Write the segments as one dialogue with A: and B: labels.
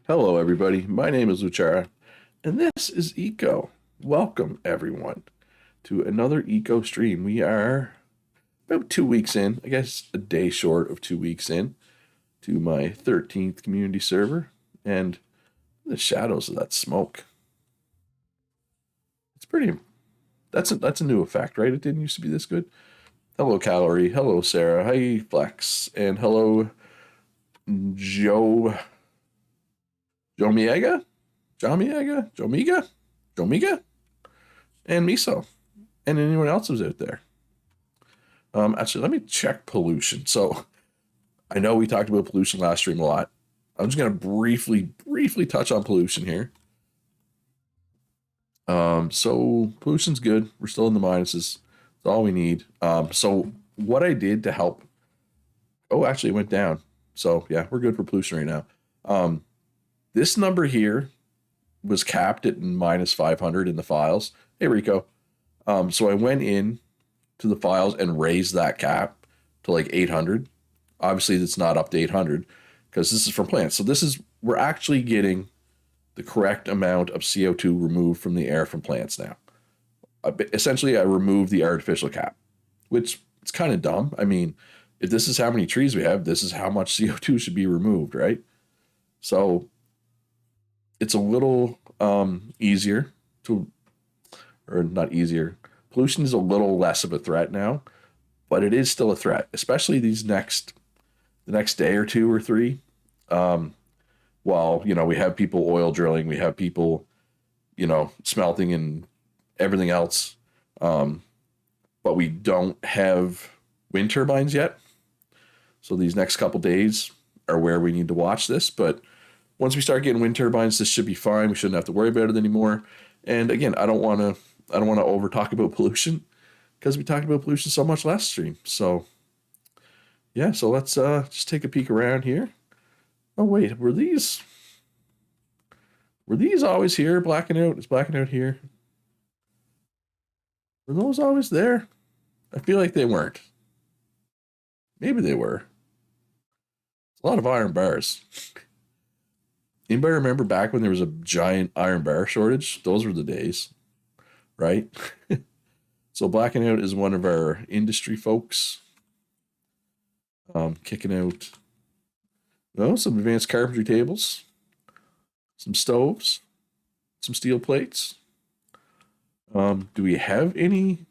A: Hello, everybody. My name is Luchara, and this is Eco. Welcome, everyone, to another Eco stream. We are about 2 weeks in, I guess a day short of 2 weeks in, to my 13th community server, and the shadows of that smoke. It's pretty. That's a new effect, right? It didn't used to be this good. Hello, Calorie. Hello, Sarah. Hi, Flex, and hello, Joe. Joe Miega, Joe Miega, Joe Miga, Joe Miga, and Miso, and anyone else who's out there. Actually, let me check pollution. So I know we talked about pollution last stream a lot. I'm just gonna briefly touch on pollution here. So pollution's good. We're still in the minuses. It's all we need. So what I did to help. Oh, actually, it went down. So yeah, we're good for pollution right now. This number here was capped at minus 500 in the files. Hey, Rico. So I went in to the files and raised that cap to like 800. Obviously, it's not up to 800 because this is from plants. So we're actually getting the correct amount of CO2 removed from the air from plants now. Essentially, I removed the artificial cap, which it's kind of dumb. I mean, if this is how many trees we have, this is how much CO2 should be removed, right? So it's a little easier to, or not easier. Pollution is a little less of a threat now, but it is still a threat, especially the next day or two or three. Um, while we have people oil drilling, we have people smelting and everything else, but we don't have wind turbines yet. So these next couple days are where we need to watch this. But once we start getting wind turbines, this should be fine. We shouldn't have to worry about it anymore. And again, I don't want to over talk about pollution because we talked about pollution so much last stream. So yeah, so let's just take a peek around here. Oh wait, were these always here? Blacking out? Is blacking out here? Were those always there? I feel like they weren't. Maybe they were. It's a lot of iron bars. Anybody remember back when there was a giant iron bar shortage? Those were the days, right? So blacking out is one of our industry folks. Kicking out some advanced carpentry tables, some stoves, some steel plates. Do we have any?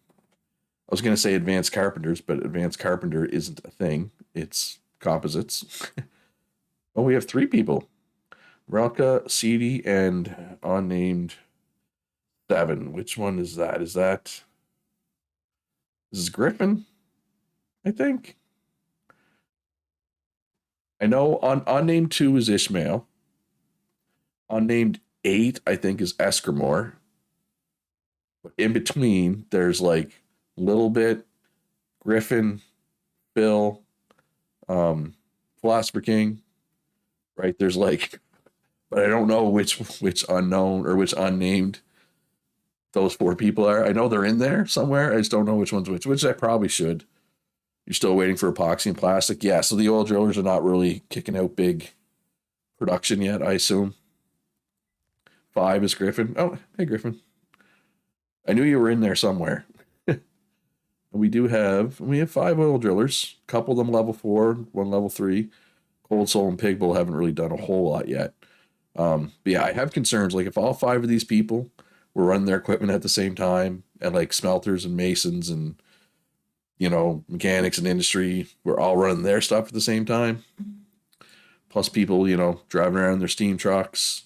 A: I was going to say advanced carpenters, but advanced carpenter isn't a thing. It's composites. Oh, we have three people. Relka, Seedy, and unnamed Seven. Which one is that? This is Griffin, I think. I know on unnamed 2 is Ishmael. Unnamed 8, I think, is Eskermore. But in between, there's like little bit Griffin, Bill, Philosopher King, right? There's like, but I don't know which unknown or which unnamed those 4 people are. I know they're in there somewhere. I just don't know which one's which I probably should. You're still waiting for epoxy and plastic. Yeah, so the oil drillers are not really kicking out big production yet, I assume. 5 is Griffin. Oh, hey, Griffin. I knew you were in there somewhere. We have 5 oil drillers, a couple of them level 4, one level 3. Cold Soul and Pig Bull haven't really done a whole lot yet. But yeah, I have concerns. Like if all 5 of these people were running their equipment at the same time, and like smelters and masons and mechanics and industry were all running their stuff at the same time, plus people driving around in their steam trucks,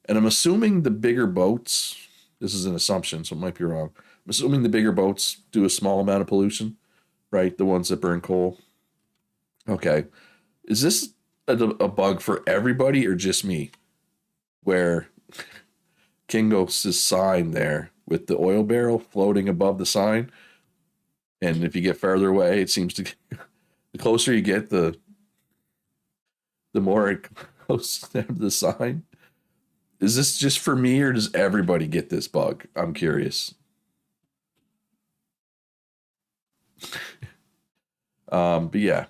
A: and I'm assuming the bigger boats. This is an assumption, so it might be wrong. I'm assuming the bigger boats do a small amount of pollution, right? The ones that burn coal. Okay. Is this a bug for everybody or just me? Where Kingos' sign there with the oil barrel floating above the sign, and if you get further away, it seems to the closer you get, the more it goes down to the sign. Is this just for me or does everybody get this bug? I'm curious. But yeah,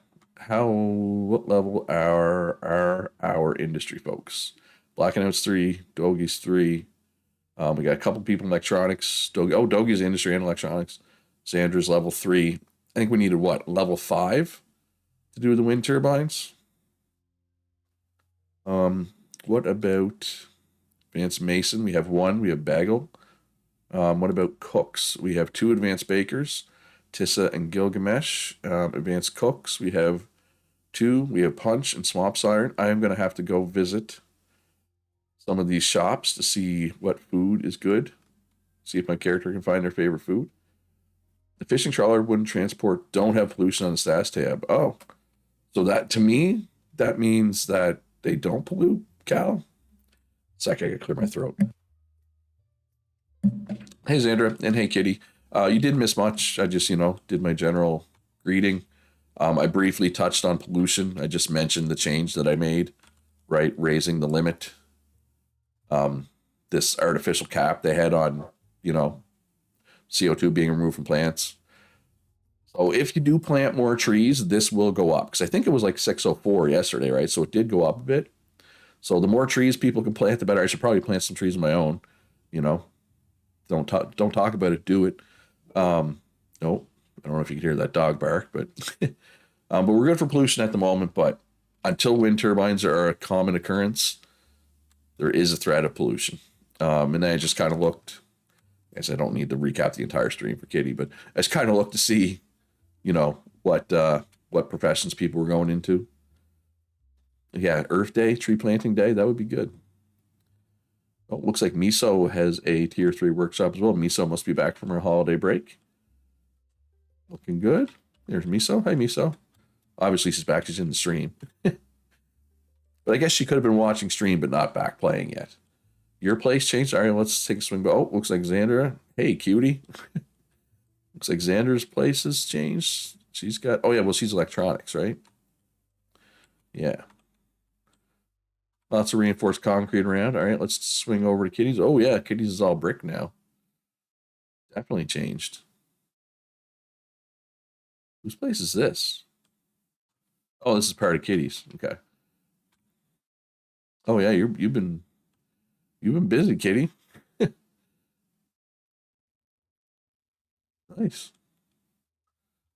A: what level are our industry folks? Black and Out's 3, Doggy's 3. We got a couple people in electronics. Doggy's industry and electronics. Sandra's level 3. I think we needed what? Level 5 to do the wind turbines? Um, what about advanced mason? We have 1. We have Bagel. What about cooks? We have 2 advanced bakers, Tissa and Gilgamesh. Advanced cooks, we have 2. We have Punch and Swamp Siren. I am going to have to go visit some of these shops to see what food is good. See if my character can find their favorite food. The fishing trawler wooden transport don't have pollution on the stats tab. Oh, so that to me, that means that they don't pollute, Cal. Sec, I gotta clear my throat. Hey, Xandra, and hey, Kitty. You didn't miss much. I just, did my general greeting. I briefly touched on pollution. I just mentioned the change that I made, right? Raising the limit. This artificial cap they had on, CO2 being removed from plants. So if you do plant more trees, this will go up. Because I think it was like 604 yesterday, right? So it did go up a bit. So the more trees people can plant, the better. I should probably plant some trees of my own, you know. Don't talk about it, do it. No, I don't know if you can hear that dog bark, but but we're good for pollution at the moment. But until wind turbines are a common occurrence, there is a threat of pollution. And then I just kind of looked. I guess I don't need to recap the entire stream for Kitty, but I just kind of looked to see, what professions people were going into. Yeah, Earth Day, Tree Planting Day, that would be good. Oh, looks like Miso has a tier 3 workshop as well. Miso must be back from her holiday break. Looking good. There's Miso. Hi, Miso. Obviously, she's back. She's in the stream. But I guess she could have been watching stream, but not back playing yet. Your place changed. All right, let's take a swing. Oh, looks like Xandra. Hey, cutie. Looks like Xandra's place has changed. She's got, oh yeah, well, she's electronics, right? Yeah. Lots of reinforced concrete around. All right, let's swing over to Kitty's. Oh yeah, Kitty's is all brick now. Definitely changed. Whose place is this? Oh, this is part of Kitty's. Okay. Oh yeah, you've been busy, Kitty. Nice.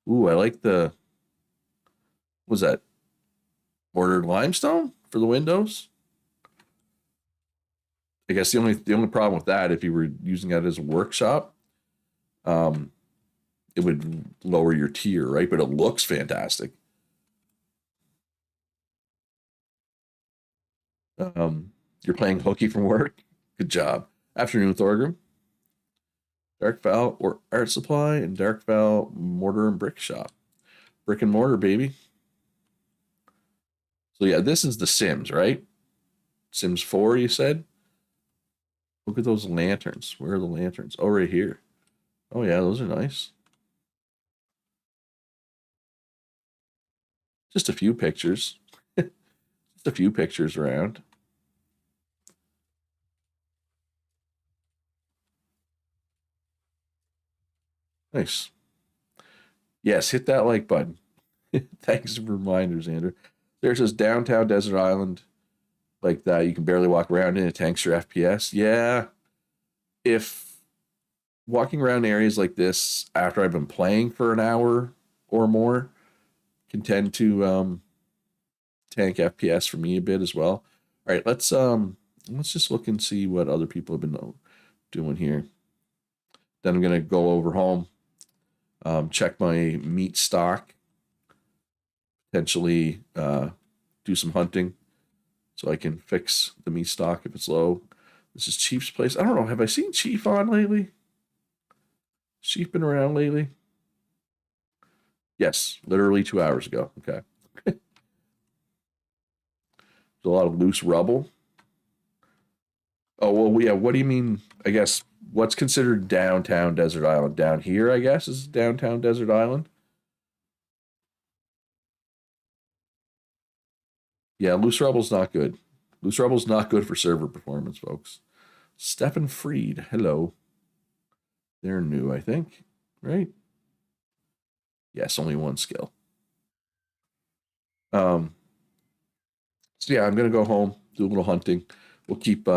A: Ooh, I like the, was that ordered limestone for the windows? I guess the only problem with that, if you were using that as a workshop, it would lower your tier, right? But it looks fantastic. You're playing hooky from work. Good job. Afternoon, Thorgrim. Dark Val or Art Supply and Dark Val Mortar and Brick Shop. Brick and mortar, baby. So yeah, this is the Sims, right? Sims 4, you said? Look at those lanterns. Where are the lanterns? Oh, right here. Oh yeah, those are nice. Just a few pictures. Just a few pictures around. Nice. Yes, hit that like button. Thanks for reminders, Andrew. There's this downtown desert island like that. You can barely walk around in. It tanks your FPS. Yeah. If walking around areas like this after I've been playing for an hour or more can tend to tank FPS for me a bit as well. All right, let's just look and see what other people have been doing here. Then I'm gonna go over home, check my meat stock, potentially do some hunting so I can fix the meat stock if it's low. This is Chief's place. I don't know. Have I seen Chief on lately? Chief been around lately? Yes, literally 2 hours ago. Okay. There's a lot of loose rubble. Oh, well, yeah. What do you mean? I guess what's considered downtown desert island? Down here, I guess, is downtown desert island. Yeah, loose rubble's not good. Loose rubble's not good for server performance, folks. Stefan Freed, hello. They're new, I think, right? Yes, only one skill. Um, so yeah, I'm gonna go home, do a little hunting. We'll keep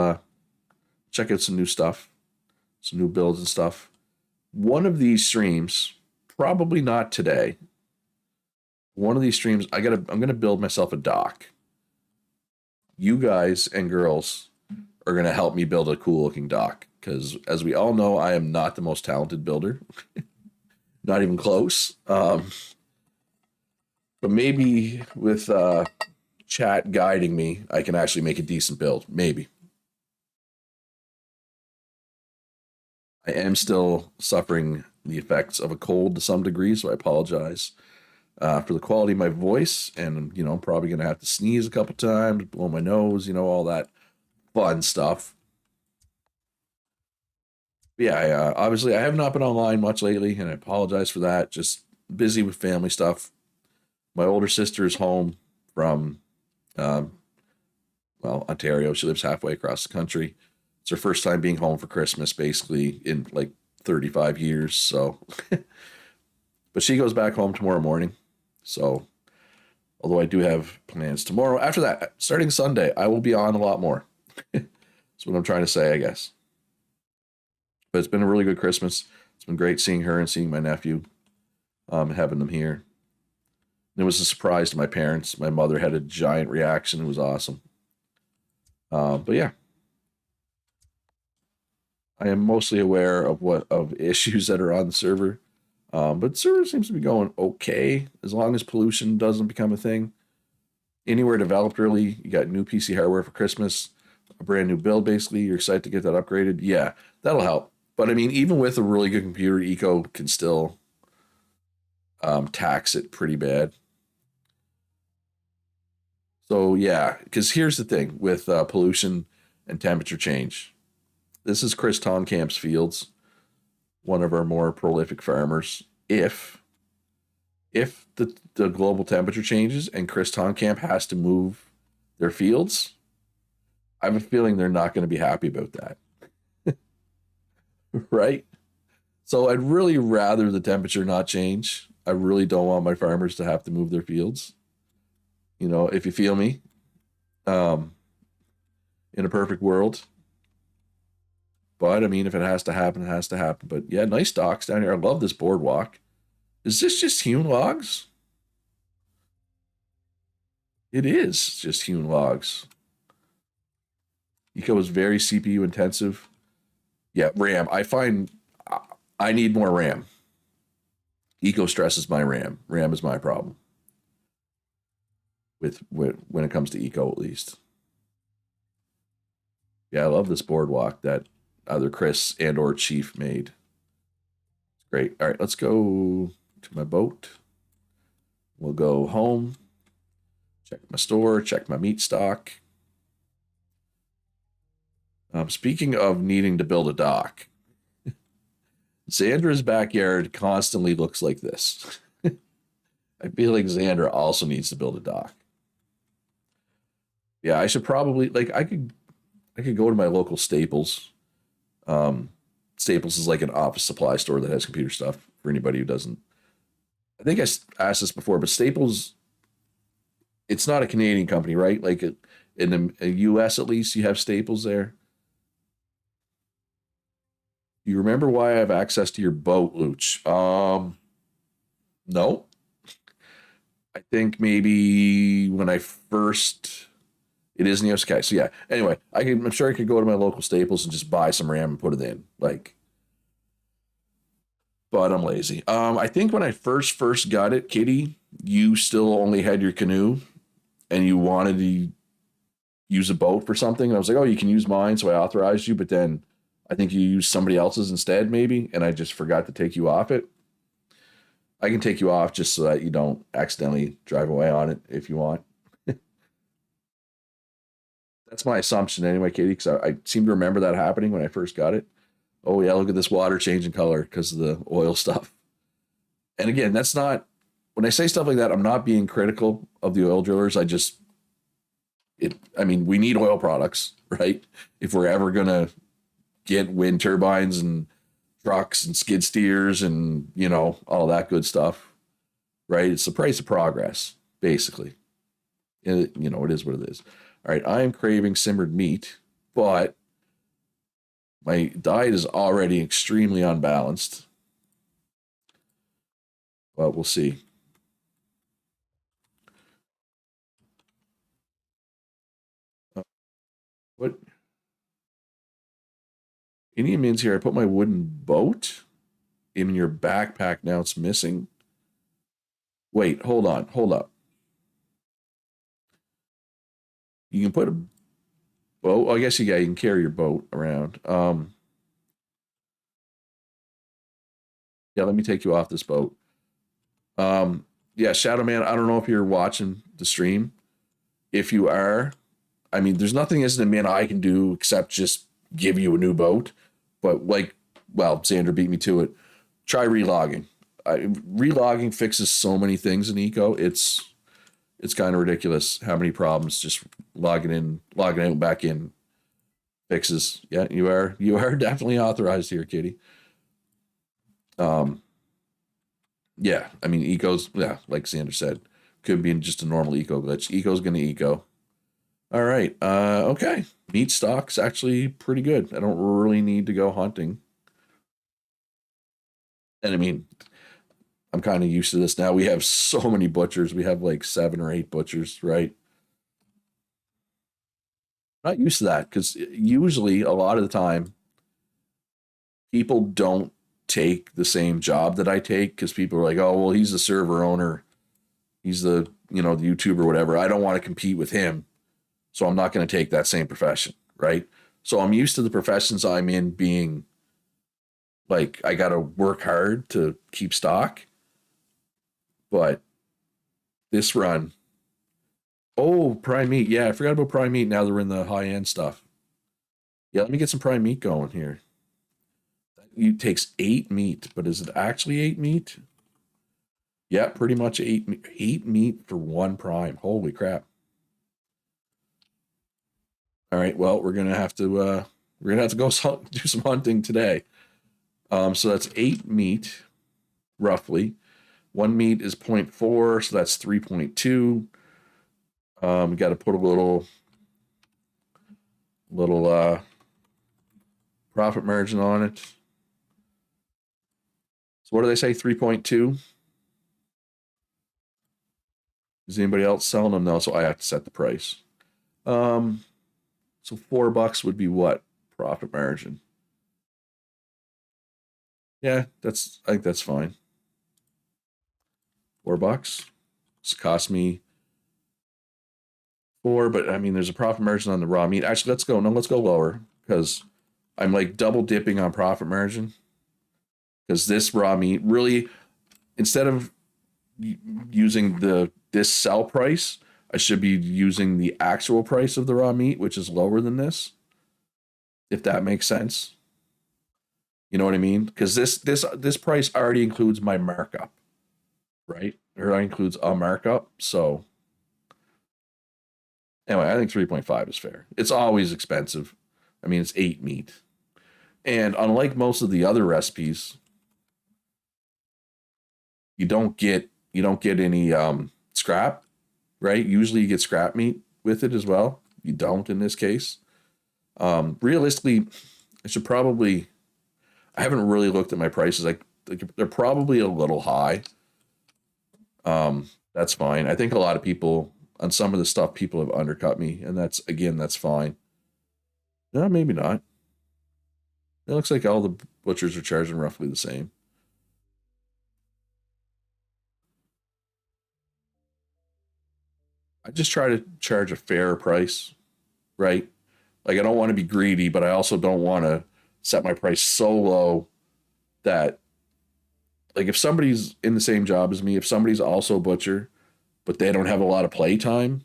A: check out some new stuff, some new builds and stuff. One of these streams, probably not today. One of these streams, I'm gonna build myself a dock. You guys and girls are gonna help me build a cool looking dock because, as we all know, I am not the most talented builder, not even close. But maybe with chat guiding me, I can actually make a decent build. Maybe. I am still suffering the effects of a cold to some degree, so I apologize for the quality of my voice. And, I'm probably going to have to sneeze a couple times, blow my nose, all that fun stuff. But yeah, obviously, I have not been online much lately, and I apologize for that. Just busy with family stuff. My older sister is home from, um, Ontario. She lives halfway across the country. It's her first time being home for Christmas, basically, in like 35 years. So, but she goes back home tomorrow morning. So, although I do have plans tomorrow, after that, starting Sunday, I will be on a lot more. That's what I'm trying to say, I guess. But it's been a really good Christmas. It's been great seeing her and seeing my nephew, having them here. It was a surprise to my parents. My mother had a giant reaction. It was awesome. But yeah, I am mostly aware of issues that are on the server. But the server seems to be going okay as long as pollution doesn't become a thing. Anywhere developed early, you got new PC hardware for Christmas, a brand new build basically. You're excited to get that upgraded. Yeah, that'll help. But I mean, even with a really good computer, Eco can still tax it pretty bad. So yeah, because here's the thing with pollution and temperature change. This is Chris Tonkamp's fields, one of our more prolific farmers. If the global temperature changes and Chris Tonkamp has to move their fields, I have a feeling they're not going to be happy about that. Right? So I'd really rather the temperature not change. I really don't want my farmers to have to move their fields. If you feel me, um, in a perfect world. But I mean, if it has to happen, it has to happen. But yeah, nice docks down here. I love this boardwalk. Is this just hewn logs? It is just hewn logs. Eco is very CPU intensive. Yeah, RAM. I find I need more RAM. Eco stresses my RAM. RAM is my problem with when it comes to Eco, at least. Yeah, I love this boardwalk that either Chris and or Chief made. It's great. All right, let's go to my boat. We'll go home, check my store, check my meat stock. Speaking of needing to build a dock, Xandra's backyard constantly looks like this. I feel like Xandra also needs to build a dock. Yeah, I should probably I could go to my local Staples. Um, Staples is like an office supply store that has computer stuff for anybody who doesn't. I think asked this before, but Staples, it's not a Canadian company, right? Like in the U.S. at least, you have Staples there. You remember why I have access to your boat, Luch? No. I think maybe when I first it is in the US. Okay, so yeah. Anyway, I'm sure I could go to my local Staples and just buy some RAM and put it in. But I'm lazy. I think when I first got it, Kitty, you still only had your canoe and you wanted to use a boat for something. And I was like, oh, you can use mine, so I authorized you, but then I think you used somebody else's instead, maybe, and I just forgot to take you off it. I can take you off just so that you don't accidentally drive away on it if you want. That's my assumption anyway, Katie, because I seem to remember that happening when I first got it. Oh yeah, look at this water changing color because of the oil stuff. And again, that's not when I say stuff like that, I'm not being critical of the oil drillers. I mean, we need oil products, right? If we're ever gonna get wind turbines and trucks and skid steers and all that good stuff, right? It's the price of progress, basically. You know, it is what it is. All right, I am craving simmered meat, but my diet is already extremely unbalanced. But we'll see. What Indian means here? I put my wooden boat in your backpack. Now it's missing. Wait, hold on, hold up. You can put a boat. I guess you can carry your boat around. Yeah, let me take you off this boat. Yeah, Shadow Man. I don't know if you're watching the stream. If you are, I mean, there's nothing as an admin I can do except just give you a new boat. But like, well, Xander beat me to it. Try relogging. Relogging fixes so many things in Eco. It's kind of ridiculous how many problems just logging out, back in fixes. Yeah, you are definitely authorized here, Kitty. Um, yeah, I mean, Eco's, yeah, like Xander said, could be just a normal Eco glitch. Eco's gonna Eco. All right. Okay. Meat stock's actually pretty good. I don't really need to go hunting. And I mean, I'm kind of used to this now. We have so many butchers. We have like 7 or 8 butchers, right? Not used to that because usually a lot of the time people don't take the same job that I take because people are like, oh, well, he's the server owner. He's the YouTuber, whatever. I don't want to compete with him. So I'm not going to take that same profession, right? So I'm used to the professions I'm in being like, I got to work hard to keep stock. But this run, oh, prime meat. Yeah, I forgot about prime meat now that we're in the high end stuff. Yeah, let me get some prime meat going here. It takes 8 meat, but is it actually 8 meat? Yeah, pretty much eight meat for 1 prime. Holy crap. All right, well, we're gonna have to go do some hunting today. So that's 8 meat, roughly. 1 meat is zero point 0.4, so that's 3.2. We got to put a little profit margin on it. So what do they say? 3.2. Is anybody else selling them? No, so I have to set the price. Um, so $4 would be what profit margin? Yeah, I think that's fine. $4. It's cost me 4, but I mean, there's a profit margin on the raw meat. Actually, let's go. No, let's go lower because I'm like double dipping on profit margin because this raw meat really, instead of using this sell price, I should be using the actual price of the raw meat, which is lower than this, if that makes sense. You know what I mean? Because this price already includes my markup, right? Or it includes a markup. So anyway, I think 3.5 is fair. It's always expensive. I mean, it's 8 meat. And unlike most of the other recipes, you don't get any scrap, right? Usually you get scrap meat with it as well. You don't in this case. Realistically, I should probably. I haven't really looked at my prices. Like they're probably a little high. That's fine. I think a lot of people on some of the stuff people have undercut me, and that's fine. No, maybe not. It looks like all the butchers are charging roughly the same. I just try to charge a fair price, right? Like I don't want to be greedy, but I also don't want to set my price so low that like if somebody's in the same job as me, if somebody's also a butcher, but they don't have a lot of play time,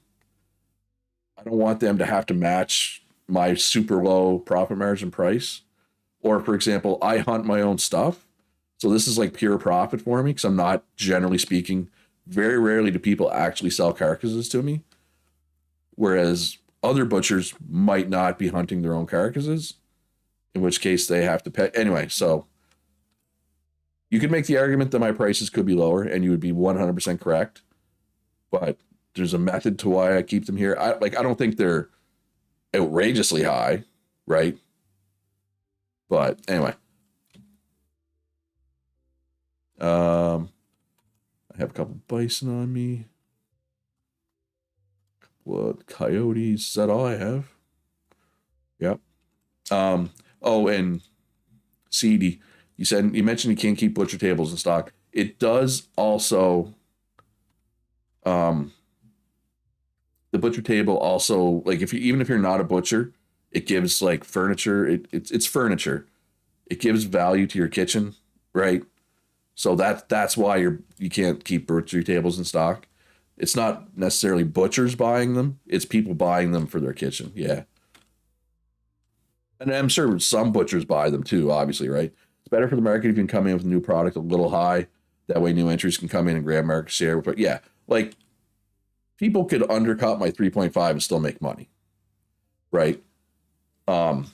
A: I don't want them to have to match my super low profit margin price. Or for example, I hunt my own stuff. So this is like pure profit for me because I'm not generally speaking, very rarely do people actually sell carcasses to me. Whereas other butchers might not be hunting their own carcasses, in which case they have to pay. Anyway, so you could make the argument that my prices could be lower and you would be 100% correct. But there's a method to why I keep them here. I don't think they're outrageously high, right? But anyway, I have a couple bison on me. What coyotes? Is that all I have? Yep. Oh, and CD, you mentioned you can't keep butcher tables in stock. It does also um the butcher table also, like, if you, even if you're not a butcher, it gives like furniture. It's furniture. It gives value to your kitchen, right? So that's why you can't keep butchery tables in stock. It's not necessarily butchers buying them; it's people buying them for their kitchen. Yeah, and I'm sure some butchers buy them too. Obviously, right? It's better for the market if you can come in with a new product a little high. That way, new entries can come in and grab market share. But yeah, like, people could undercut my 3.5 and still make money, right? Um,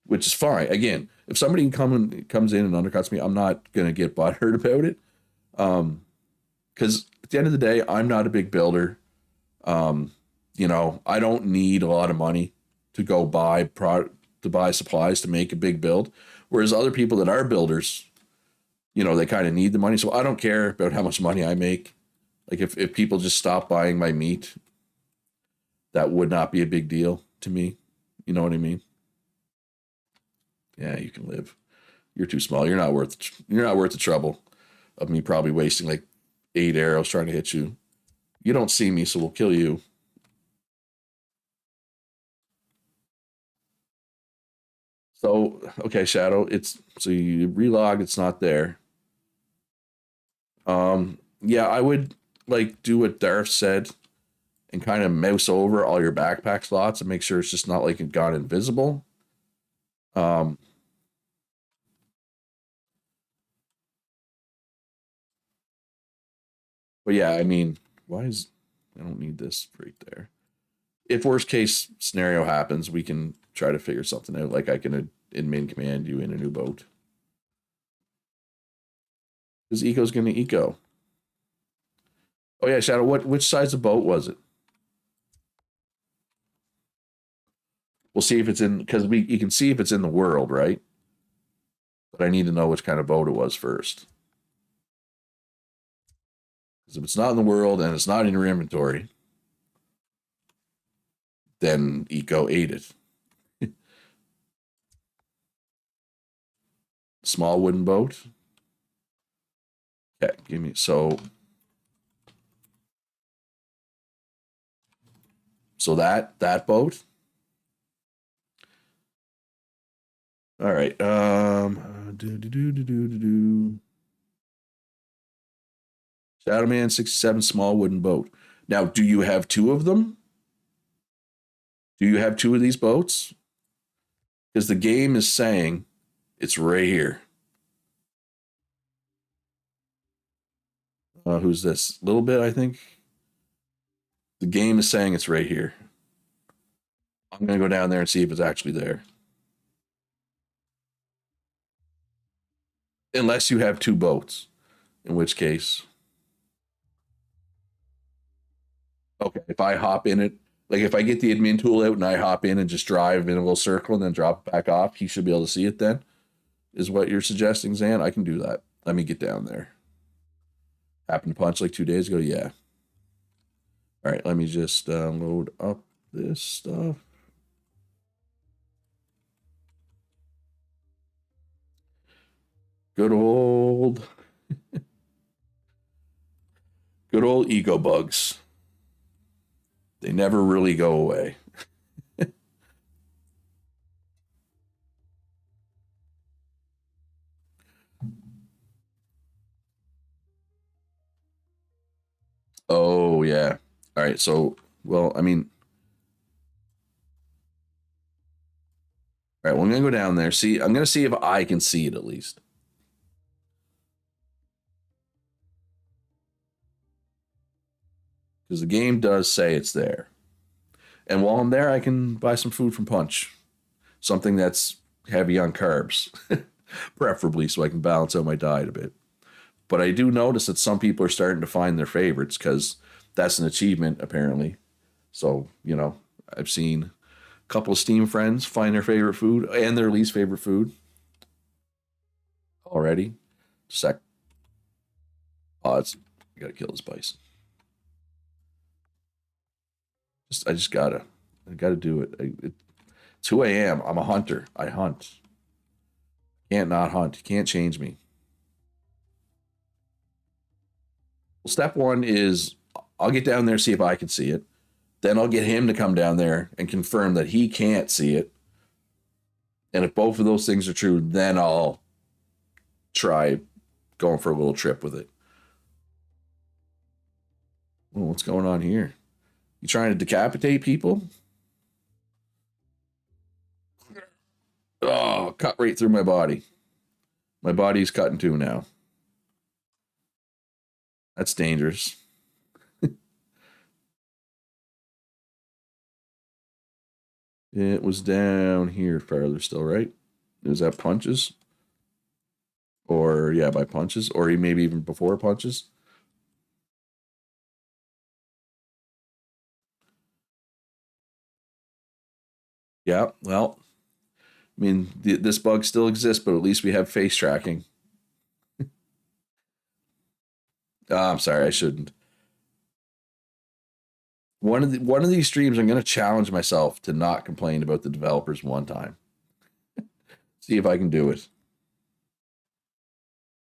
A: which is fine. Again, if somebody comes in and undercuts me, I'm not gonna get butthurt about it. Um, because at the end of the day, I'm not a big builder. Um, I don't need a lot of money to go to buy supplies to make a big build. Whereas other people that are builders, they kind of need the money. So I don't care about how much money I make. Like, if people just stop buying my meat, that would not be a big deal to me. You know what I mean? Yeah, you can live. You're too small. You're not worth the trouble of me probably wasting like 8 arrows trying to hit you. You don't see me, so we'll kill you. So, okay, Shadow, so you relog, it's not there. Yeah, I would like do what Darth said and kind of mouse over all your backpack slots and make sure it's just not like it got invisible. Um, but yeah, I mean, I don't need this right there. If worst case scenario happens, we can try to figure something out. Like, I can admin command you in a new boat. Because Eco's gonna eco. Oh yeah, Shadow, which size of boat was it? We'll see if it's in, because you can see if it's in the world, right? But I need to know which kind of boat it was first. Because if it's not in the world and it's not in your inventory, then Eco ate it. Small wooden boat. Okay, give me so that boat. All right. Do. Shadowman 67 small wooden boat. Now, do you have two of them? Do you have two of these boats? Because the game is saying it's right here. Who's this? Little bit, I think. The game is saying it's right here. I'm gonna go down there and see if it's actually there. Unless you have two boats, in which case, okay. If I hop in it, like if I get the admin tool out and I hop in and just drive in a little circle and then drop it back off, he should be able to see it then. Is what you're suggesting, Zan? I can do that. Let me get down there. Happened to punch like 2 days ago. Yeah. All right. Let me just load up this stuff. Good old, good old ego bugs. They never really go away. Oh yeah. All right. So, well, I mean, all right. Well, I'm gonna go down there. See, I'm gonna see if I can see it at least, because the game does say it's there. And while I'm there, I can buy some food from Punch, something that's heavy on carbs, preferably, so I can balance out my diet a bit. But I do notice that some people are starting to find their favorites because that's an achievement apparently. So I've seen a couple of Steam friends find their favorite food and their least favorite food already. Sec. Oh, I gotta kill this bison. I gotta do it. It's who I am. I'm a hunter. I hunt. Can't not hunt. You can't change me. Well, step one is I'll get down there, see if I can see it. Then I'll get him to come down there and confirm that he can't see it. And if both of those things are true, then I'll try going for a little trip with it. Oh, what's going on here? You trying to decapitate people? Oh, cut right through my body. My body's cut in two now. That's dangerous. It was down here farther still, right? Is that punches? Or, yeah, by punches. Or maybe even before punches. Yeah, well, I mean, this bug still exists, but at least we have face tracking. I'm sorry, I shouldn't. One of these streams, I'm going to challenge myself to not complain about the developers one time. See if I can do it.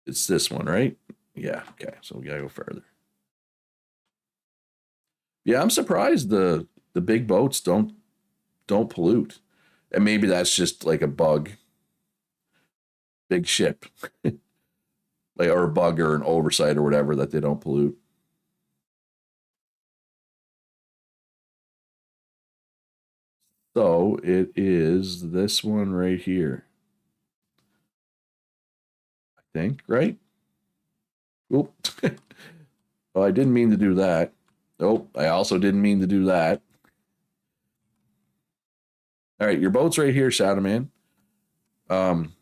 A: It's this one, right? Yeah. Okay. So we gotta go further. Yeah, I'm surprised the big boats don't pollute, and maybe that's just like a bug. Big ship, like or a bug or an oversight or whatever that they don't pollute. So it is this one right here. I think, right? Oop. Oh, I didn't mean to do that. Nope, I also didn't mean to do that. All right, your boat's right here, Shadow Man. Um,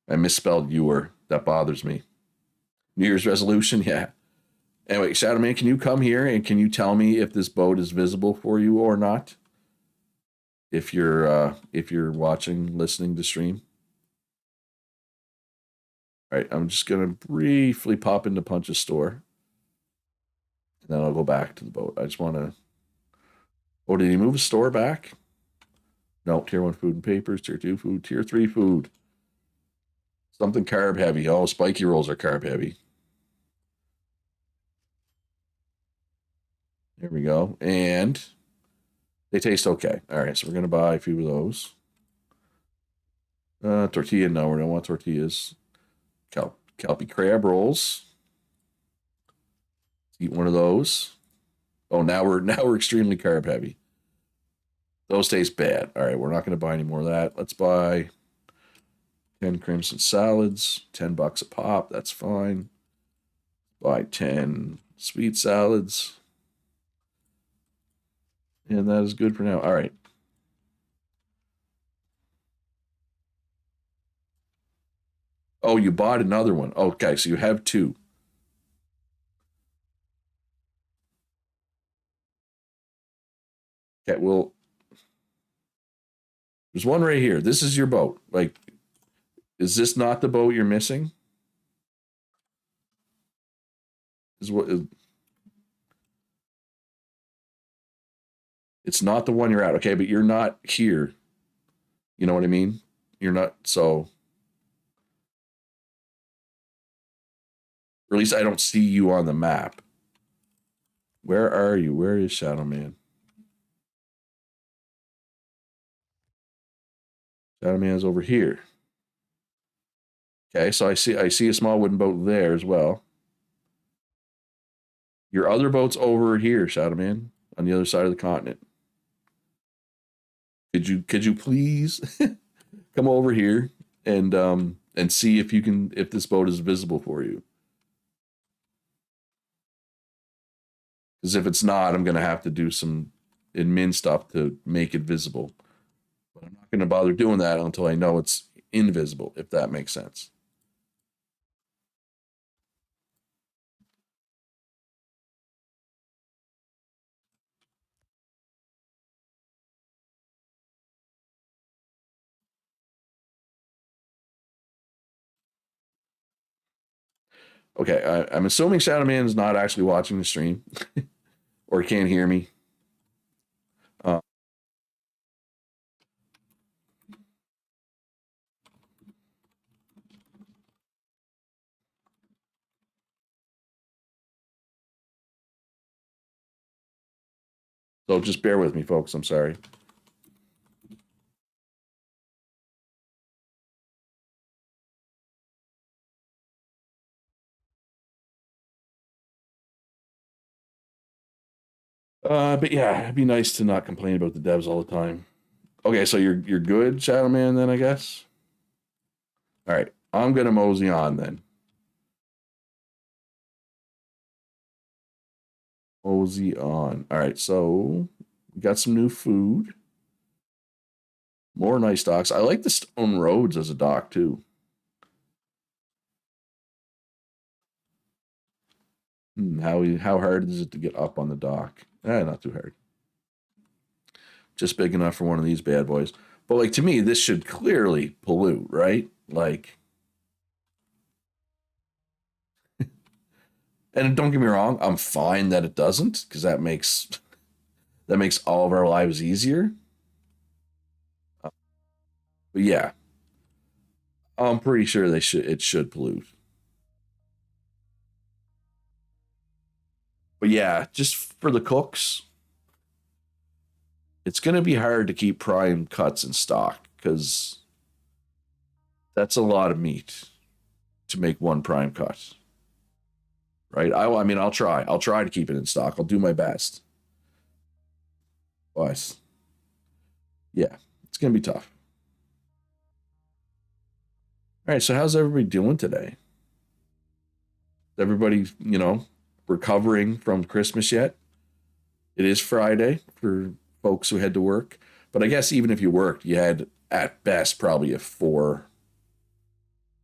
A: I misspelled your. That bothers me. New Year's resolution, yeah. Anyway, Shadow Man, can you come here and can you tell me if this boat is visible for you or not? If you're watching, listening to stream. All right, I'm just gonna briefly pop into Punch's store, and then I'll go back to the boat. I just want to. Oh, did he move his store back? No, tier one food and papers, tier two food, tier three food. Something carb heavy. Oh, spiky rolls are carb heavy. There we go. And they taste okay. All right, so we're gonna buy a few of those. Tortilla, no, we don't want tortillas. Calpy crab rolls. Eat one of those. Oh, now we're extremely carb heavy. Those taste bad. All right, we're not going to buy any more of that. Let's buy 10 crimson salads, $10 a pop. That's fine. Buy 10 sweet salads. And that is good for now. All right. Oh, you bought another one. Okay, so you have two. Okay, well, there's one right here. This is your boat. Like, is this not the boat you're missing? Is what it's not the one you're at. Okay, but you're not here. You know what I mean? You're not so or at least I don't see you on the map. Where are you? Where is Shadow Man? Shadow Man is over here. Okay, so I see a small wooden boat there as well. Your other boat's over here, Shadow Man, on the other side of the continent. Could you please come over here and see if this boat is visible for you? Because if it's not, I'm gonna have to do some admin stuff to make it visible. But I'm not gonna bother doing that until I know it's invisible, if that makes sense. Okay, I'm assuming Shadow Man is not actually watching the stream or can't hear me. Uh, so just bear with me, folks. I'm sorry. But yeah, it'd be nice to not complain about the devs all the time. Okay, so you're good, Shadow Man, then I guess. All right, I'm gonna mosey on then. Mosey on. All right, so we got some new food, more nice docks. I like the stone roads as a dock too. How hard is it to get up on the dock? Not too hard. Just big enough for one of these bad boys. But like to me, this should clearly pollute, right? Like, and don't get me wrong, I'm fine that it doesn't because that makes all of our lives easier. But yeah, I'm pretty sure it should pollute. But yeah, just for the cooks, it's going to be hard to keep prime cuts in stock because that's a lot of meat to make one prime cut, right? I mean, I'll try. I'll try to keep it in stock. I'll do my best. But yeah, it's going to be tough. All right, so how's everybody doing today? Everybody, recovering from Christmas yet? It is Friday for folks who had to work. But I guess even if you worked, you had at best probably a 4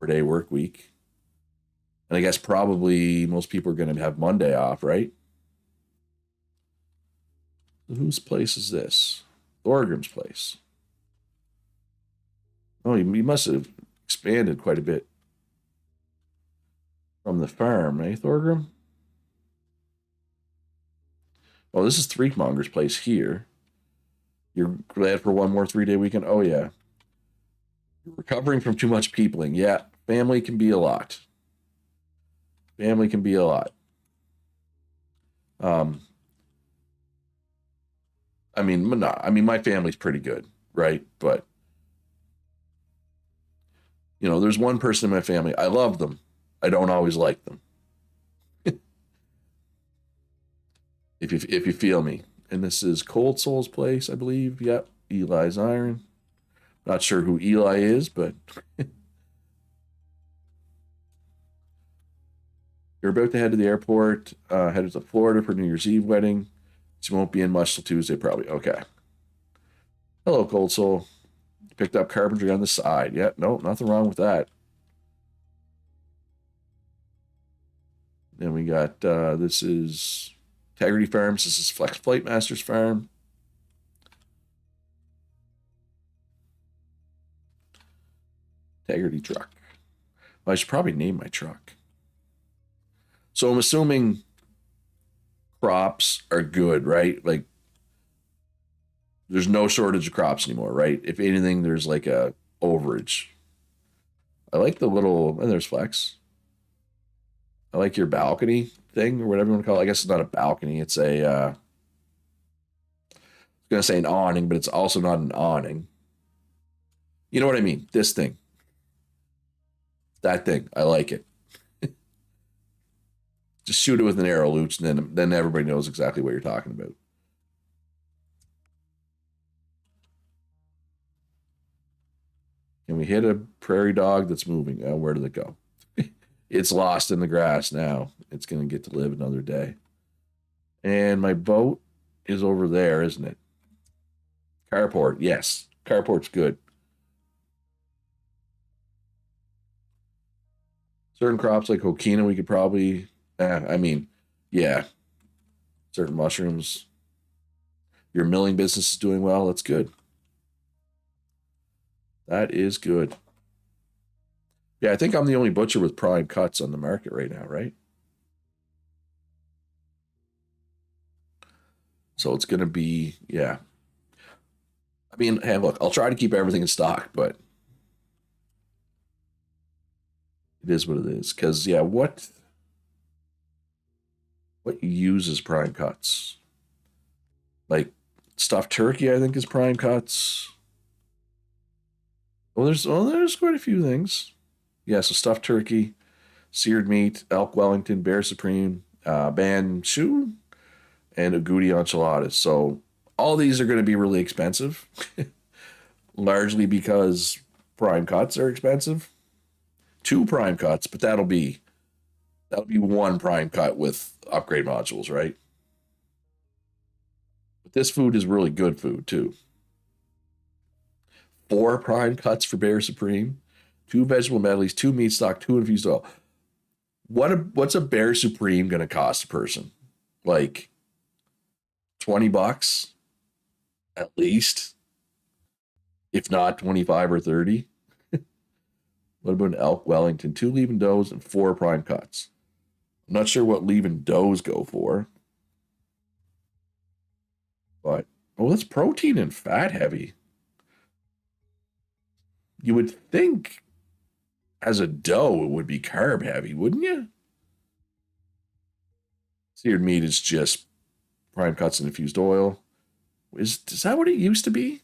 A: day work week. And I guess probably most people are going to have Monday off, right? Whose place is this? Thorgrim's place. Oh, he must have expanded quite a bit from the farm, eh, Thorgrim? Oh, this is Threekmonger's place here. You're glad for one more 3 day weekend? Oh, yeah. You're recovering from too much peopling. Yeah, family can be a lot. Family can be a lot. Um, my family's pretty good, right? But there's one person in my family. I love them. I don't always like them. If you feel me. And this is Cold Soul's place, I believe. Yep, Eli's Iron. Not sure who Eli is, but you're about to head to the airport, headed to Florida for New Year's Eve wedding. She won't be in much till Tuesday, probably. Okay. Hello, Cold Soul. Picked up carpentry on the side. Yep, no, nothing wrong with that. Then we got this is Integrity Farms. This is Flex Flight Masters Farm. Integrity Truck. Well, I should probably name my truck. So I'm assuming crops are good, right? Like there's no shortage of crops anymore, right? If anything, there's like a overage. I like the little, and there's Flex. I like your balcony thing or whatever you want to call it. I guess it's not a balcony. It's I was going to say an awning, but it's also not an awning. You know what I mean? This thing. That thing. I like it. Just shoot it with an arrow, Luch, and then everybody knows exactly what you're talking about. Can we hit a prairie dog that's moving? Where did it go? It's lost in the grass now. It's going to get to live another day. And my boat is over there, isn't it? Carport, yes. Carport's good. Certain crops like coquina, we could probably, I mean, yeah, certain mushrooms. Your milling business is doing well. That's good. That is good. Yeah, I think I'm the only butcher with prime cuts on the market right now, right? So it's going to be, yeah. I mean, hey, look, I'll try to keep everything in stock, but it is what it is. Because, yeah, what uses prime cuts? Like stuffed turkey, I think is prime cuts. There's quite a few things. Yeah, so stuffed turkey, seared meat, elk Wellington, bear supreme, ban and agouti enchiladas. So all these are going to be really expensive, largely because prime cuts are expensive. Two prime cuts, but that'll be one prime cut with upgrade modules, right? But this food is really good food too. Four prime cuts for bear supreme, two vegetable medleys, two meat stock, two infused oil. What's a bear supreme going to cost a person? Like $20 at least, if not 25 or 30. What about an elk Wellington? Two leave and doughs and four prime cuts. I'm not sure what leave and doughs go for, but that's protein and fat heavy. You would think as a dough it would be carb heavy, wouldn't you? Seared meat is just prime cuts and infused oil. Is that what it used to be?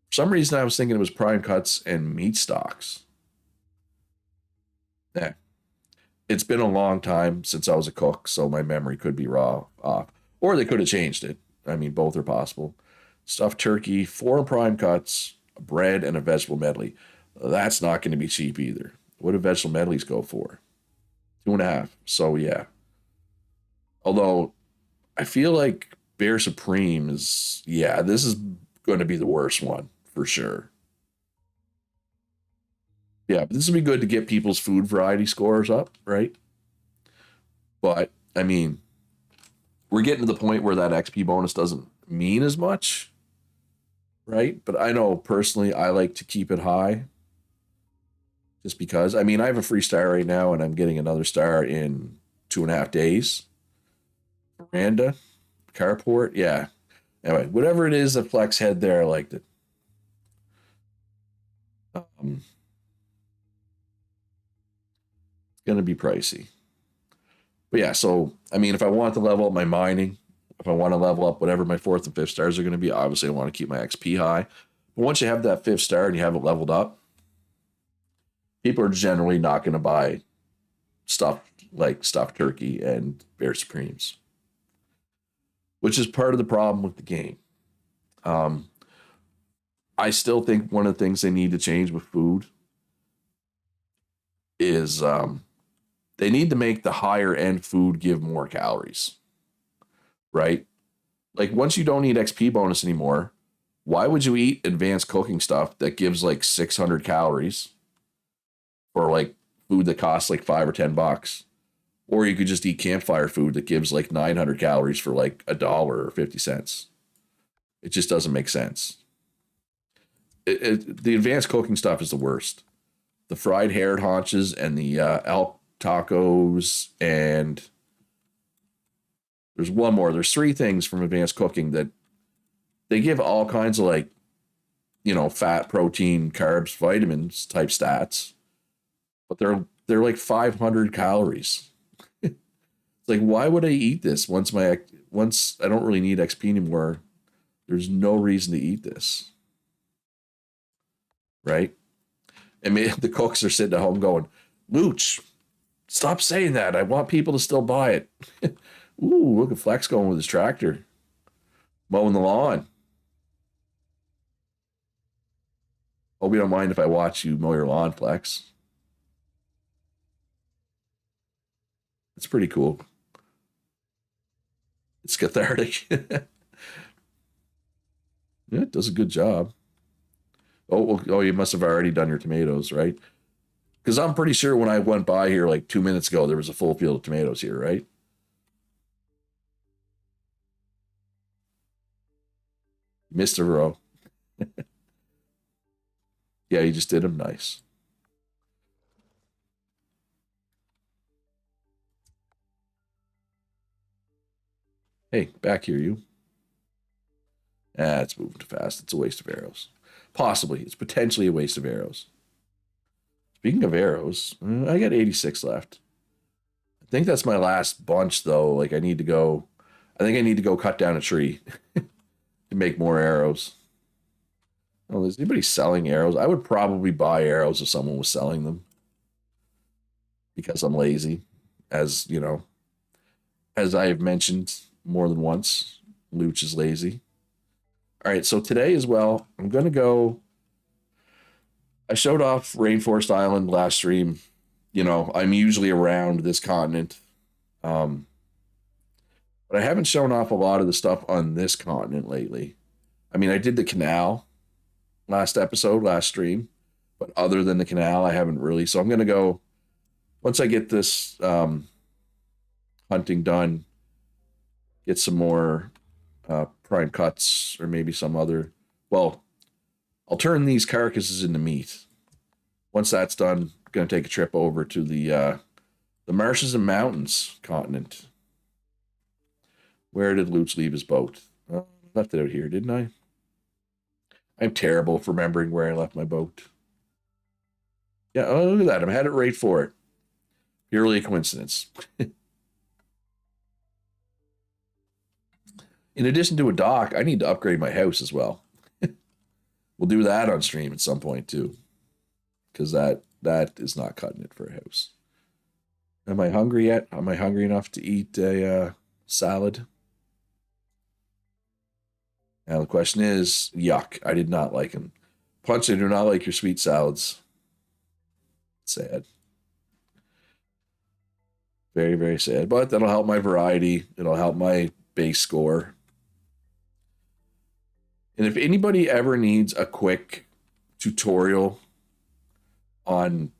A: For some reason, I was thinking it was prime cuts and meat stocks. Yeah, it's been a long time since I was a cook, so my memory could be raw off, or they could have changed it. I mean, both are possible. Stuffed turkey, four prime cuts, a bread, and a vegetable medley. That's not going to be cheap either. What do vegetable medleys go for? Two and a half. So yeah. Although I feel like Bear Supreme is, yeah, this is going to be the worst one for sure. Yeah, but this would be good to get people's food variety scores up, right? But I mean, we're getting to the point where that XP bonus doesn't mean as much, right? But I know personally, I like to keep it high just because. I mean, I have a free star right now, and I'm getting another star in 2.5 days. Miranda, Carport, yeah. Anyway, whatever it is that Flex had there, I liked it. It's gonna be pricey. But yeah, so I mean, if I want to level up my mining, if I want to level up whatever my fourth and fifth stars are going to be, obviously I want to keep my XP high. But once you have that fifth star and you have it leveled up, people are generally not going to buy stuff like stuffed turkey and bear supremes, which is part of the problem with the game. Um, I still think one of the things they need to change with food is they need to make the higher end food give more calories, right? Like once you don't need XP bonus anymore, why would you eat advanced cooking stuff that gives like 600 calories for like food that costs like $5 or $10? Or you could just eat campfire food that gives like 900 calories for like $1 or 50 cents. It just doesn't make sense. The advanced cooking stuff is the worst. The fried haired haunches and the elk tacos, and there's one more. There's three things from advanced cooking that they give all kinds of like, fat, protein, carbs, vitamins type stats, but they're like 500 calories. It's like, why would I eat this once I don't really need XP anymore? There's no reason to eat this, right? And the cooks are sitting at home going, Luch, stop saying that. I want people to still buy it. Ooh, look at Flex going with his tractor, mowing the lawn. Hope you don't mind if I watch you mow your lawn, Flex. It's pretty cool. It's cathartic. Yeah, it does a good job. Oh, well, oh, you must have already done your tomatoes, right? Because I'm pretty sure when I went by here like 2 minutes ago, there was a full field of tomatoes here, right? Missed a row. Yeah, you just did them nice. Hey, back here, you. Ah, it's moving too fast. It's a waste of arrows. Possibly. It's potentially a waste of arrows. Speaking of arrows, I got 86 left. I think that's my last bunch, though. Like, I need to go. I think I need to go cut down a tree to make more arrows. Oh, is anybody selling arrows? I would probably buy arrows if someone was selling them because I'm lazy. As you know, as I have mentioned more than once, Luch is lazy. All right, so today as well, I'm gonna go. I showed off Rainforest Island last stream. You know, I'm usually around this continent, um, but I haven't shown off a lot of the stuff on this continent lately. I mean, I did the canal last episode, last stream, but other than the canal, I haven't really. So I'm gonna go once I get this hunting done, get some more prime cuts or maybe some other. Well, I'll turn these carcasses into meat. Once that's done, I'm gonna take a trip over to the marshes and mountains continent. Where did Lutz leave his boat? Oh, I left it out here, didn't I? I'm terrible for remembering where I left my boat. Yeah, oh, look at that. I'm headed right for it. Purely a coincidence. In addition to a dock, I need to upgrade my house as well. We'll do that on stream at some point too, because that is not cutting it for a house. Am I hungry yet? Am I hungry enough to eat a salad? Now the question is, yuck! I did not like them. Punch, I do not like your sweet salads. Sad. Very, very sad. But that'll help my variety. It'll help my base score. And if anybody ever needs a quick tutorial on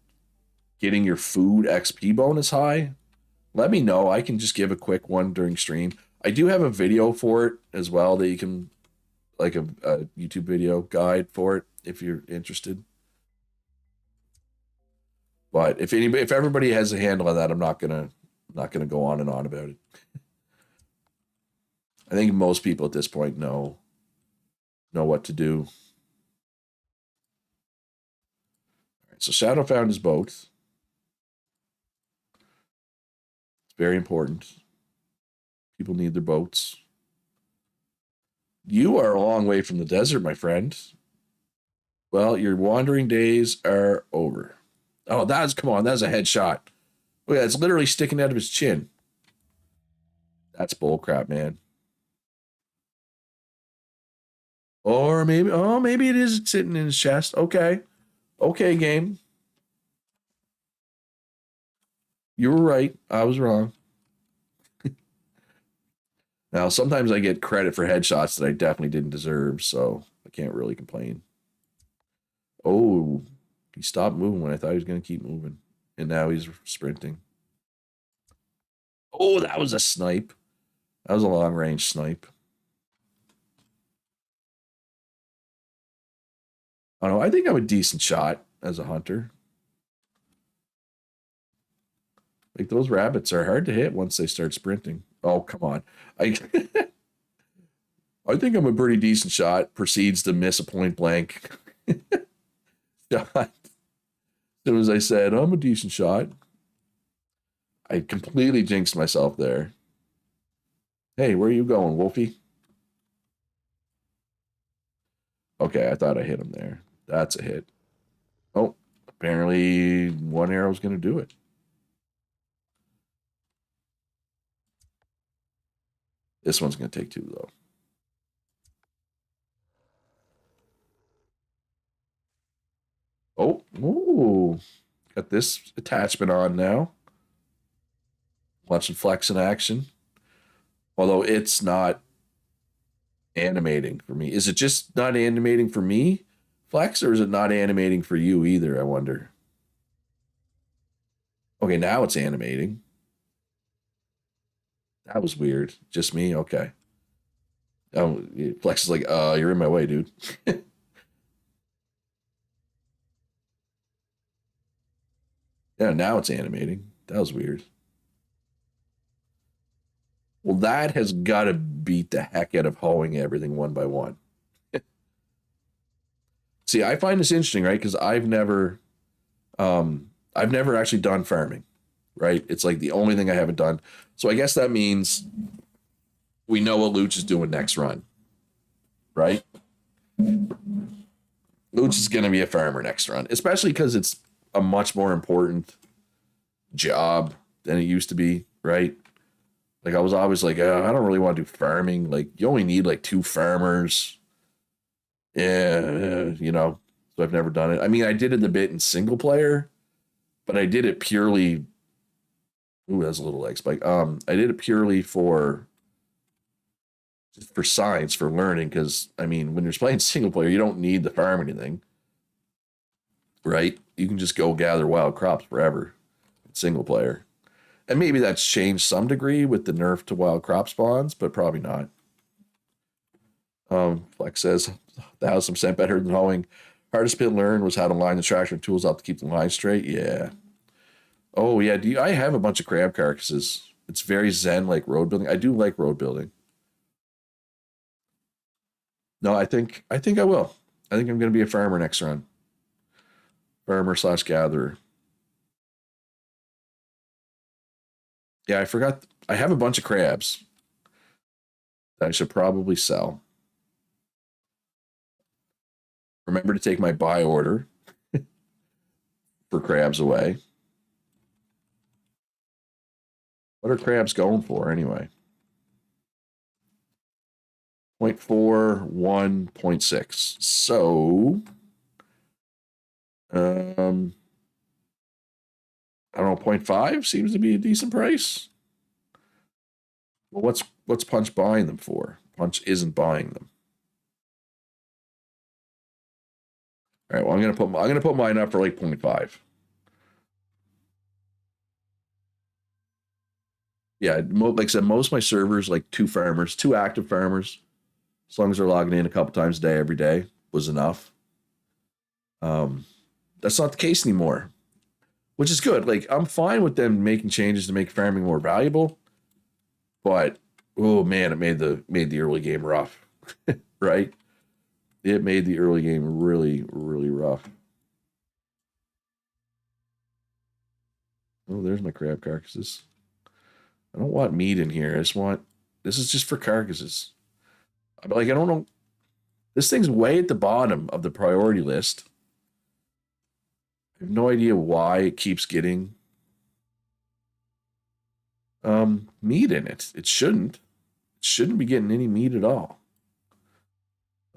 A: getting your food XP bonus high, let me know. I can just give a quick one during stream. I do have a video for it as well that you can, like a YouTube video guide for it if you're interested. But if everybody has a handle on that, I'm not gonna go on and on about it. I think most people at this point know what to do. All right, so Shadow found his boat. It's very important. People need their boats. You are a long way from the desert, my friend. Well, your wandering days are over. Oh, come on, that's a headshot. Look at that, it's literally sticking out of his chin. That's bullcrap, man. Or maybe it is sitting in his chest. Okay. Okay, game. You were right. I was wrong. Now, sometimes I get credit for headshots that I definitely didn't deserve, so I can't really complain. Oh, he stopped moving when I thought he was going to keep moving. And now he's sprinting. Oh, that was a snipe. That was a long range snipe. I don't know. I think I'm a decent shot as a hunter. Like those rabbits are hard to hit once they start sprinting. Oh, come on. I I think I'm a pretty decent shot. Proceeds to miss a point blank shot. As soon as I said I'm a decent shot, I completely jinxed myself there. Hey, where are you going, Wolfie? Okay, I thought I hit him there. That's a hit. Oh, apparently one arrow's going to do it. This one's going to take two, though. Oh, ooh. Got this attachment on now. Watching Flex in action. Although it's not animating for me. Is it just not animating for me, Flex, or is it not animating for you either? I wonder. Okay, now it's animating. That was weird. Just me? Okay. Oh, Flex is like, you're in my way, dude. Yeah, now it's animating. That was weird. Well, that has got to beat the heck out of hoeing everything one by one. See, I find this interesting, right? Because I've never actually done farming, right? It's like the only thing I haven't done. So I guess that means we know what Luch is doing next run, right? Luch is going to be a farmer next run, especially because it's a much more important job than it used to be, right? Like I was always like, I don't really want to do farming. Like you only need like two farmers. Yeah, you know. So I've never done it. I mean, I did it a bit in single player, but I did it purely. Ooh, that's a little leg spike. I did it purely for just for science, for learning. Because I mean, when you're playing single player, you don't need to farm anything, right? You can just go gather wild crops forever. Single player, and maybe that's changed some degree with the nerf to wild crop spawns, but probably not. Flex says 1,000% better than hoeing. Hardest bit learned was how to line the tractor and tools up to keep the line straight. Yeah. Oh yeah. I have a bunch of crab carcasses. It's very zen like road building. I do like road building. No, I think I will. I think I'm gonna be a farmer next run. Farmer slash gatherer. Yeah, I forgot. I have a bunch of crabs that I should probably sell. Remember to take my buy order for crabs away. What are crabs going for anyway? 0.4, 1.6. So, I don't know, 0.5 seems to be a decent price. Well, what's Punch buying them for? Punch isn't buying them. All right, well, I'm gonna put mine up for like 0.5. Yeah, like I said, most of my servers, like two farmers, two active farmers, as long as they're logging in a couple times a day every day, was enough. Um, that's not the case anymore, which is good. Like I'm fine with them making changes to make farming more valuable, but oh man, it made the early game rough, right? It made the early game really, really rough. Oh, there's my crab carcasses. I don't want meat in here. I just want this is just for carcasses. Like I don't know. This thing's way at the bottom of the priority list. I have no idea why it keeps getting meat in it. It shouldn't. It shouldn't be getting any meat at all.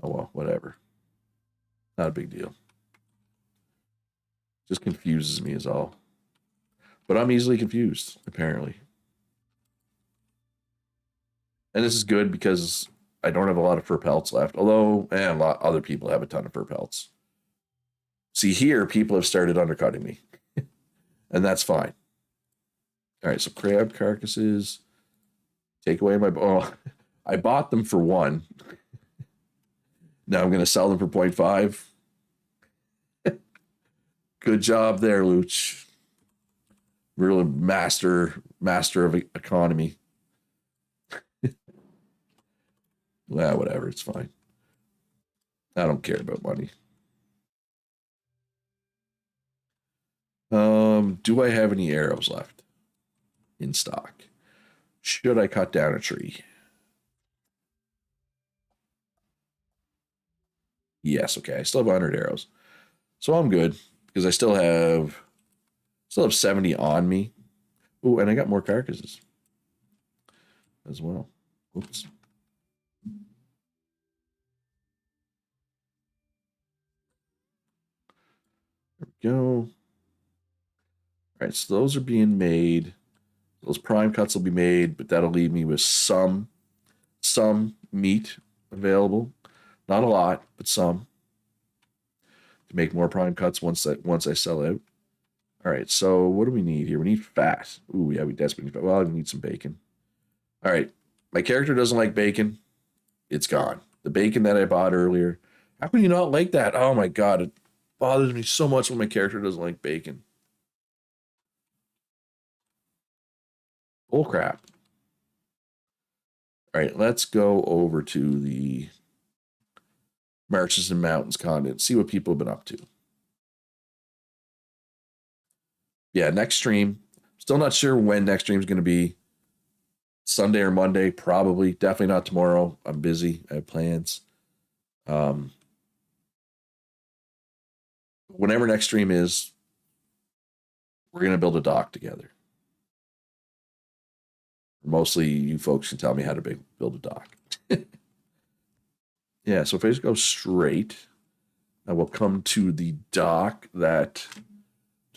A: Oh well, whatever. Not a big deal. Just confuses me is all. But I'm easily confused, apparently. And this is good because I don't have a lot of fur pelts left. Although, a lot other people have a ton of fur pelts. See here, people have started undercutting me, and that's fine. All right, so crab carcasses. Take away my. Oh, I bought them for 1. Now I'm going to sell them for 0.5. Good job there, Luch. Real master of economy. Well, whatever, it's fine. I don't care about money. Do I have any arrows left in stock? Should I cut down a tree? Yes, okay. I still have 100 arrows. So I'm good because I still have 70 on me. Oh, and I got more carcasses as well. Oops. There we go. All right, so those are being made. Those prime cuts will be made, but that'll leave me with some meat available. Not a lot, but some to make more prime cuts once I sell out. All right, so what do we need here? We need fat. Ooh, yeah, we desperately need fat. Well, I need some bacon. All right, my character doesn't like bacon. It's gone. The bacon that I bought earlier. How can you not like that? Oh my god, it bothers me so much when my character doesn't like bacon. Bull crap. All right, let's go over to the Marshes and Mountains continent, see what people have been up to. Yeah, next stream. Still not sure when next stream is going to be. Sunday or Monday, probably. Definitely not tomorrow. I'm busy. I have plans. Whenever next stream is, we're going to build a dock together. Mostly you folks can tell me how to build a dock. Yeah, so if I just go straight, I will come to the dock that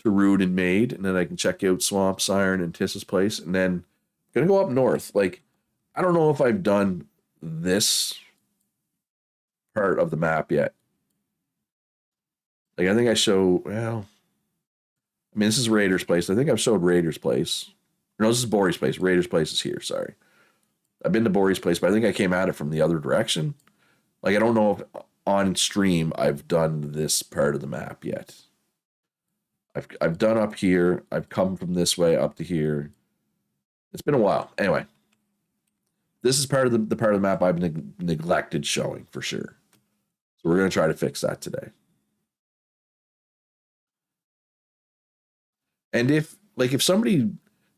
A: Tarudin made, and then I can check out Swamp Siren and Tissa's place, and then I'm going to go up north. Like, I don't know if I've done this part of the map yet. Like, I think I show, well, I mean, this is Raider's place. I think I've showed Raider's place. No, this is Bori's place. Raider's place is here, sorry. I've been to Bori's place, but I think I came at it from the other direction. Like, I don't know if on stream I've done this part of the map yet. I've done up here. I've come from this way up to here. It's been a while. Anyway, this is part of the part of the map I've neglected showing for sure. So we're going to try to fix that today. And if somebody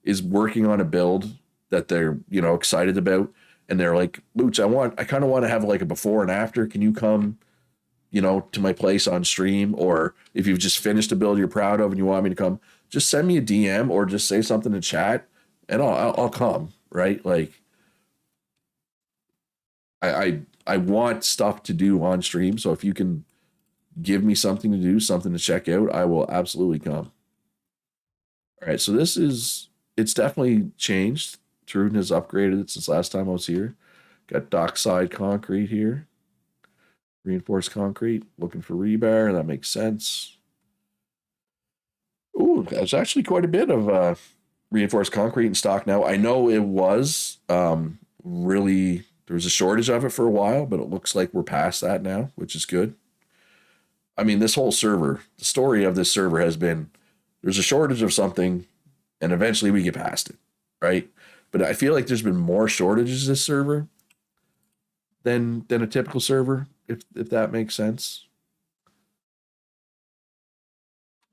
A: is working on a build that they're, excited about, and they're like, Mooch, I kind of want to have like a before and after. Can you come, to my place on stream? Or if you've just finished a build you're proud of and you want me to come, just send me a DM or just say something in chat and I'll come, right? Like, I want stuff to do on stream. So if you can give me something to do, something to check out, I will absolutely come. All right, so it's definitely changed. Truden has upgraded it since last time I was here. Got dockside concrete here. Reinforced concrete. Looking for rebar. That makes sense. Ooh, there's actually quite a bit of reinforced concrete in stock now. I know it was really, there was a shortage of it for a while, but it looks like we're past that now, which is good. I mean, this whole server, the story of this server has been there's a shortage of something and eventually we get past it, right? But I feel like there's been more shortages this server than a typical server, if that makes sense.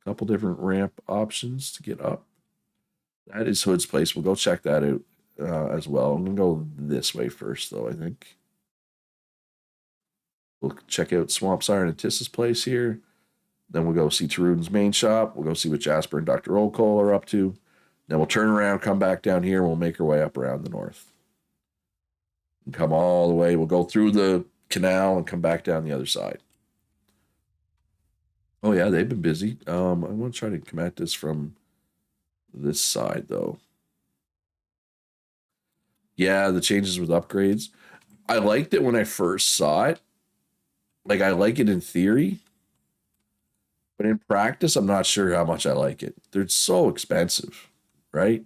A: A couple different ramp options to get up. That is Hood's place. We'll go check that out as well. I'm gonna go this way first, though. I think we'll check out Swamp Siren and Tissa's place here. Then we'll go see Tarudin's main shop. We'll go see what Jasper and Dr. Old Cole are up to. Then we'll turn around, come back down here, and we'll make our way up around the north. And come all the way. We'll go through the canal and come back down the other side. Oh, yeah, they've been busy. I want to try to come at this from this side, though. Yeah, the changes with upgrades. I liked it when I first saw it. Like, I like it in theory. But in practice, I'm not sure how much I like it. They're so expensive, right?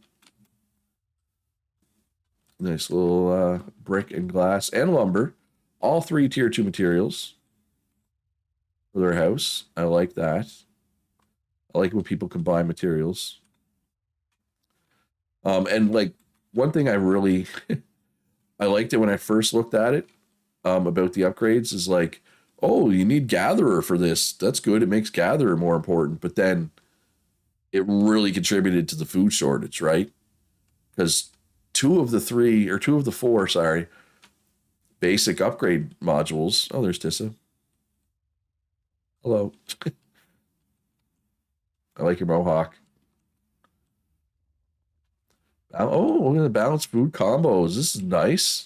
A: Nice little brick and glass and lumber. All 3 tier 2 materials for their house. I like that. I like when people combine materials. And like one thing I really I liked it when I first looked at it about the upgrades is like, oh, you need Gatherer for this. That's good. It makes Gatherer more important. But then it really contributed to the food shortage, right? Because 2 of the 4, basic upgrade modules. Oh, there's Tissa. Hello. I like your mohawk. Oh, look at the balanced food combos. This is nice.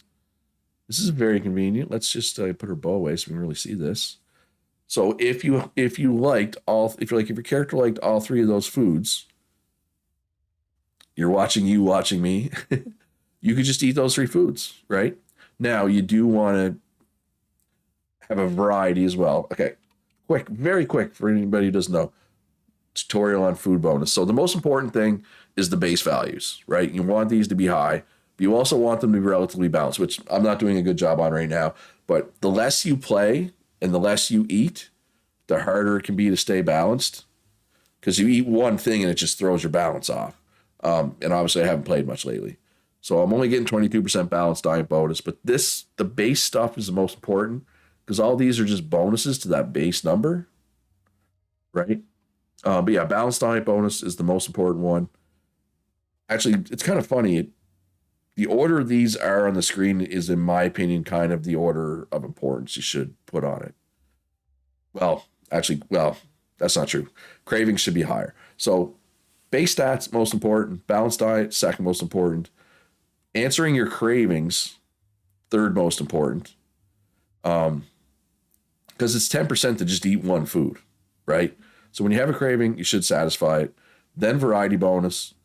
A: This is very convenient. Let's just put her bow away so we can really see this. So if your character liked all 3 of those foods, You're watching you watching me. You could just eat those three foods, right? Now you do want to have a variety as well. Okay, quick, very quick for anybody who doesn't know. Tutorial on food bonus. So the most important thing is the base values, right? You want these to be high, but you also want them to be relatively balanced, which I'm not doing a good job on right now. But the less you play and the less you eat, the harder it can be to stay balanced because you eat one thing and it just throws your balance off. And obviously, I haven't played much lately. So I'm only getting 22% balanced diet bonus, but the base stuff is the most important because all these are just bonuses to that base number, right? But yeah, balanced diet bonus is the most important one. Actually, it's kind of funny. The order these are on the screen is, in my opinion, kind of the order of importance you should put on it. Well, that's not true. Cravings should be higher. So base stats, most important. Balanced diet, second most important. Answering your cravings, third most important. Because it's 10% to just eat one food, right? So when you have a craving, you should satisfy it. Then variety bonus.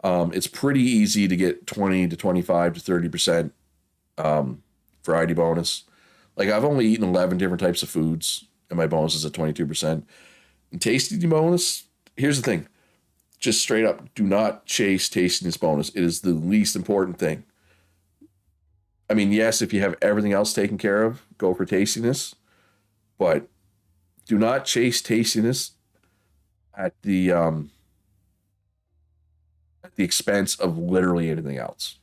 A: It's pretty easy to get 20 to 25 to 30% variety bonus. Like I've only eaten 11 different types of foods and my bonus is at 22%. And tasty bonus, here's the thing. Just straight up, do not chase tastiness bonus. It is the least important thing. I mean, yes, if you have everything else taken care of, go for tastiness. But do not chase tastiness at the expense of literally anything else,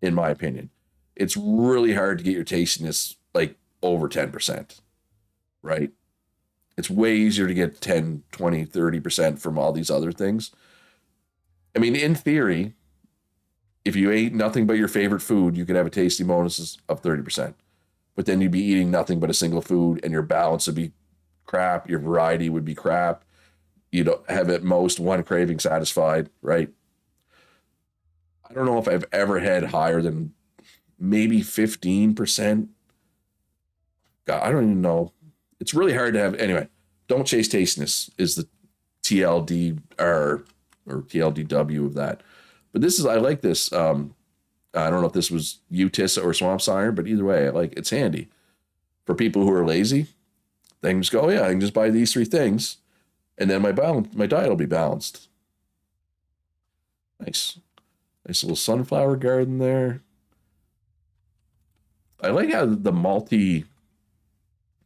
A: in my opinion. It's really hard to get your tastiness like over 10%, right? It's way easier to get 10, 20, 30% from all these other things. I mean, in theory, if you ate nothing but your favorite food, you could have a tasty bonus of 30%. But then you'd be eating nothing but a single food and your balance would be crap. Your variety would be crap. You'd have at most one craving satisfied, right? I don't know if I've ever had higher than maybe 15%. God, I don't even know. It's really hard to have. Anyway, don't chase tastiness is the TLDR or TLDW of that. But I like this. I don't know if this was Utissa or Swamp Siren, but either way, it's handy for people who are lazy. They can just go, yeah, I can just buy these three things, and then my diet will be balanced. Nice little sunflower garden there. I like how the multi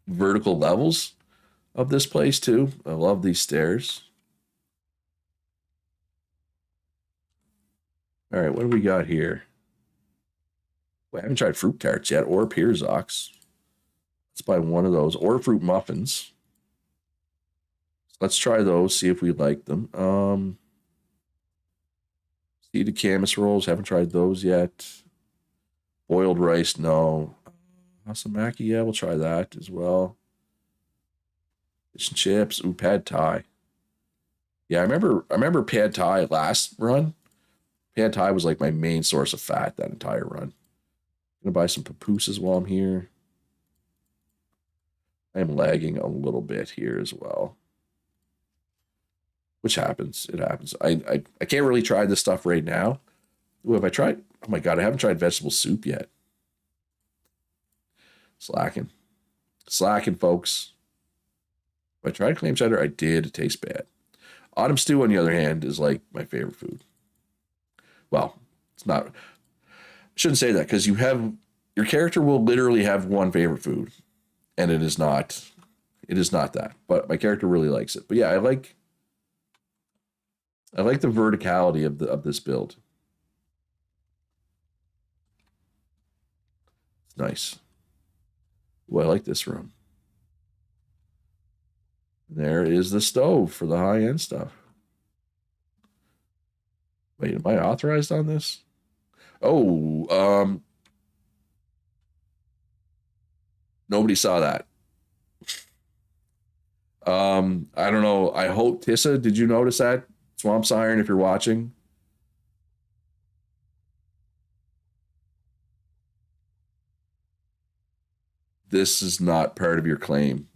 A: vertical levels of this place too. I love these stairs. All right, what do we got here? I haven't tried fruit tarts yet, or Pierzox. Let's buy one of those, or fruit muffins. Let's try those, see if we like them. Seeded camas rolls, haven't tried those yet. Boiled rice, no. Hasamaki, yeah, we'll try that as well. Fish and chips, ooh, pad thai. Yeah, I remember pad thai last run. Pad thai was like my main source of fat that entire run. I'm gonna buy some pupusas while I'm here. I am lagging a little bit here as well. Which happens. It happens. I can't really try this stuff right now. Ooh, have I tried? Oh my god, I haven't tried vegetable soup yet. Slacking, folks. If I tried clam chowder, I did. It tastes bad. Autumn stew, on the other hand, is like my favorite food. Well, it's not. I shouldn't say that because your character will literally have one favorite food, and it is not that. But my character really likes it. But yeah, I like the verticality of this build. It's nice. Ooh, I like this room. There is the stove for the high-end stuff. Wait, am I authorized on this? Oh, nobody saw that. I don't know. I hope Tissa, did you notice that? Swamp Siren, if you're watching. This is not part of your claim.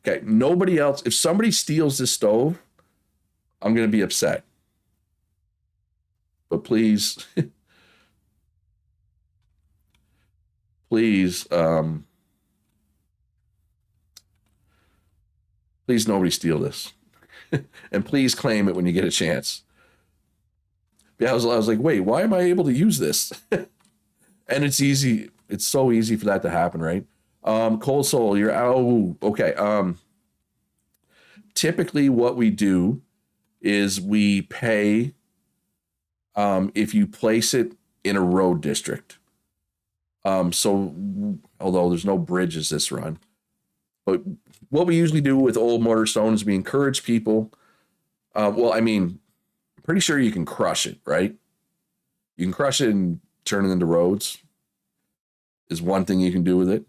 A: Okay, nobody else. If somebody steals this stove, I'm going to be upset. but please, please, please nobody steal this. And please claim it when you get a chance. Yeah, I was like, wait, why am I able to use this? And it's easy. It's so easy for that to happen, right? Cold Soul, you're oh okay. Typically what we do is we pay if you place it in a road district. So although there's no bridges this run, but what we usually do with old mortar stone is we encourage people. Well, I mean, I'm pretty sure you can crush it, right? You can crush it and turn it into roads. Is one thing you can do with it.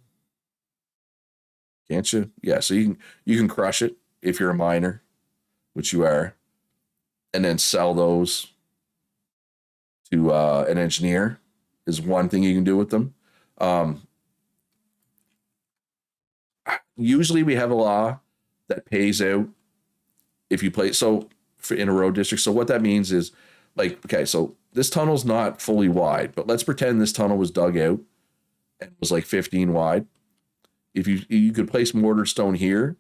A: Can't you? Yeah, so you can crush it if you're a miner, which you are, and then sell those to an engineer is one thing you can do with them. Usually we have a law that pays out if you play in a road district. So what that means is like, okay, so this tunnel's not fully wide, but let's pretend this tunnel was dug out and was like 15 wide. If you could place mortar stone here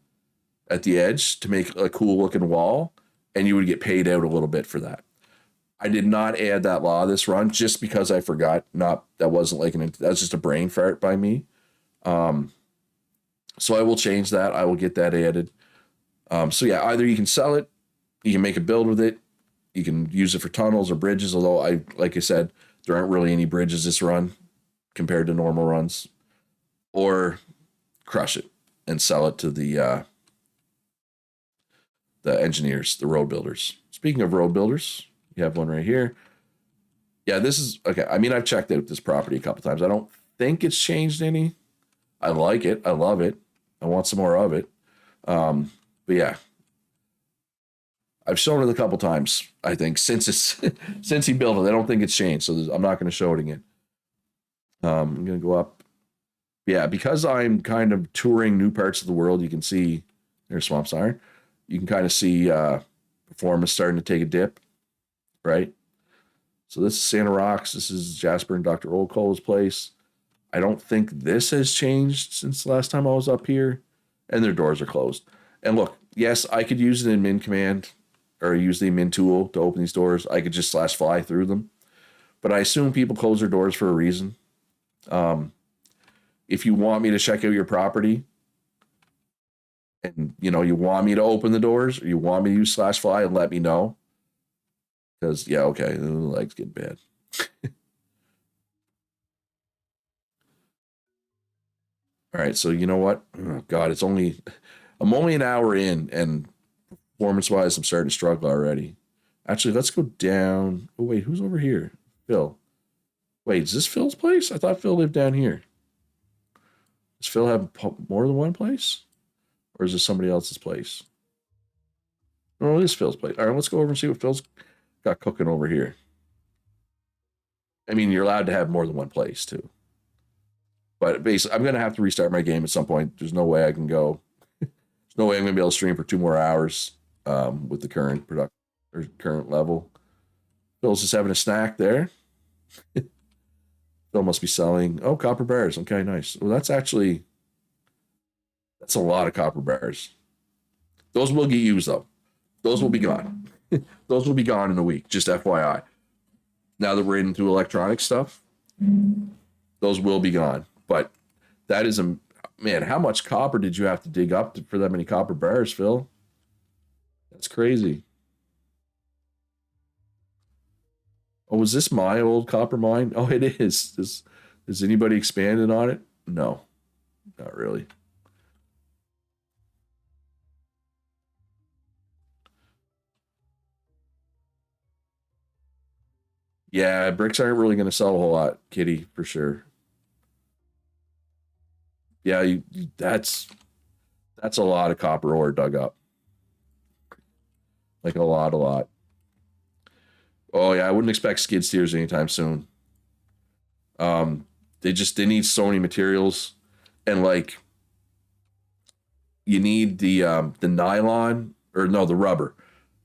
A: at the edge to make a cool looking wall, and you would get paid out a little bit for that. I did not add that law this run just because I forgot. That wasn't like that's just a brain fart by me. So I will change that. I will get that added. So yeah, either you can sell it, you can make a build with it, you can use it for tunnels or bridges. Although like I said, there aren't really any bridges this run compared to normal runs. Or crush it and sell it to the engineers, the road builders. Speaking of road builders, you have one right here. Yeah, this is okay. I mean, I've checked out this property a couple times. I don't think it's changed any. I like it. I love it. I want some more of it. But yeah, I've shown it a couple times. I think since since he built it, I don't think it's changed. So I'm not going to show it again. I'm going to go up. Yeah, because I'm kind of touring new parts of the world, you can see there's Swamp Siren. You can kind of see performance starting to take a dip, right? So this is Santa Rocks. This is Jasper and Dr. Oldcole's place. I don't think this has changed since the last time I was up here, and their doors are closed. And look, yes, I could use an admin command or use the admin tool to open these doors. I could just /fly through them, but I assume people close their doors for a reason. If you want me to check out your property and, you want me to open the doors or you want me to use /fly, and let me know. Because, yeah, okay, the legs get bad. All right, so you know what? Oh, God, I'm only an hour in, and performance-wise, I'm starting to struggle already. Actually, let's go down. Oh, wait, who's over here? Phil. Wait, is this Phil's place? I thought Phil lived down here. Does Phil have more than one place? Or is this somebody else's place? No, it is Phil's place. All right, let's go over and see what Phil's got cooking over here. I mean, you're allowed to have more than one place, too. But basically, I'm going to have to restart my game at some point. There's no way I can go. There's no way I'm going to be able to stream for 2 more hours with the current product or current level. Phil's just having a snack there. Phil must be selling. Oh, copper bars. Okay, nice. Well, that's a lot of copper bars. Those will get used, though. Those will be gone. Those will be gone in a week, just FYI. Now that we're into electronic stuff, those will be gone. But that is man, how much copper did you have to dig up for that many copper bars, Phil? That's crazy. Oh, was this my old copper mine? Oh, it is. Has anybody expanded on it? No, not really. Yeah, bricks aren't really going to sell a whole lot, Kitty, for sure. Yeah, that's a lot of copper ore dug up. Like a lot. Oh yeah, I wouldn't expect skid steers anytime soon. They need so many materials, and like you need the nylon or no the rubber.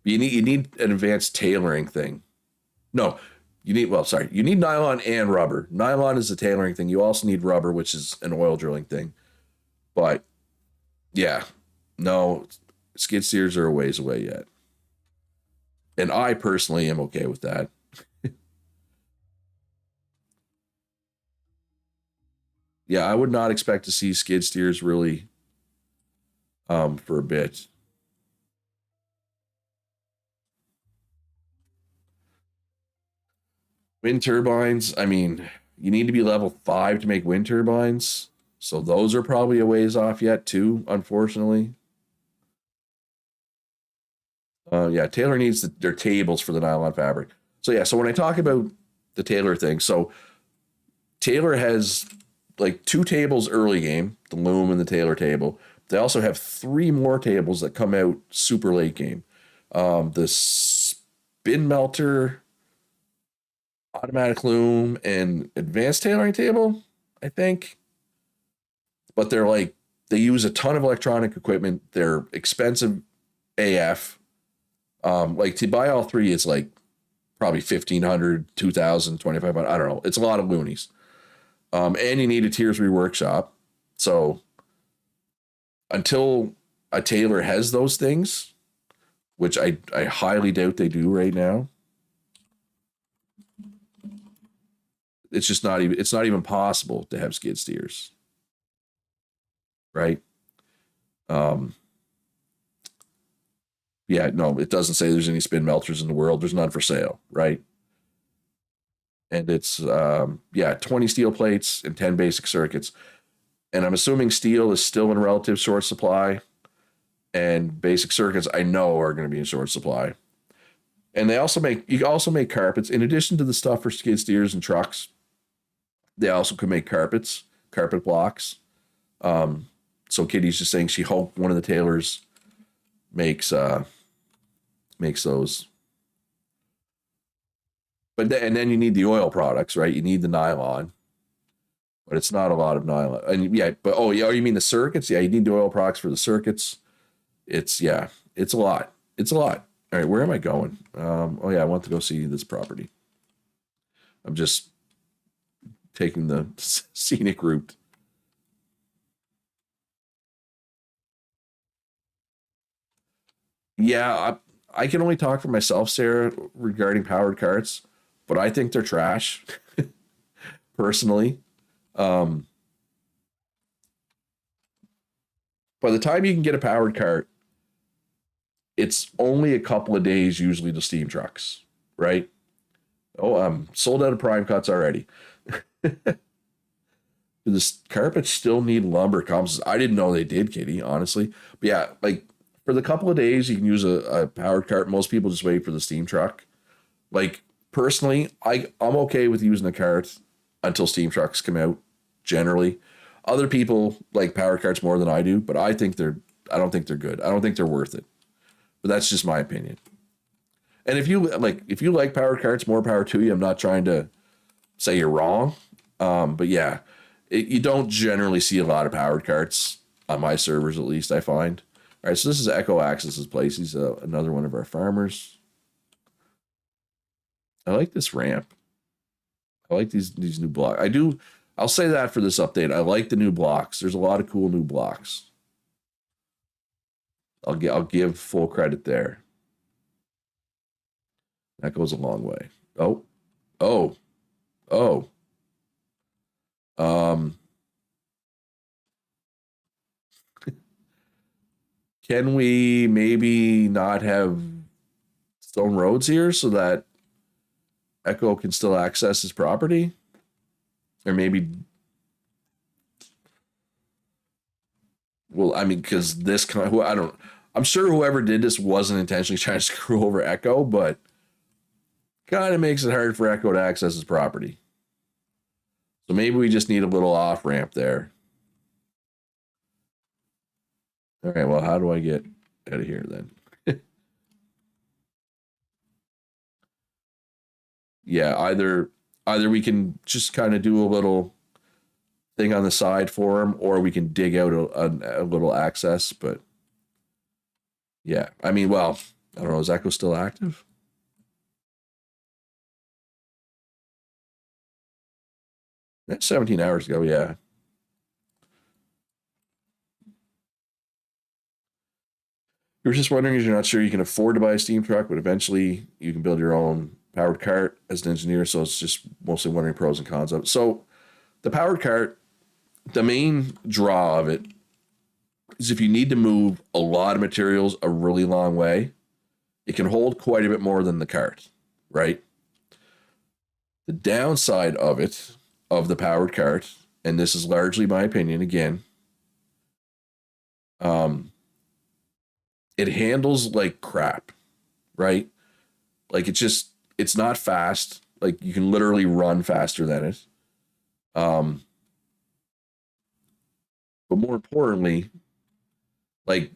A: You need an advanced tailoring thing. No, You need, well, sorry, you need nylon and rubber. Nylon is a tailoring thing. You also need rubber, which is an oil drilling thing. But yeah, no, skid steers are a ways away yet. And I personally am okay with that. Yeah, I would not expect to see skid steers really for a bit. Wind turbines, I mean, you need to be level 5 to make wind turbines. So those are probably a ways off yet too, unfortunately. Yeah, Taylor needs their tables for the nylon fabric. So yeah, so when I talk about the Taylor thing, so Taylor has like 2 tables early game, the loom and the Taylor table. They also have 3 more tables that come out super late game. The spin melter, automatic loom, and advanced tailoring table, I think. But they're like, they use a ton of electronic equipment. They're expensive AF. Like to buy all 3, it's like probably 1,500, 2,000, 2,500. I don't know. It's a lot of loonies. And you need a tier 3 workshop. So until a tailor has those things, which I highly doubt they do right now, it's just not even, it's not even possible to have skid steers, right? Um, yeah, no, it doesn't say there's any spin melters in the world. There's none for sale, right? And it's yeah, 20 steel plates and 10 basic circuits. And I'm assuming steel is still in relative short supply, and basic circuits I know are going to be in short supply. And they also make, you also make carpets in addition to the stuff for skid steers and trucks. They also can make carpets, carpet blocks. Um, so Kitty's just saying she hoped one of the tailors makes makes those. But and then you need the oil products, right? You need the nylon, but it's not a lot of nylon. And yeah, but oh yeah, you mean the circuits? Yeah, you need the oil products for the circuits. It's yeah, it's a lot. It's a lot. All right, where am I going? Oh yeah, I want to go see this property. I'm just taking the scenic route. Yeah, I can only talk for myself, Sarah, regarding powered carts, but I think they're trash personally. Um, by the time you can get a powered cart, it's only a couple of days usually to steam trucks, right? Oh, I'm sold out of prime cuts already. The carpets still need lumber comps. I didn't know they did, Kitty, honestly. But yeah, like for the couple of days you can use a powered cart. Most people just wait for the steam truck. Like personally, I'm okay with using a cart until steam trucks come out. Generally, other people like power carts more than I do, but I think they're. I don't think they're good. I don't think they're worth it. But that's just my opinion. And if you like power carts, more power to you. I'm not trying to say you're wrong, but yeah, you don't generally see a lot of powered carts on my servers, at least I find. All right, so this is Echo Access's place. He's another one of our farmers. I like this ramp. I like these new blocks. I do. I'll say that for this update. I like the new blocks. There's a lot of cool new blocks. I'll give full credit there. That goes a long way. Oh, oh, oh. Um, can we maybe not have stone roads here so that Echo can still access his property? Or maybe, well, I mean, because this kind of, I don't, I'm sure whoever did this wasn't intentionally trying to screw over Echo, but kind of makes it hard for Echo to access his property. So maybe we just need a little off ramp there. All right, well, how do I get out of here then? Yeah, either we can just kind of do a little thing on the side for him, or we can dig out a little access. But yeah, I mean, well, I don't know. Is Echo still active? That's 17 hours ago, yeah. You're just wondering if you're not sure you can afford to buy a steam truck, but eventually you can build your own powered cart as an engineer. So it's just mostly wondering pros and cons of it. So the powered cart, the main draw of it is if you need to move a lot of materials a really long way, it can hold quite a bit more than the cart, right? The downside of it, of the powered cart, and this is largely my opinion again, um, it handles like crap, right? Like it's not fast. Like you can literally run faster than it. Um, but more importantly, like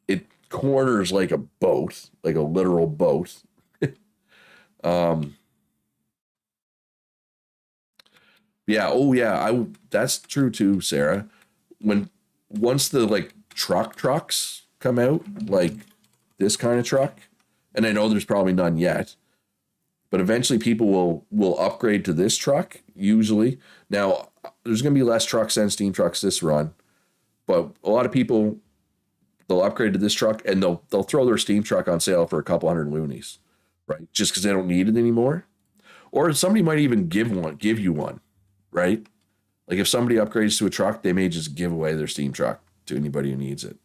A: it corners like a boat, like a literal boat. um, yeah, oh yeah, I that's true too, Sarah. When once the like trucks come out, like this kind of truck, and I know there's probably none yet, but eventually people will upgrade to this truck usually. Now there's going to be less trucks than steam trucks this run, but a lot of people they'll upgrade to this truck and they'll throw their steam truck on sale for a couple hundred loonies, right? Just because they don't need it anymore, or somebody might even give you one, right? Like if somebody upgrades to a truck, they may just give away their steam truck to anybody who needs it.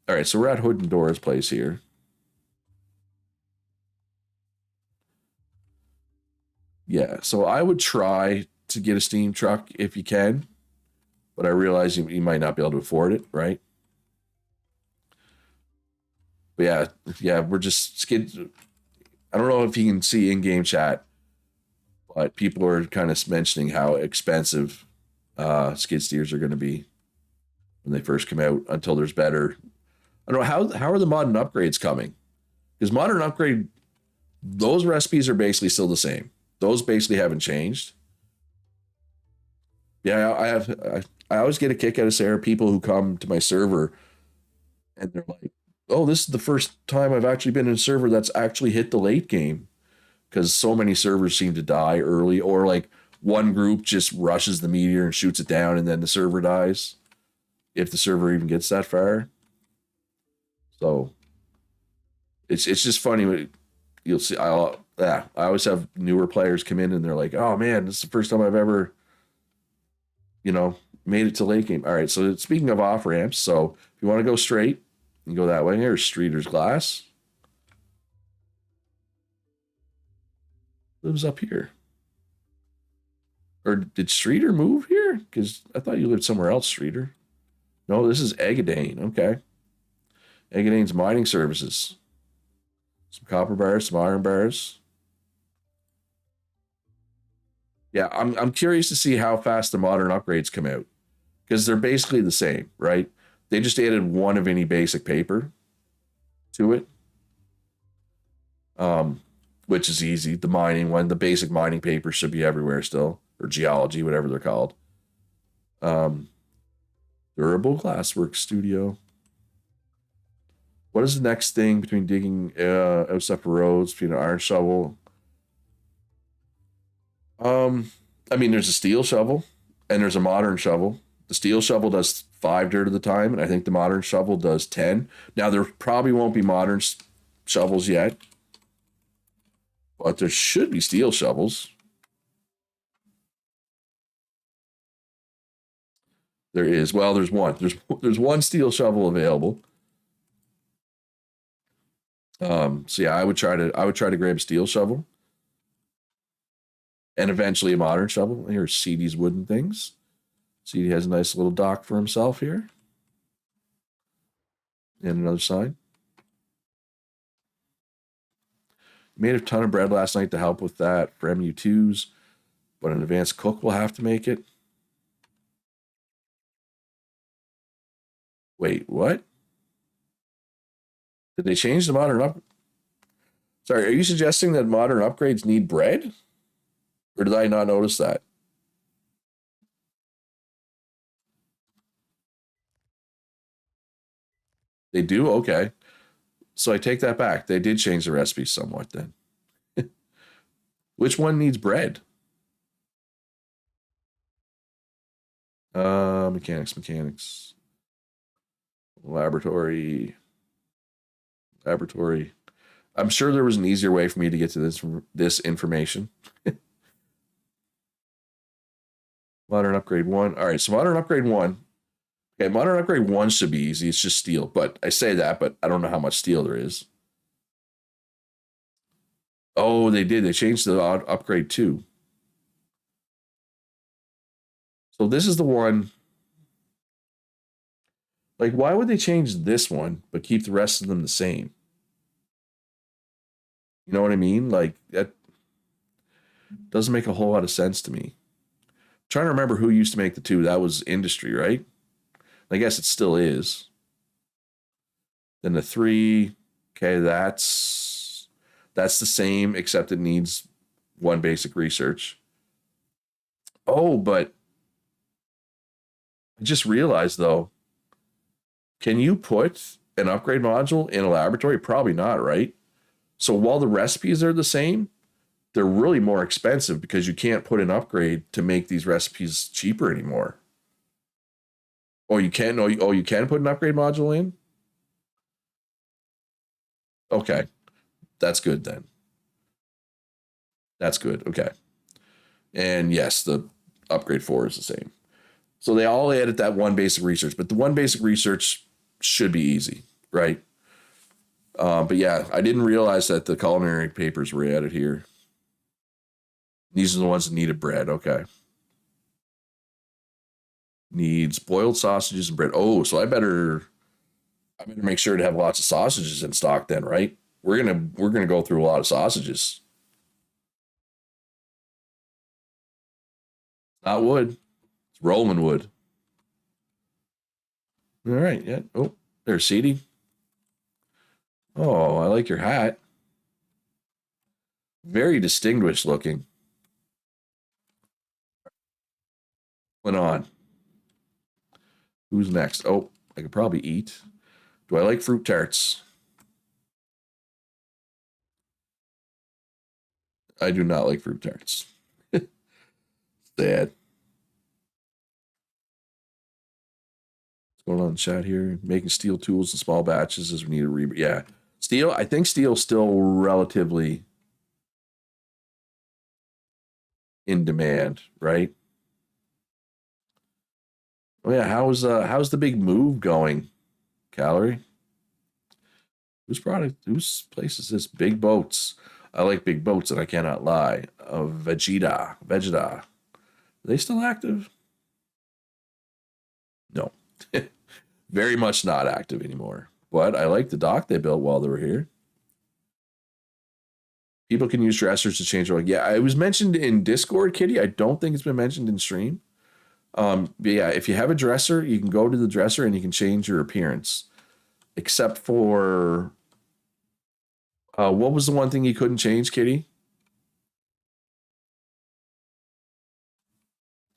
A: All right, so we're at Hood and Dora's place here. Yeah, so I would try to get a steam truck if you can, but I realize you might not be able to afford it, right? But yeah, we're just skid. I don't know if you can see in-game chat, but people are kind of mentioning how expensive skid steers are going to be when they first come out until there's better. I don't know how are the modern upgrades coming? Because modern upgrade, those recipes are basically still the same. Those basically haven't changed. Yeah, I always get a kick out of Sarah people who come to my server and they're like, "Oh, this is the first time I've actually been in a server that's actually hit the late game." Because so many servers seem to die early, or like one group just rushes the meteor and shoots it down, and then the server dies if the server even gets that far. So it's just funny. You'll see. I always have newer players come in and they're like, "Oh man, this is the first time I've ever, you know, made it to late game." All right. So speaking of off ramps, so if you want to go straight, you go that way. Here's Streeter's Glass. Lives up here. Or did Streeter move here? Because I thought you lived somewhere else, Streeter. No, this is Egadane. Okay. Egadane's mining services. Some copper bars, some iron bars. Yeah, I'm curious to see how fast the modern upgrades come out. Because they're basically the same, right? They just added one of any basic paper to it. Um, which is easy. The mining one, the basic mining paper should be everywhere still, or geology, whatever they're called. Um, Durable glasswork studio. What is the next thing between digging out stuff for roads, between an iron shovel? Um, I mean, there's a steel shovel and there's a modern shovel. The steel shovel does 5 dirt at the time, and I think the modern shovel does 10. Now there probably won't be modern shovels yet, but there should be steel shovels. There is. Well, there's one. There's one steel shovel available. So yeah, I would try to grab a steel shovel and eventually a modern shovel. Here's CD's wooden things. CD has a nice little dock for himself here. And another sign. Made a ton of bread last night to help with that for MU2s, but an advanced cook will have to make it. Wait, what? Did they change the modern up? Sorry, are you suggesting that modern upgrades need bread? Or did I not notice that? They do? Okay. So I take that back. They did change the recipe somewhat then. Which one needs bread? Mechanics. Laboratory. I'm sure there was an easier way for me to get to this information. Modern upgrade 1. All right, so modern upgrade 1. Okay, modern upgrade 1 should be easy. It's just steel. But I say that, but I don't know how much steel there is. Oh, they did. They changed the upgrade 2. So this is the one. Like, why would they change this one but keep the rest of them the same? You know what I mean? Like, that doesn't make a whole lot of sense to me. I'm trying to remember who used to make the 2. That was industry, right? I guess it still is. Then the 3, okay, that's the same, except it needs 1 basic research. Oh, but I just realized though, can you put an upgrade module in a laboratory? Probably not, right? So while the recipes are the same, they're really more expensive because you can't put an upgrade to make these recipes cheaper anymore. Oh, you can? Oh, you can put an upgrade module in? Okay. That's good then. That's good. Okay. And yes, the upgrade 4 is the same. So they all added that 1 basic research, but the 1 basic research should be easy, right? But yeah, I didn't realize that the culinary papers were added here. These are the ones that needed bread. Okay. Needs boiled sausages and bread. Oh, so I better make sure to have lots of sausages in stock then, right? We're gonna go through a lot of sausages. Not wood. It's rolling wood. All right. Yeah. Oh, there's seedy. Oh, I like your hat. Very distinguished looking. Went on. Who's next? Oh, I could probably eat. Do I like fruit tarts? I do not like fruit tarts. Sad. What's going on in the chat here? Making steel tools in small batches as we need a reboot. Yeah. Steel, I think steel's still relatively in demand, right? Oh yeah, how's the big move going, Calorie? Whose place is this? Big boats. I like big boats, and I cannot lie. Vegeta. Are they still active? No. Very much not active anymore. But I like the dock they built while they were here. People can use dressers to change their look. Yeah, it was mentioned in Discord, Kitty. I don't think it's been mentioned in stream. But yeah, if you have a dresser, you can go to the dresser and you can change your appearance. Except for what was the one thing you couldn't change, Kitty?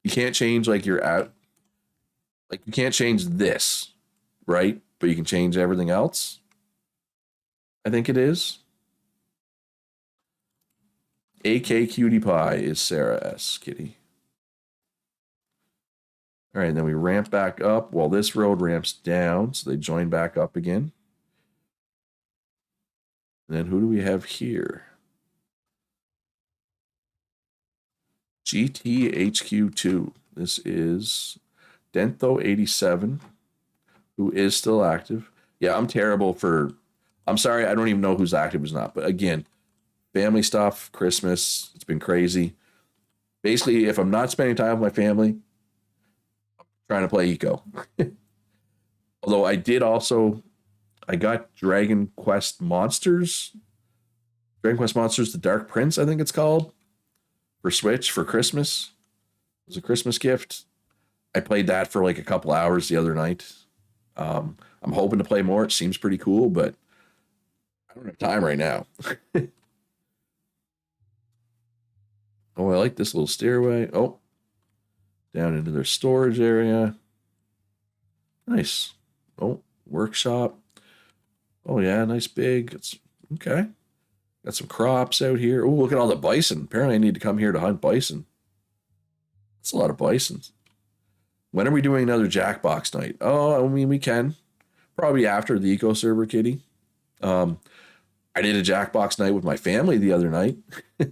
A: You can't change like your out. Like you can't change this, right? But you can change everything else. I think it is. AK Cutie Pie is Sarah S. Kitty. All right, and then we ramp back up while this road ramps down, so they join back up again. And then who do we have here? GTHQ2. This is Dentho87, who is still active. Yeah, I'm terrible for... I'm sorry, I don't even know who's active, who's not. But again, family stuff, Christmas, it's been crazy. Basically, if I'm not spending time with my family, I'm trying to play Eco. Although I got Dragon Quest Monsters, The Dark Prince, I think it's called, for Switch for Christmas. It was a Christmas gift. I played that for like a couple hours the other night. I'm hoping to play more. It seems pretty cool, but I don't have time right now. Oh, I like this little stairway. Oh, down into their storage area. Nice. Oh, workshop. Oh, yeah, nice big. It's okay. Got some crops out here. Oh, look at all the bison. Apparently, I need to come here to hunt bison. That's a lot of bisons. When are we doing another Jackbox night? Oh, I mean, we can. Probably after the Eco Server, Kitty. Um, I did a Jackbox night with my family the other night. I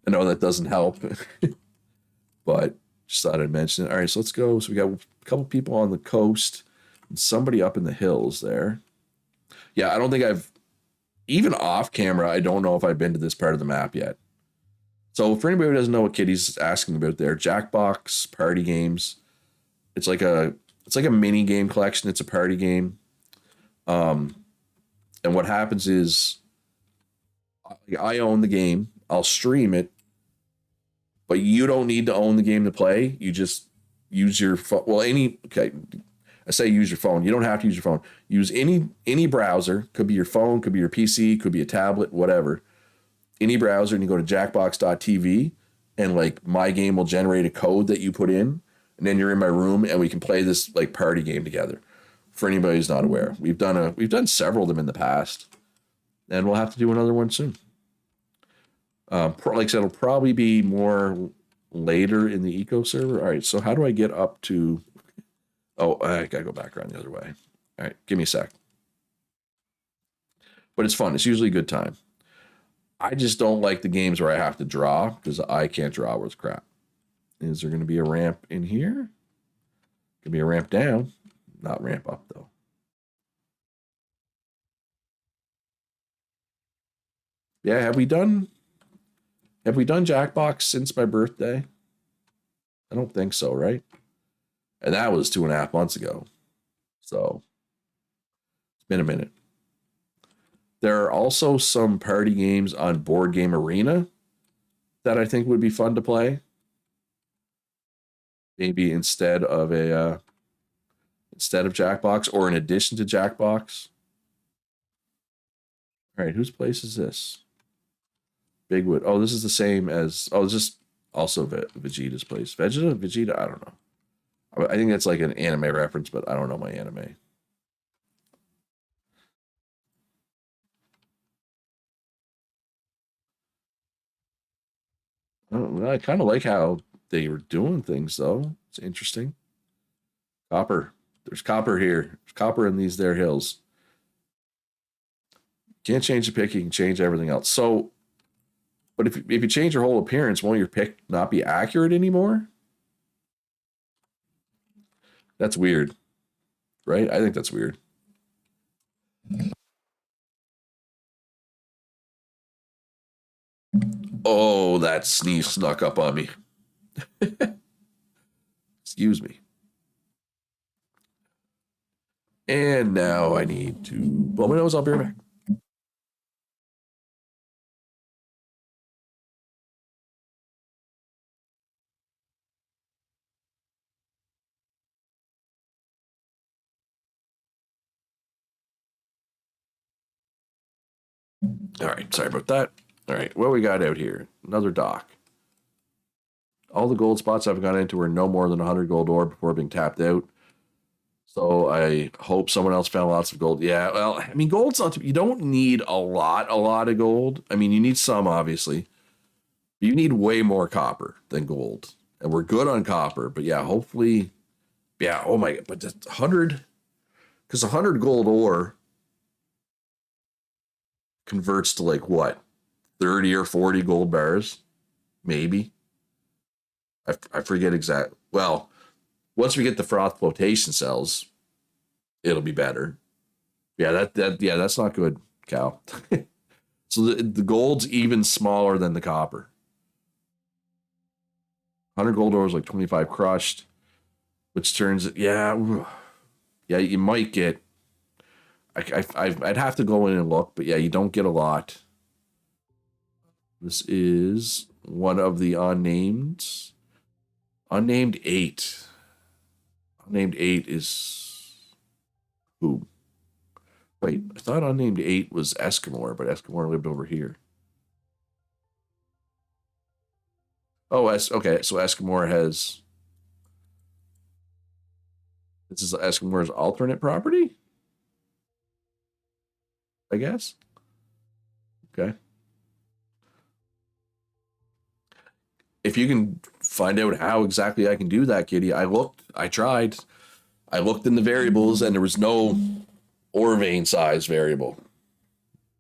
A: know that doesn't help, but just thought I'd mention it. All right, so let's go. So we got a couple people on the coast and somebody up in the hills there. Yeah, I don't think I've, even off camera, I don't know if I've been to this part of the map yet. So for anybody who doesn't know what Kitty's asking about there, Jackbox party games. It's like a mini game collection. It's a party game. Um, and what happens is I own the game. I'll stream it, but you don't need to own the game to play. You just use your phone. Well, okay. I say use your phone. You don't have to use your phone. Use any browser. Could be your phone, could be your PC, could be a tablet, whatever. Any browser, and you go to jackbox.tv, and like my game will generate a code that you put in, and then you're in my room and we can play this like party game together. For anybody who's not aware, we've done several of them in the past, and we'll have to do another one soon. Like I said, it'll probably be more later in the Eco Server. All right, so how do I get up to? Oh, I gotta go back around the other way. All right, give me a sec. But it's fun. It's usually a good time. I just don't like the games where I have to draw because I can't draw worth crap. Is there going to be a ramp in here? Could be a ramp down, not ramp up though. Yeah, have we done Jackbox since my birthday? I don't think so, right? And that was 2.5 months ago. So it's been a minute. There are also some party games on Board Game Arena that I think would be fun to play. Maybe instead of Jackbox or in addition to Jackbox. All right, whose place is this? Bigwood. Oh, this is the same as. Oh, this is also Vegeta's place. Vegeta. I don't know. I think that's like an anime reference, but I don't know my anime. I kind of like how they were doing things, though. It's interesting. Copper. There's copper here. There's copper in these there hills. Can't change the pick. You can change everything else. So, but if you change your whole appearance, won't your pick not be accurate anymore? That's weird, right? I think that's weird. Oh, that sneeze snuck up on me. Excuse me. And now I need to blow my nose. I'll be right back. All right, sorry about that. All right, what we got out here? Another dock. All the gold spots I've gone into are no more than 100 gold ore before being tapped out. So I hope someone else found lots of gold. Yeah, well, I mean, gold's not. You don't need a lot of gold. I mean, you need some, obviously. You need way more copper than gold, and we're good on copper. But yeah, hopefully, yeah. Oh my god, but just 100, because 100 gold ore converts to like what, 30 or 40 gold bars, maybe. I forget exact. Well, once we get the froth flotation cells, it'll be better. Yeah, that's not good, Cal. So the gold's even smaller than the copper. 100 gold ore is like 25 crushed, which turns it. Yeah, yeah, you might get. I'd have to go in and look, but yeah, you don't get a lot. This is one of the unnamed 8. Unnamed 8 is who? Wait, I thought unnamed 8 was Eskimor, but Eskimor lived over here. Oh, okay. So Eskimor has. This is Eskimor's alternate property, I guess. Okay. If you can find out how exactly I can do that, Kitty. I tried. I looked in the variables and there was no ore vein size variable,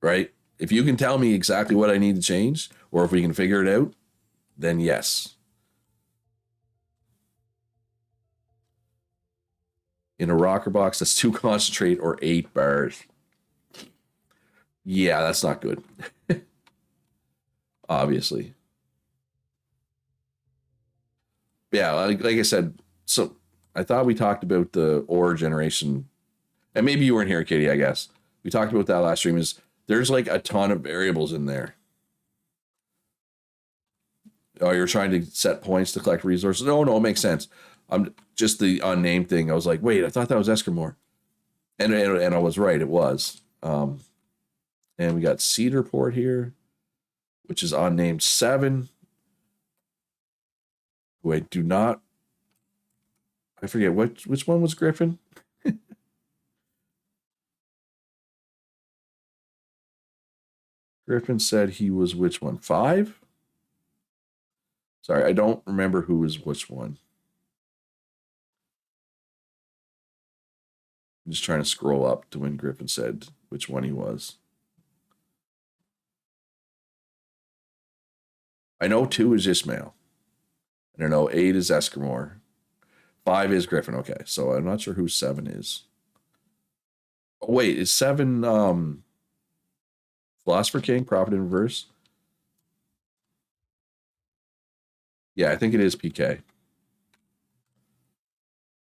A: right? If you can tell me exactly what I need to change, or if we can figure it out, then yes. In a rocker box, that's 2 concentrate or 8 bars. Yeah, that's not good. Obviously. Yeah, like I said, so I thought we talked about the ore generation, and maybe you weren't here, Katie, I guess. We talked about that last stream, is there's like a ton of variables in there. Oh, you're trying to set points to collect resources? No, it makes sense. I'm just the unnamed thing. I was like, wait, I thought that was Escamore. And I was right, it was. And we got Cedar Port here, which is unnamed 7. Who I do not. I forget which one was Griffin. Griffin said he was which one? 5? Sorry, I don't remember who was which one. I'm just trying to scroll up to when Griffin said which one he was. I know 2 is Ismail. And I know 8 is Escamore. 5 is Griffin. Okay, so I'm not sure who 7 is. Oh, wait, is 7 Philosopher King, Prophet in Reverse? Yeah, I think it is PK.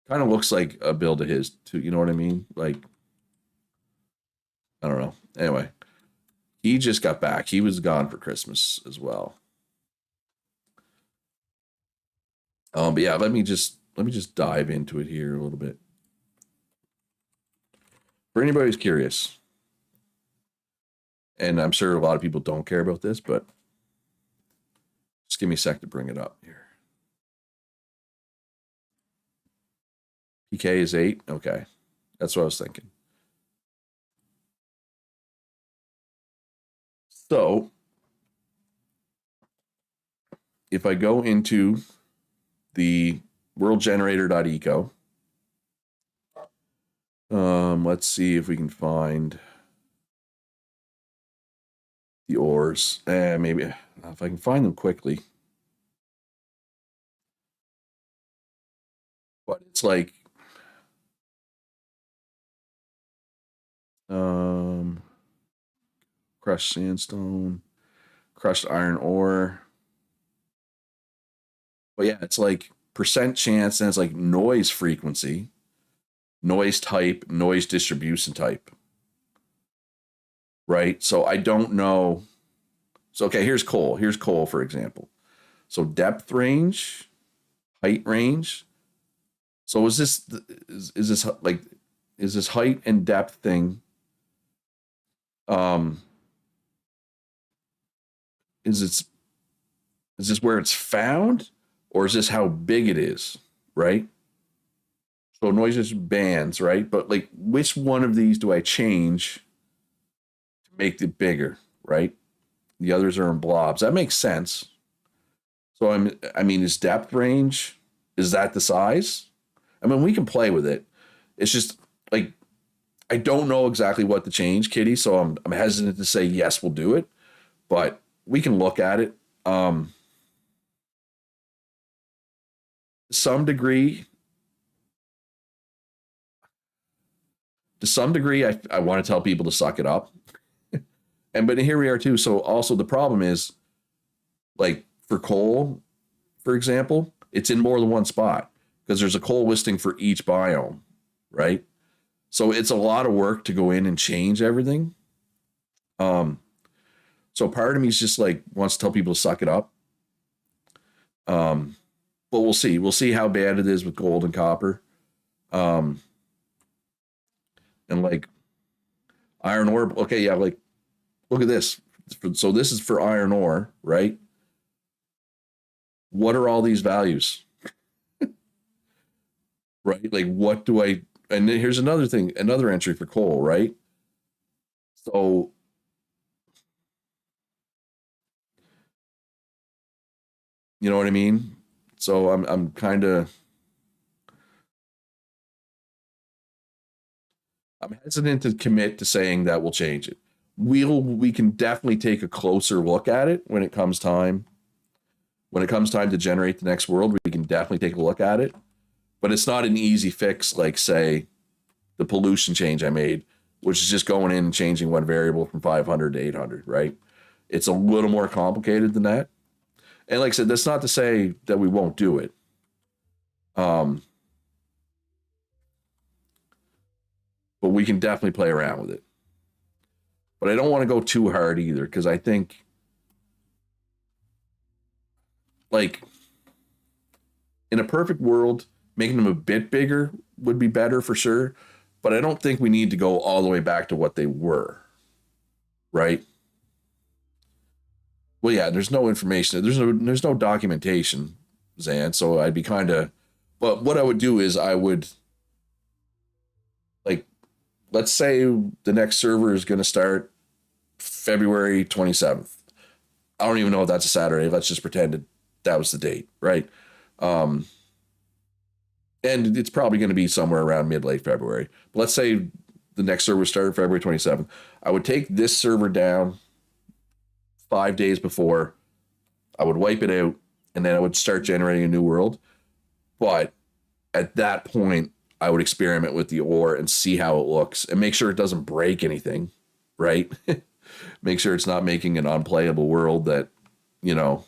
A: Kind of looks like a build of his, too. You know what I mean? Like, I don't know. Anyway, he just got back. He was gone for Christmas as well. But yeah, let me just dive into it here a little bit. For anybody who's curious, and I'm sure a lot of people don't care about this, but just give me a sec to bring it up here. PK is 8. Okay, that's what I was thinking. So if I go into the worldgenerator.eco, let's see if we can find the ores. Maybe if I can find them quickly. But it's like crushed sandstone, crushed iron ore. But yeah, it's like percent chance, and it's like noise frequency, noise type, noise distribution type. Right? So I don't know. So okay, here's coal. Here's coal, for example. So depth range, height range. So is this like is this height and depth thing? Is this where it's found, or is this how big it is? Right? So noises bands, right? But like, which one of these do I change to make it bigger? Right? The others are in blobs. That makes sense. So I mean, is depth range, is that the size? I mean, we can play with it. It's just like I don't know exactly what to change, Kitty. So I'm hesitant to say yes, we'll do it, but we can look at it. Some degree, to some degree, I want to tell people to suck it up. But here we are too. So also the problem is, like for coal, for example, it's in more than one spot because there's a coal listing for each biome, right? So it's a lot of work to go in and change everything. So part of me is just like wants to tell people to suck it up. But we'll see. We'll see how bad it is with gold and copper. And like iron ore. Okay, yeah, like look at this. So this is for iron ore, right? What are all these values? Right? Like what do I, and then here's another thing, another entry for coal, right? So you know what I mean? So I'm kind of I'm hesitant to commit to saying that we'll change it. We can definitely take a closer look at it when it comes time. When it comes time to generate the next world, we can definitely take a look at it. But it's not an easy fix like, say, the pollution change I made, which is just going in and changing one variable from 500 to 800, right? It's a little more complicated than that. And like I said, that's not to say that we won't do it. Um, but we can definitely play around with it. But I don't want to go too hard either, because I think, like, in a perfect world, making them a bit bigger would be better for sure. But I don't think we need to go all the way back to what they were, right? Well, yeah, there's no information. There's no documentation, Zan. So I'd be kind of, but what I would do is I would, like, let's say the next server is going to start February 27th. I don't even know if that's a Saturday. Let's just pretend that was the date, right? Um, and it's probably going to be somewhere around late February. But let's say the next server started February 27th. I would take this server down 5 days before. I would wipe it out, and then I would start generating a new world. But at that point, I would experiment with the ore and see how it looks and make sure it doesn't break anything, right? Make sure it's not making an unplayable world that, you know,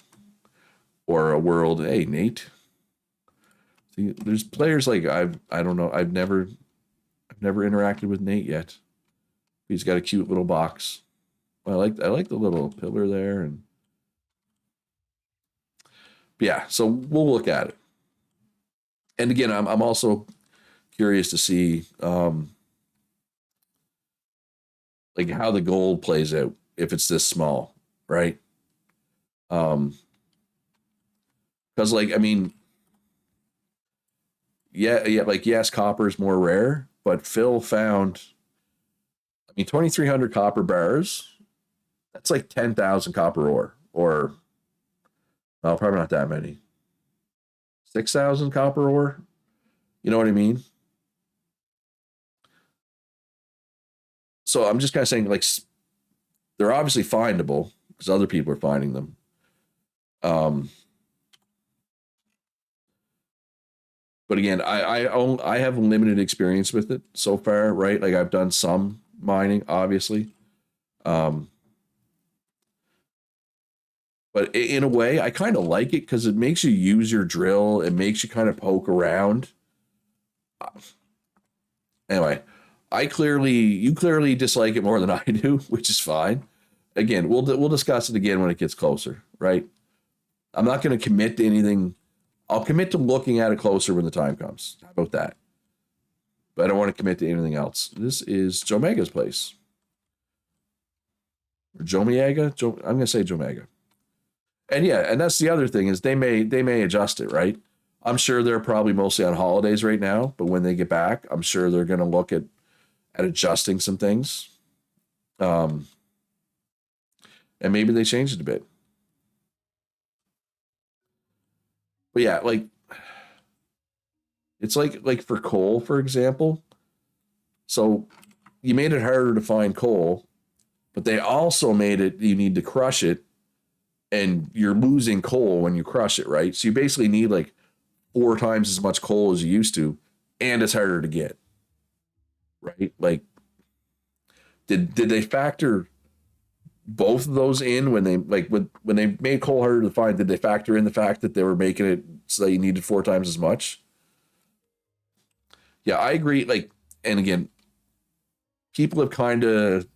A: or a world. Hey, Nate. See, there's players like I don't know. I've never interacted with Nate yet. He's got a cute little box. I like the little pillar there, and yeah. So we'll look at it. And again, I'm also curious to see like how the gold plays out if it's this small, right? Um, because like I mean, yeah, like yes, copper is more rare, but Phil found, I mean, 2,300 copper bars. That's like 10,000 copper ore, or well, probably not that many. 6,000 copper ore. You know what I mean? So I'm just kind of saying, like, they're obviously findable because other people are finding them. Um, but again, I have limited experience with it so far, right? Like I've done some mining, obviously. Um, but in a way, I kind of like it because it makes you use your drill. It makes you kind of poke around. Anyway, you clearly dislike it more than I do, which is fine. Again, we'll discuss it again when it gets closer, right? I'm not going to commit to anything. I'll commit to looking at it closer when the time comes. How about that? But I don't want to commit to anything else. This is Joe Mega's place. Or Joe Miega? I'm going to say Joe Mega. And yeah, and that's the other thing is they may adjust it, right? I'm sure they're probably mostly on holidays right now, but when they get back, I'm sure they're going to look at adjusting some things. Um, and maybe they changed it a bit. But yeah, like it's like for coal, for example. So you made it harder to find coal, but they also made it you need to crush it, and you're losing coal when you crush it, right? So you basically need like 4 times as much coal as you used to, and it's harder to get, right? Like, did they factor both of those in when they like when they made coal harder to find? Did they factor in the fact that they were making it so that you needed 4 times as much? Yeah, I agree. Like, and again, people have kind of,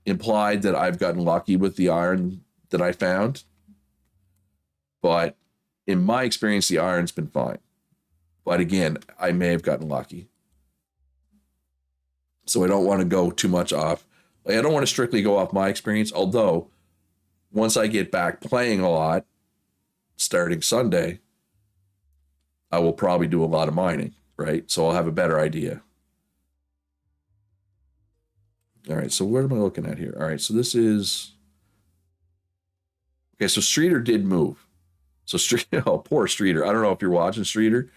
A: implied that I've gotten lucky with the iron that I found, but in my experience, the iron's been fine. But again, I may have gotten lucky. So I don't want to go too much off. Like, I don't want to strictly go off my experience, although once I get back playing a lot, starting Sunday, I will probably do a lot of mining, right? So I'll have a better idea. All right, so what am I looking at here? All right, so this is... Okay, so Streeter did move. So oh, poor Streeter. I don't know if you're watching Streeter.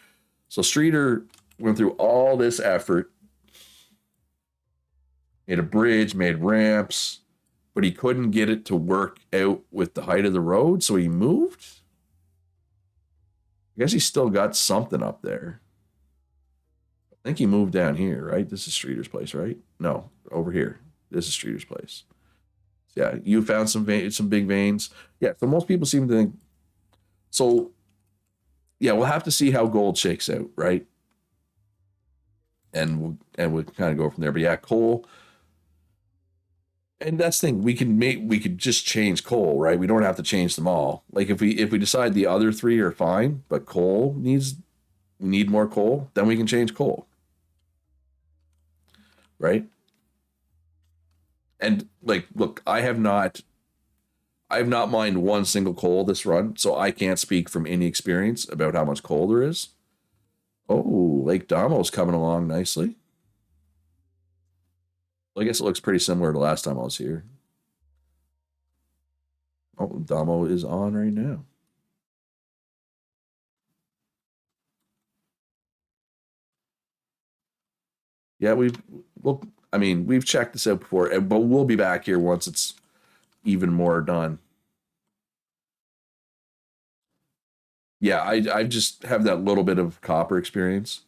A: So Streeter went through all this effort, made a bridge, made ramps, but he couldn't get it to work out with the height of the road, so he moved. I guess he still got something up there. I think he moved down here, right? This is Streeter's place, right? No, over here. This is Streeter's place. Yeah, you found some big veins. Yeah, so most people seem to think. So yeah, we'll have to see how gold shakes out, right? And we'll kind of go from there. But yeah, coal. And that's the thing, we could just change coal, right? We don't have to change them all. Like if we decide the other three are fine, but coal needs we need more coal, then we can change coal, right? And like, look, I have not mined one single coal this run, so I can't speak from any experience about how much coal there is. Oh, Lake Damo's coming along nicely. Well, I guess it looks pretty similar to last time I was here. Oh, Damo is on right now. Yeah, well, I mean, we've checked this out before, but we'll be back here once it's even more done. Yeah, I just have that little bit of copper experience.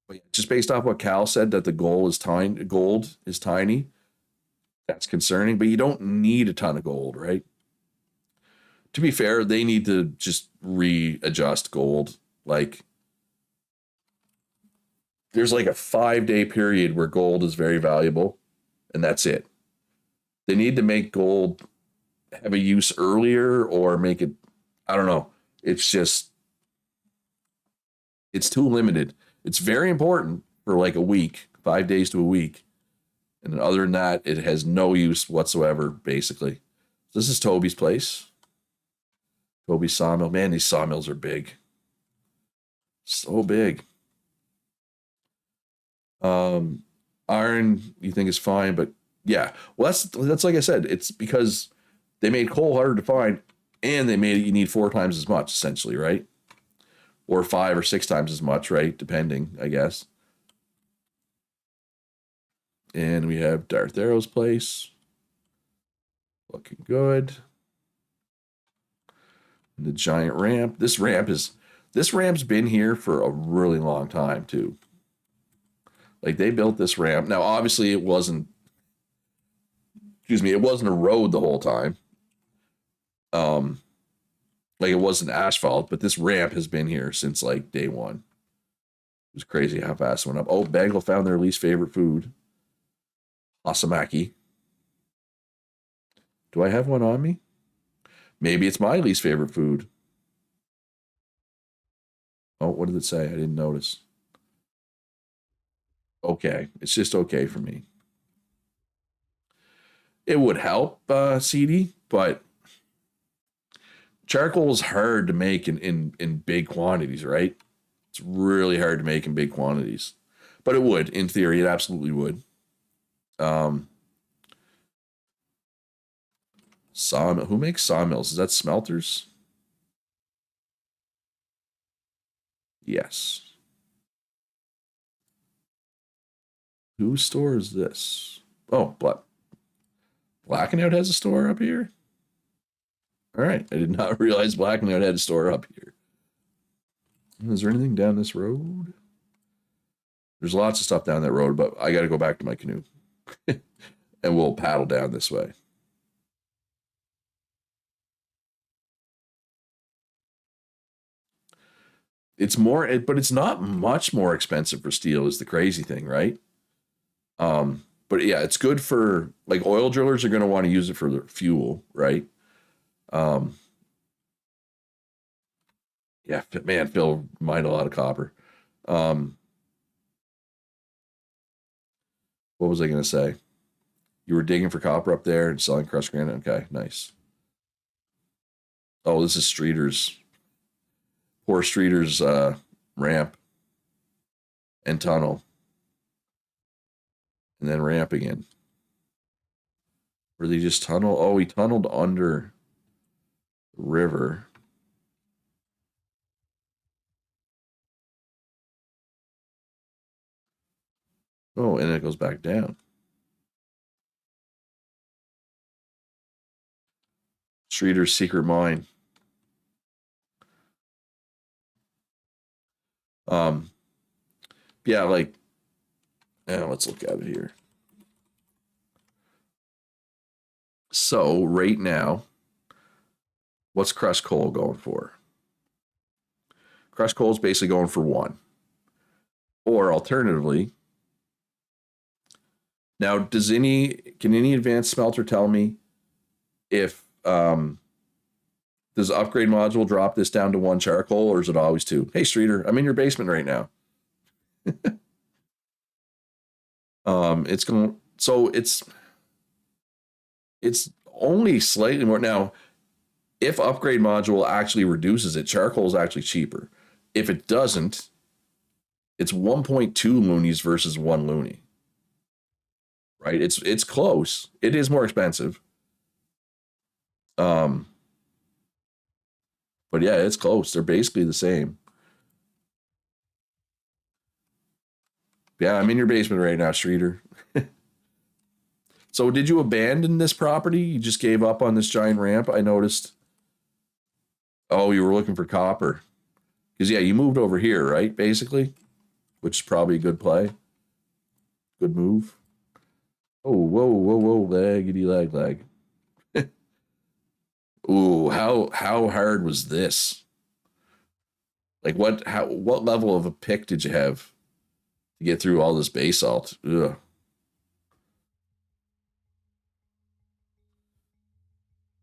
A: But yeah, just based off what Cal said that the gold is tiny, that's concerning, but you don't need a ton of gold, right? To be fair, they need to just readjust gold. Like there's like a 5 day period where gold is very valuable, and that's it. They need to make gold have a use earlier or make it, I don't know. It's just, it's too limited. It's very important for like a week, 5 days to a week. And other than that, it has no use whatsoever, basically. This is Toby's place. Toby's sawmill. Man, these sawmills are big. So big. Iron, you think is fine, but yeah. Well, that's like I said, it's because they made coal harder to find, and they made it you need 4 times as much, essentially, right? Or 5 or 6 times as much, right? Depending, I guess. And we have Darth Arrow's place. Looking good. And the giant ramp. This ramp's been here for a really long time too. Like they built this ramp. Now, obviously, it wasn't. Excuse me, it wasn't a road the whole time. Um, like it wasn't asphalt, but this ramp has been here since like day one. It was crazy how fast it went up. Oh, Bagel found their least favorite food. Asamaki. Do I have one on me? Maybe it's my least favorite food. Oh, what did it say? I didn't notice. Okay, it's just okay for me. It would help, CD, but charcoal is hard to make in big quantities, right? It's really hard to make in big quantities, but it would, in theory, it absolutely would. Um, Sawmill. Who makes sawmills? Is that smelters? Yes. Who stores this? Oh, Blackout has a store up here. All right, I did not realize Blackout had a store up here. Is there anything down this road? There's lots of stuff down that road, but I got to go back to my canoe, and we'll paddle down this way. It's more, but it's not much more expensive for steel. Is the crazy thing, right? But yeah, it's good for like oil drillers are going to want to use it for their fuel, right? Um, yeah, man, Phil mined a lot of copper. Um, what was I going to say? You were digging for copper up there and selling crushed granite. Okay, nice. Oh, this is Streeter's, poor Streeter's ramp and tunnel, and then ramp again. Or they just tunnel? Oh, he tunneled under the river. Oh, and it goes back down. Streeter's secret mine. Um, yeah, like, yeah, let's look at it here. So right now, what's crushed coal going for? Crushed coal is basically going for one. Or alternatively, now can any advanced smelter tell me if does the upgrade module drop this down to one charcoal or is it always two? Hey Streeter, I'm in your basement right now. It's going so it's only slightly more now. If upgrade module actually reduces it, charcoal is actually cheaper. If it doesn't, it's 1.2 loonies versus 1 loonie. Right? It's close. It is more expensive. Um, but yeah, it's close. They're basically the same. Yeah, I'm in your basement right now, Streeter. So did you abandon this property? You just gave up on this giant ramp? I noticed. Oh, you were looking for copper. Because yeah, you moved over here, right? Basically, which is probably a good play. Good move. Oh, whoa, whoa, whoa, laggity lag lag. Ooh, how hard was this? Like what level of a pick did you have to get through all this basalt? Ugh.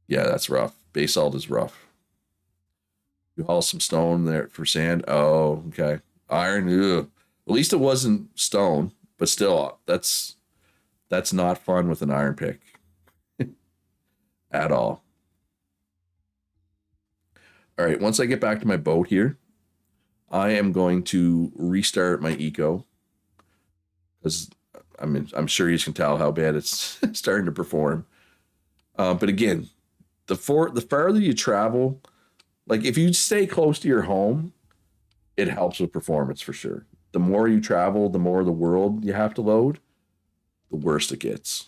A: Yeah, that's rough. Basalt is rough. You haul some stone there for sand. Oh, okay. Iron. Ugh. At least it wasn't stone, but still, that's not fun with an iron pick at all. All right, once I get back to my boat here, I am going to restart my eco because I'm sure you can tell how bad it's starting to perform. But again, the farther you travel, like if you stay close to your home, it helps with performance for sure. The more you travel, the more the world you have to load, the worse it gets.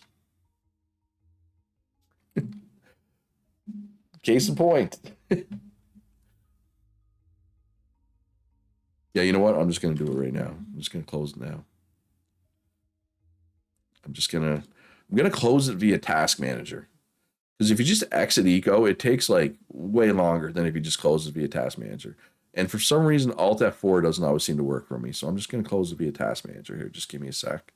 A: Case in point. Yeah, you know what? I'm just gonna do it right now. I'm just gonna close it now. I'm gonna close it via task manager. Because if you just exit eco, it takes like way longer than if you just close it via task manager. And for some reason, Alt F4 doesn't always seem to work for me. So I'm just gonna close it via task manager here. Just give me a sec.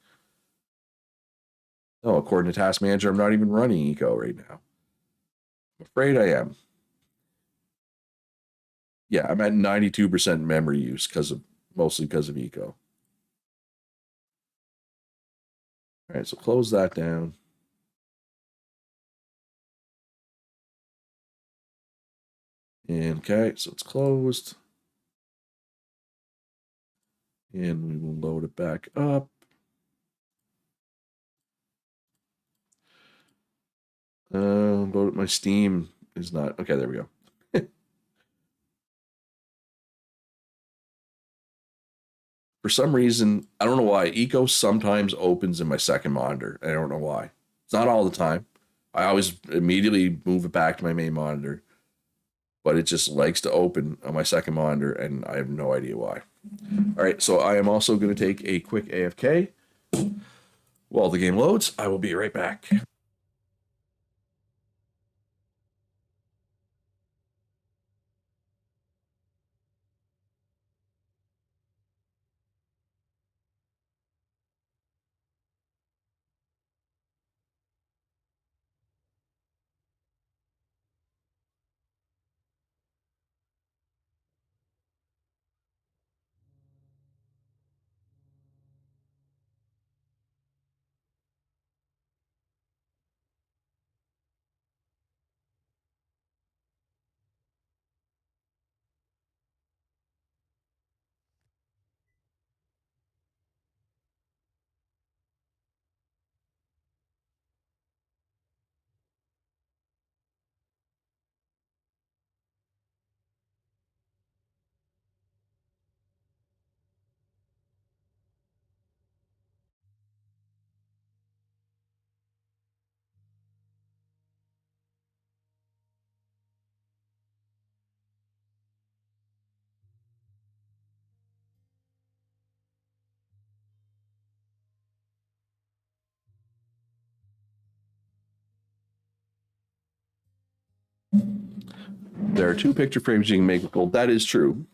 A: Oh, according to task manager, I'm not even running eco right now. I'm afraid I am. Yeah, I'm at 92% memory use mostly because of eco. All right, so close that down. And okay, so it's closed. And we will load it back up. Load my Steam is not okay. There we go. For some reason, I don't know why. Eco sometimes opens in my second monitor. I don't know why. It's not all the time. I always immediately move it back to my main monitor, but it just likes to open on my second monitor, and I have no idea why. All right, so I am also going to take a quick AFK while the game loads. I will be right back. There are two picture frames you can make with gold. That is true.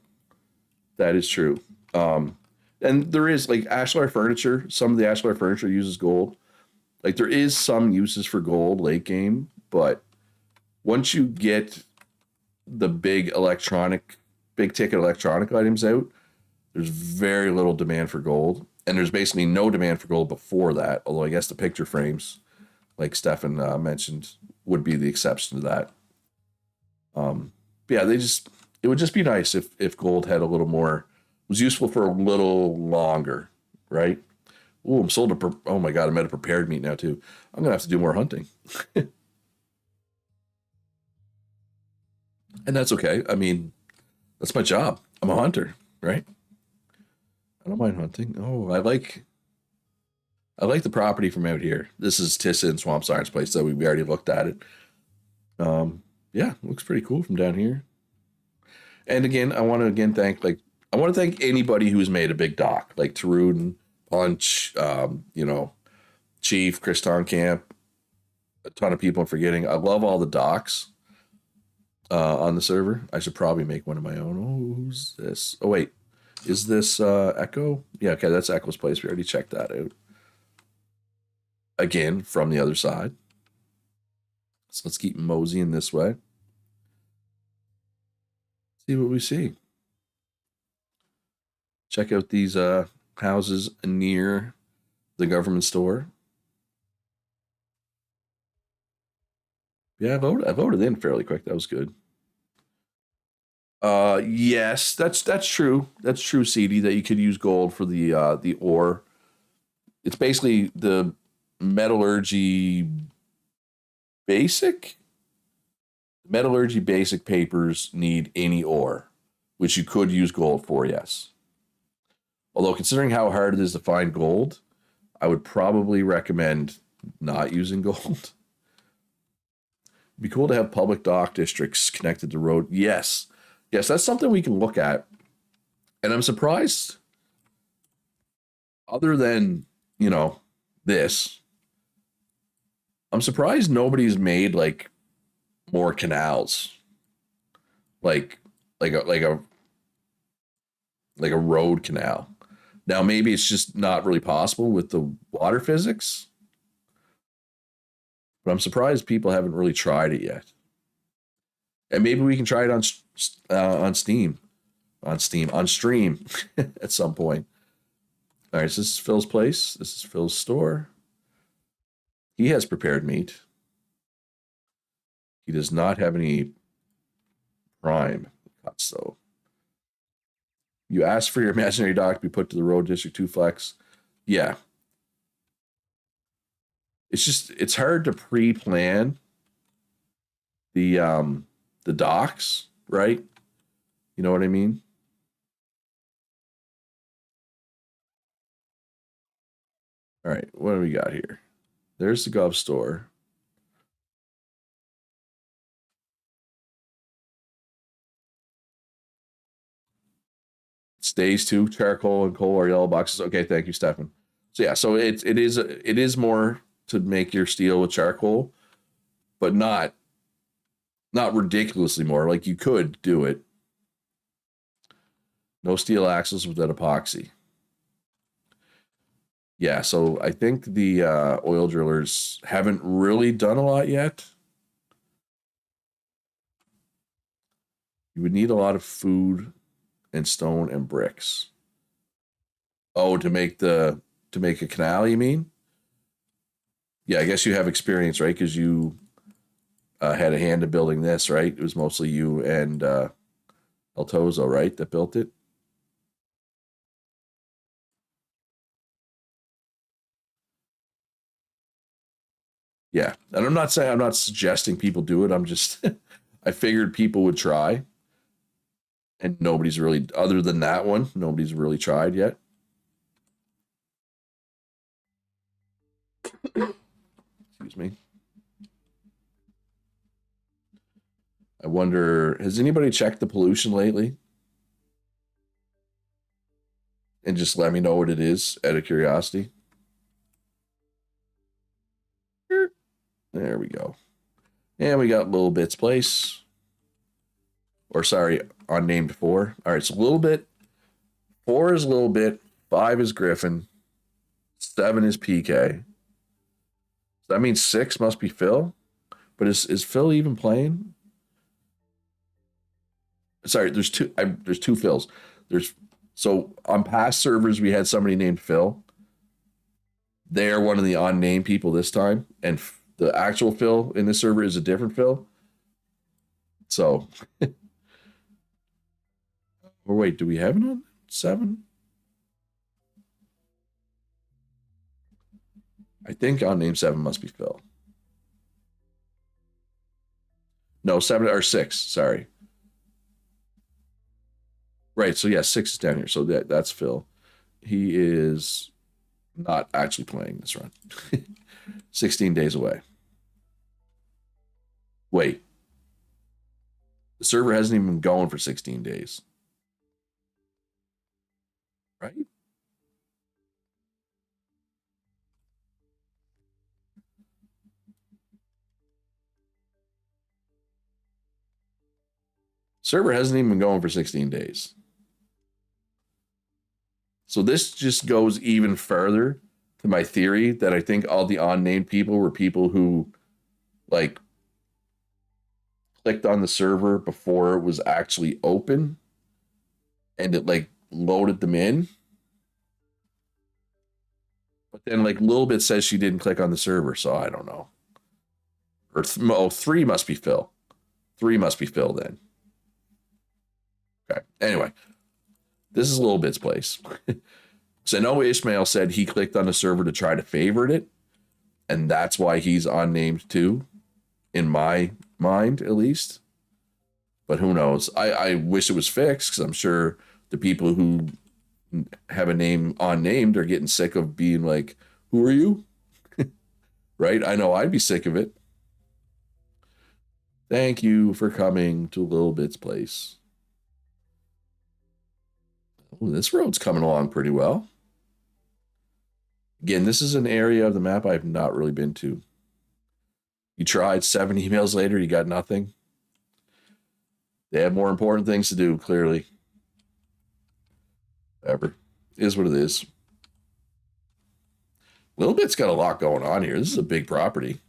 A: That is true. And there is like ashlar furniture. Some of the ashlar furniture uses gold. Like there is some uses for gold late game, but once you get the big ticket electronic items out, there's very little demand for gold, and there's basically no demand for gold before that. Although I guess the picture frames, like Stefan mentioned, would be the exception to that. Yeah, it would just be nice if gold had a little more, was useful for a little longer, right? Oh, I'm sold a. Oh my god, I'm at a prepared meat now too. I'm gonna have to do more hunting, and that's okay. I mean, that's my job. I'm a hunter, right? I don't mind hunting. Oh, I like the property from out here. This is Tissa and Swamp Science Place, so we already looked at it. Yeah, looks pretty cool from down here. And again, I want to thank anybody who's made a big dock, like Tarun, Punch, Chief, Chris Camp, a ton of people I'm forgetting. I love all the docks on the server. I should probably make one of my own. Oh, who's this? Oh wait, is this Echo? Yeah, okay, that's Echo's place. We already checked that out. Again, from the other side. So let's keep moseying this way. See what we see. Check out these houses near the government store. Yeah, I voted in fairly quick. That was good. Yes, that's true. That's true, CD, that you could use gold for the ore. It's basically the metallurgy basic. Metallurgy basic papers need any ore, which you could use gold for, yes. Although considering how hard it is to find gold, I would probably recommend not using gold. It'd be cool to have public dock districts connected to road. Yes. Yes, that's something we can look at. And I'm surprised, other than, this, I'm surprised nobody's made like more canals. Like like a road canal. Now maybe it's just not really possible with the water physics, but I'm surprised people haven't really tried it yet. And maybe we can try it on on stream at some point. All right, so this is Phil's place. This is Phil's store. He has prepared meat. He does not have any prime cuts, though. You asked for your imaginary dock to be put to the road district 2 flex. Yeah. It's hard to pre-plan the docks, right? You know what I mean? All right, what do we got here? There's the Gov store. Stays too. Charcoal and coal are yellow boxes. Okay, thank you, Stefan. So yeah, so it is more to make your steel with charcoal, but not ridiculously more. Like you could do it. No steel axles without epoxy. Yeah, so I think the oil drillers haven't really done a lot yet. You would need a lot of food and stone and bricks. Oh, to make a canal, you mean? Yeah, I guess you have experience, right? Because you had a hand in building this, right? It was mostly you and El Tozo, right, that built it. Yeah, and I'm not suggesting people do it. I'm just I figured people would try, and nobody's really, other than that one, nobody's really tried yet. Excuse me. I wonder, has anybody checked the pollution lately? And just let me know what it is out of curiosity. There we go. And we got Little Bit's Place. Or sorry, unnamed 4. All right, so Little Bit. 4 is Little Bit. 5 is Griffin. 7 is PK. So that means 6 must be Phil. But is Phil even playing? Sorry, there's two. There's two Phils. There's so on past servers we had somebody named Phil. They are one of the unnamed people this time, and the actual Phil in this server is a different Phil. So, or wait, do we have it on 7? I think unnamed 7 must be Phil. No, 7 or 6. Sorry. Right. So yeah, 6 is down here. So that's Phil. He is not actually playing this run. 16 days away. Wait. The server hasn't even been going for 16 days. Right? Server hasn't even been going for 16 days. So this just goes even further to my theory that I think all the unnamed people were people who like clicked on the server before it was actually open and it like loaded them in. But then like Little Bit says she didn't click on the server, so I don't know. Or 3 must be Phil. 3 must be Phil then. Okay. Anyway, this is Little Bit's Place. So I know Ishmael said he clicked on the server to try to favorite it, and that's why he's unnamed too, in my mind at least. But who knows? I wish it was fixed because I'm sure the people who have a name unnamed are getting sick of being like, "Who are you?" Right? I know I'd be sick of it. Thank you for coming to Little Bit's Place. Oh, this road's coming along pretty well. Again, this is an area of the map I've not really been to. You tried 7 emails later, you got nothing. They have more important things to do, clearly. Whatever. Is what it is. Little Bit's got a lot going on here. This is a big property.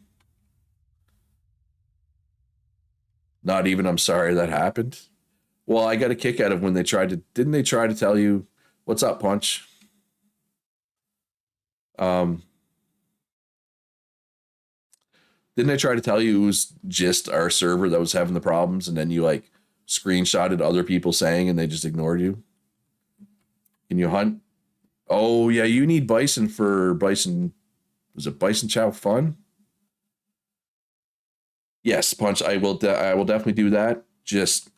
A: Not even I'm sorry that happened. Well, I got a kick out of when they tried to. Didn't they try to tell you, what's up, Punch? Didn't they try to tell you it was just our server that was having the problems, and then you like screenshotted other people saying, and they just ignored you? Can you hunt? Oh yeah, you need bison for bison. Was it bison chow fun? Yes, Punch. I will. I will definitely do that. Just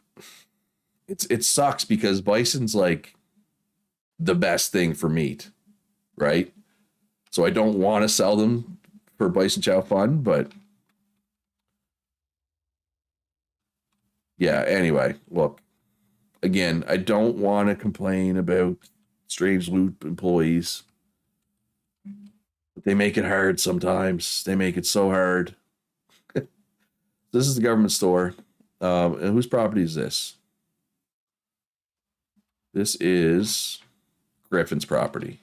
A: it sucks because bison's like the best thing for meat, right? So I don't want to sell them for bison chow fun, but yeah. Anyway, look. Again, I don't want to complain about Strange Loop employees, but they make it hard sometimes. They make it so hard. This is the government store. And whose property is this? This is Griffin's property.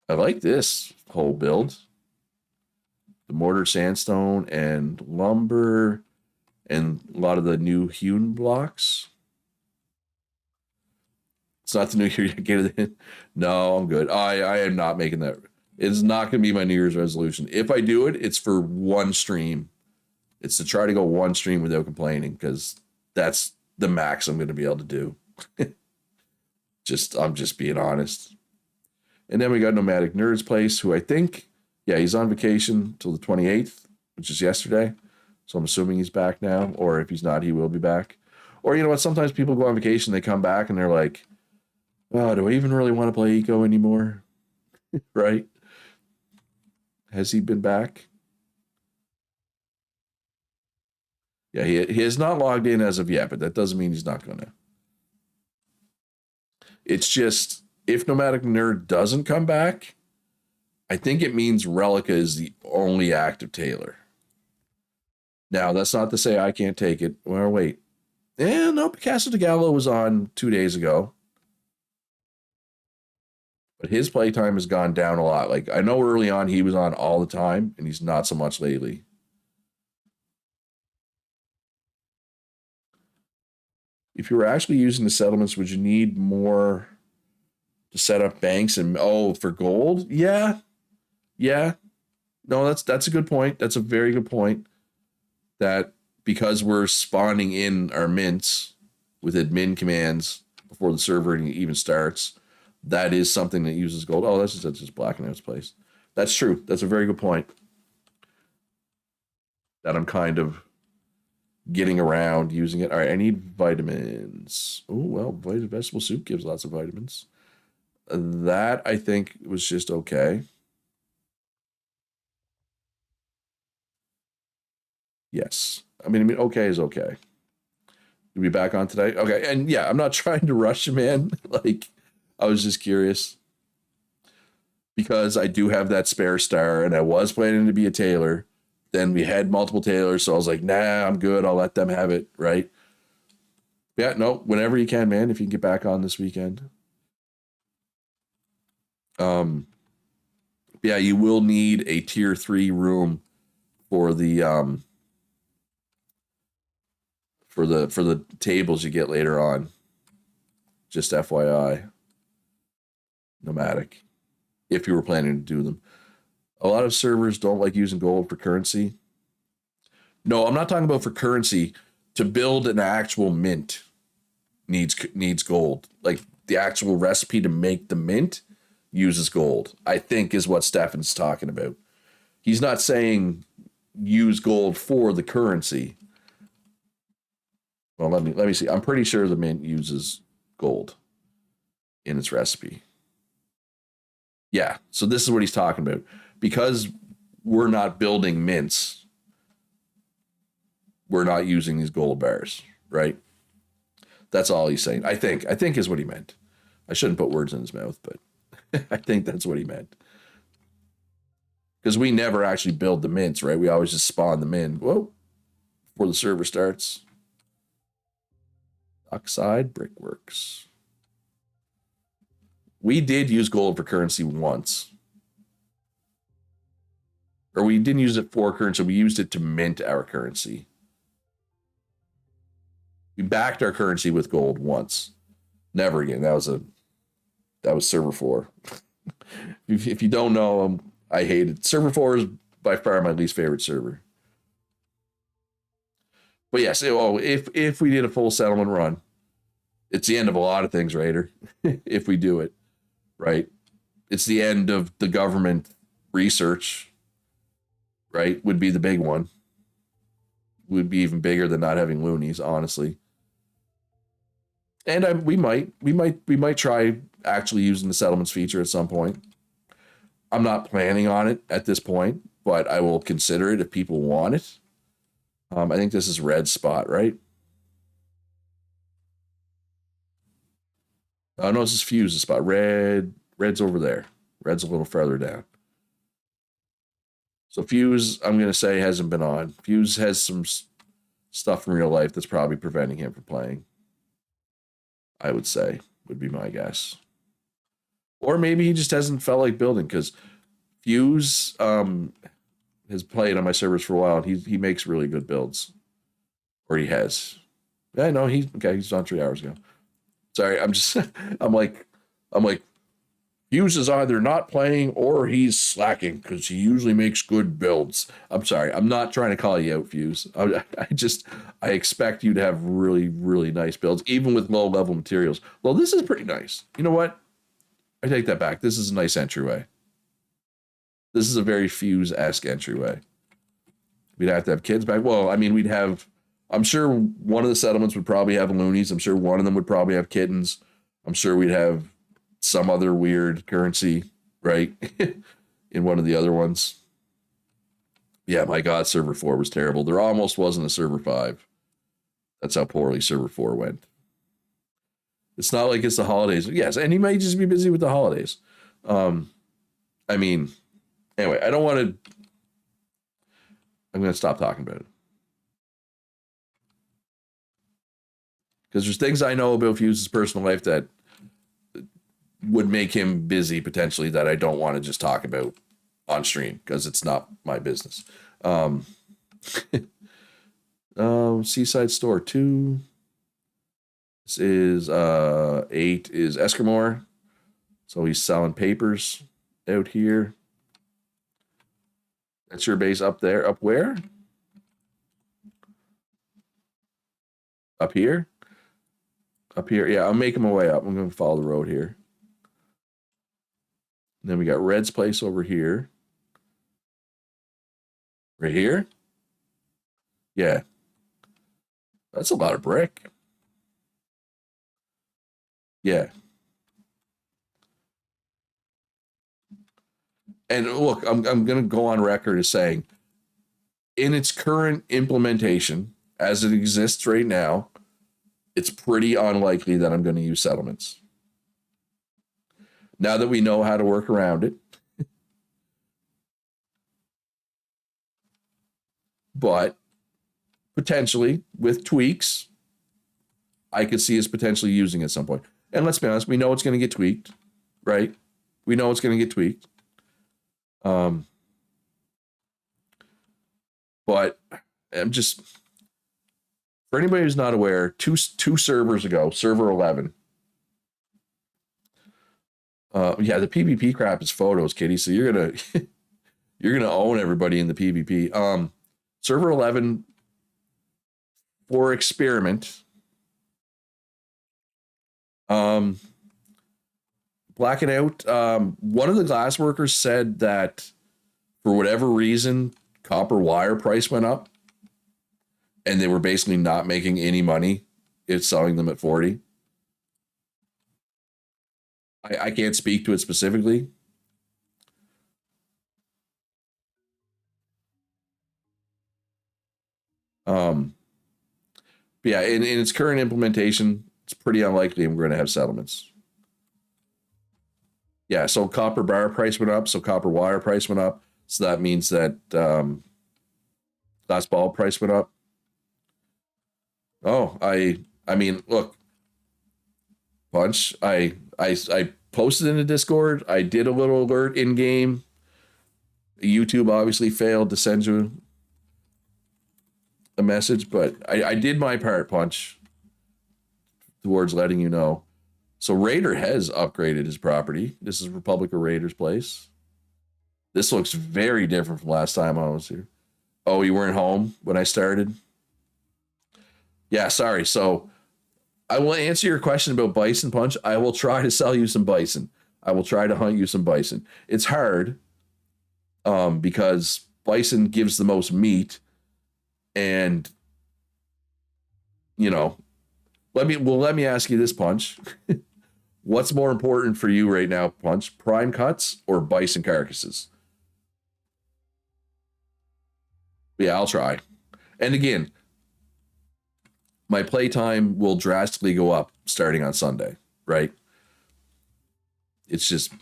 A: I like this whole build. The mortar, sandstone, and lumber, and a lot of the new hewn blocks. It's not the New Year yet. Get it in. No, I'm good. I am not making that. It's not going to be my New Year's resolution. If I do it, it's for one stream. It's to try to go one stream without complaining because that's the max I'm going to be able to do. I'm just being honest. And then we got Nomadic Nerd's Place, who I think, yeah, he's on vacation till the 28th, which is yesterday. So I'm assuming he's back now. Or if he's not, he will be back. Or you know what? Sometimes people go on vacation, they come back and they're like, oh, do I even really want to play Eco anymore? Right? Has he been back? Yeah, he has not logged in as of yet, but that doesn't mean he's not going to. It's just, if Nomadic Nerd doesn't come back, I think it means Relica is the only active Taylor. Now, that's not to say I can't take it. Well, wait. Yeah, no, Picasso de Gallo was on 2 days ago, but his playtime has gone down a lot. Like, I know early on he was on all the time, and he's not so much lately. If you were actually using the settlements, would you need more to set up banks and for gold? Yeah, yeah. No, that's a good point. That's a very good point. That because we're spawning in our mints with admin commands before the server even starts, that is something that uses gold. Oh, that's just blacking out its place. That's true. That's a very good point. That I'm kind of getting around using it. All right, I need vitamins. Oh well, vegetable soup gives lots of vitamins. That I think was just okay. Yes. I mean, okay is okay. You'll be back on today? Okay. And yeah, I'm not trying to rush you, man. Like, I was just curious because I do have that spare star and I was planning to be a tailor. Then we had multiple tailors. So I was like, nah, I'm good. I'll let them have it. Right. Yeah. No, whenever you can, man, if you can get back on this weekend. Um, yeah, you will need a tier 3 room for the tables you get later on. Just FYI, nomadic. If you were planning to do them, a lot of servers don't like using gold for currency. No, I'm not talking about for currency. To build an actual mint needs gold. Like the actual recipe to make the mint uses gold. I think is what Stefan's talking about. He's not saying use gold for the currency. Well, let me see. I'm pretty sure the mint uses gold in its recipe. Yeah, so this is what he's talking about. Because we're not building mints, we're not using these gold bars, right? That's all he's saying. I think is what he meant. I shouldn't put words in his mouth, but I think that's what he meant. Because we never actually build the mints, right? We always just spawn them in. Whoa, before the server starts. Oxide Brickworks. We did use gold for currency once. Or we didn't use it for currency, we used it to mint our currency. We backed our currency with gold once. Never again. That was server 4. If you don't know, I hate it. Server 4 is by far my least favorite server. But yes, if we did a full settlement run, it's the end of a lot of things, Raider. If we do it, right? It's the end of the government research, right? Would be the big one. Would be even bigger than not having loonies, honestly. And we might try actually using the settlements feature at some point. I'm not planning on it at this point, but I will consider it if people want it. I think this is red spot, right? Oh no, this is fuse spot. Red's over there. Red's a little further down. So fuse, I'm gonna say hasn't been on. Fuse has some stuff in real life that's probably preventing him from playing. I would say would be my guess. Or maybe he just hasn't felt like building because Fuse has played on my servers for a while and he makes really good builds. Or he has. Yeah, no, he's on 3 hours ago. Sorry, I'm like Hughes is either not playing or he's slacking because he usually makes good builds. I'm sorry, I'm not trying to call you out, Fuse. I expect you to have really, really nice builds, even with low level materials. Well, this is pretty nice. You know what? I take that back. This is a nice entryway. This is a very Fuse-esque entryway. We'd have to have kids back. Well, I mean, I'm sure one of the settlements would probably have loonies. I'm sure one of them would probably have kittens. I'm sure we'd have some other weird currency, right? In one of the other ones. Yeah, my God, server 4 was terrible. There almost wasn't a server 5. That's how poorly server 4 went. It's not like it's the holidays. Yes, and he might just be busy with the holidays. I mean, anyway, I'm going to stop talking about it. because there's things I know about Fuse's personal life that would make him busy potentially that I don't want to just talk about on stream because it's not my business. Seaside Store 2. This is 8 is Eskimore. So he's selling papers out here. That's your base up there. Up where? Up here? Up here. Yeah, I'm making my way up. I'm going to follow the road here. And then we got Red's place over here. Right here? Yeah. That's a lot of brick. Yeah. And look, I'm going to go on record as saying, in its current implementation, as it exists right now, it's pretty unlikely that I'm going to use settlements. Now that we know how to work around it. But potentially, with tweaks, I could see us potentially using it at some point. And let's be honest, we know it's going to get tweaked, right? We know it's going to get tweaked. But I'm just, for anybody who's not aware, two servers ago, server 11. Yeah, the PvP crap is photos, Kitty. So you're gonna own everybody in the PvP. Server 11 for experiment. Blacking out. One of the glass workers said that for whatever reason, copper wire price went up, and they were basically not making any money. It's selling them at 40. I can't speak to it specifically. But yeah, in its current implementation, it's pretty unlikely we're going to have settlements. Yeah, so copper bar price went up, so copper wire price went up. So that means that glass ball price went up. Oh, I mean, look, Punch, I posted in the Discord. I did a little alert in game. YouTube obviously failed to send you a message, but I did my part, Punch, towards letting you know. So Raider has upgraded his property. This is Republic of Raiders place. This looks very different from last time I was here. Oh, you weren't home when I started? Yeah, sorry. So I will answer your question about bison, Punch. I will try to sell you some bison. I will try to hunt you some bison. It's hard because bison gives the most meat, and you know, let me ask you this, Punch. What's more important for you right now, Punch? Prime cuts or bison carcasses? Yeah, I'll try. And again, my playtime will drastically go up starting on Sunday, right? It's just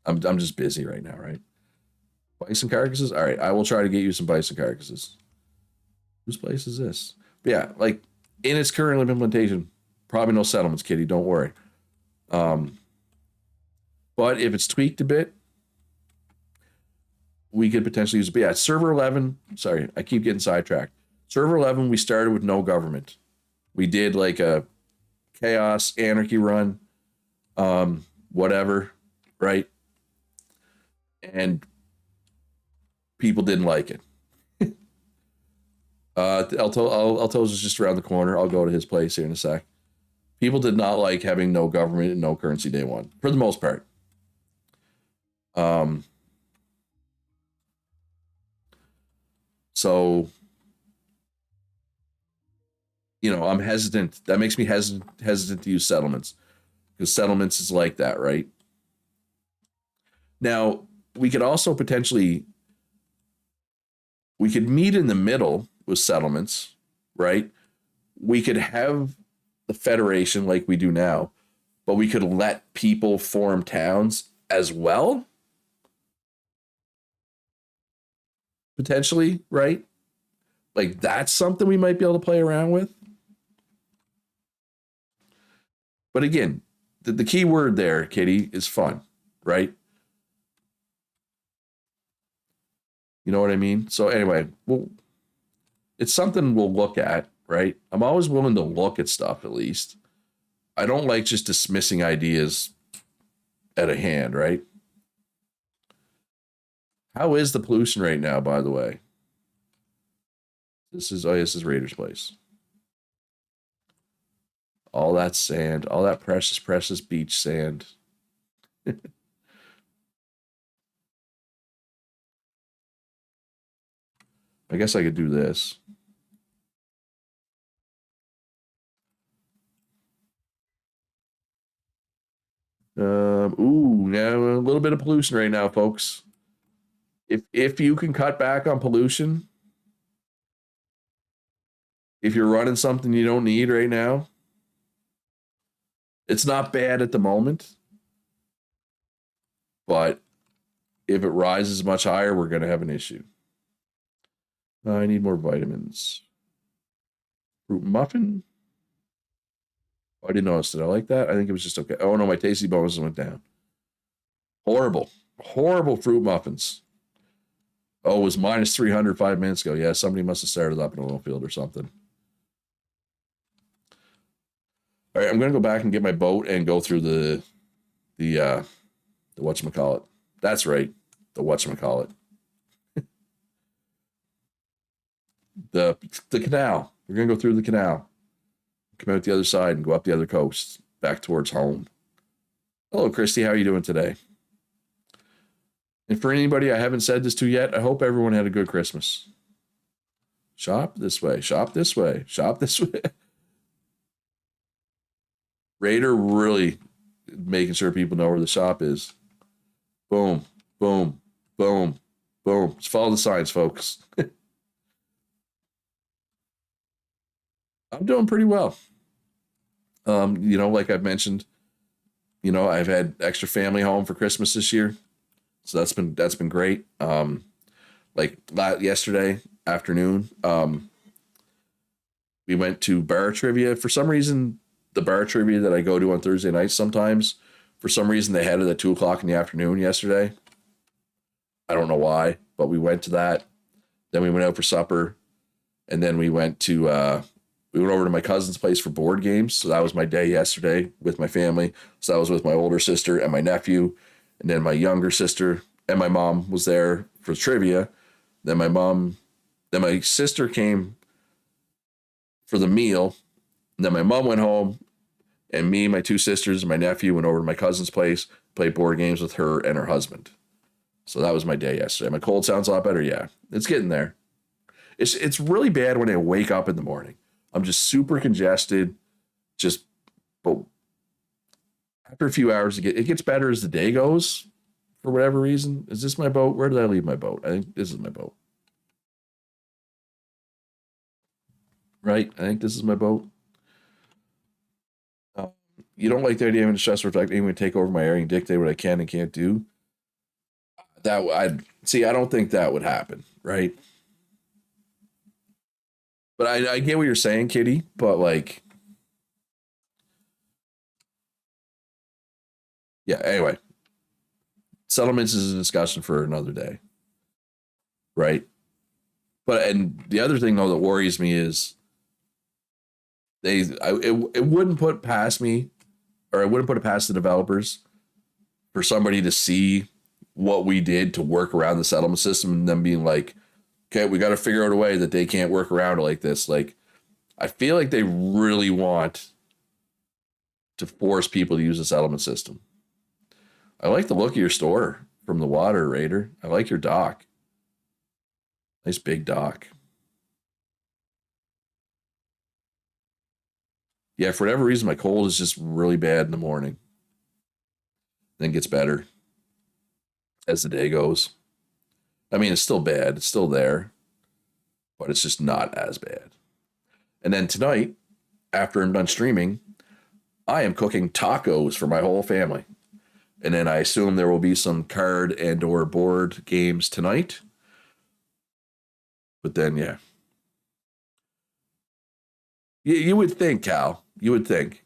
A: I'm just busy right now, right? Bison carcasses? All right, I will try to get you some bison carcasses. Whose place is this? But yeah, like in its current implementation, probably no settlements, Kitty. Don't worry. But if it's tweaked a bit, we could potentially use it. But yeah, server 11. Sorry, I keep getting sidetracked. Server 11, we started with no government. We did like a chaos anarchy run, whatever, right? And people didn't like it. Alto's is just around the corner. I'll go to his place here in a sec. People did not like having no government and no currency day one, for the most part. So, you know, I'm hesitant. That makes me hesitant to use settlements, because settlements is like that, right? Now, we could also potentially, we could meet in the middle with settlements, right? We could have the federation like we do now, but we could let people form towns as well, potentially, right? Like that's something we might be able to play around with. But again, the key word there, Kitty, is fun, right? You know what I mean? So anyway, well, it's something we'll look at, right? I'm always willing to look at stuff at least. I don't like just dismissing ideas at a hand, right? How is the pollution right now, by the way? This is Raiders Place. All that sand, all that precious, precious beach sand. I guess I could do this. Ooh, now a little bit of pollution right now, folks. If you can cut back on pollution, if you're running something you don't need right now, it's not bad at the moment, but if it rises much higher, we're going to have an issue. I need more vitamins. Fruit muffin. Oh, I didn't notice. Did I like that? I think it was just okay. Oh no, my tasty bonuses went down. Horrible, horrible fruit muffins. Oh, it was minus 300 5 minutes ago. Yeah, somebody must have started up in a oil field or something. All right, I'm gonna go back and get my boat and go through the whatchamacallit. That's right, the whatchamacallit. the the canal. We're gonna go through the canal, come out the other side, and go up the other coast back towards home. Hello, Christy. How are you doing today? And for anybody I haven't said this to yet, I hope everyone had a good Christmas. Shop this way. Shop this way. Shop this way. Raider really making sure people know where the shop is. Boom, boom, boom, boom. Just follow the signs, folks. I'm doing pretty well. Like I've mentioned, I've had extra family home for Christmas this year, so that's been great. Like yesterday afternoon, we went to bar trivia. For some reason, the bar trivia that I go to on Thursday nights sometimes, for some reason they had it at 2 o'clock in the afternoon yesterday. I don't know why, but we went to that. Then we went out for supper, and then we went over to my cousin's place for board games. So that was my day yesterday with my family. So that was with my older sister and my nephew, and then my younger sister and my mom was there for trivia. Then my sister came for the meal. And then my mom went home, and me, my two sisters, and my nephew went over to my cousin's place, played board games with her and her husband. So that was my day yesterday. My cold sounds a lot better. Yeah, it's getting there. It's really bad when I wake up in the morning. I'm just super congested. But after a few hours, it gets better as the day goes. For whatever reason, is this my boat? Where did I leave my boat? I think this is my boat. Right? I think this is my boat. Uh, you don't like the idea of having a stress reflect anyone take over my area and dictate what I can and can't do. That I'd see. I don't think that would happen, right? But I get what you're saying, Kitty. But like, yeah. Anyway, settlements is a discussion for another day, right? And the other thing though that worries me is it wouldn't put past me, or I wouldn't put it past the developers for somebody to see what we did to work around the settlement system and them being like, okay, we got to figure out a way that they can't work around it like this. Like, I feel like they really want to force people to use the settlement system. I like the look of your store from the water, Raider. I like your dock. Nice big dock. Yeah, for whatever reason, my cold is just really bad in the morning. Then gets better as the day goes. I mean, it's still bad. It's still there, but it's just not as bad. And then tonight, after I'm done streaming, I am cooking tacos for my whole family. And then I assume there will be some card and or board games tonight. But then, yeah. You would think, Cal. You would think.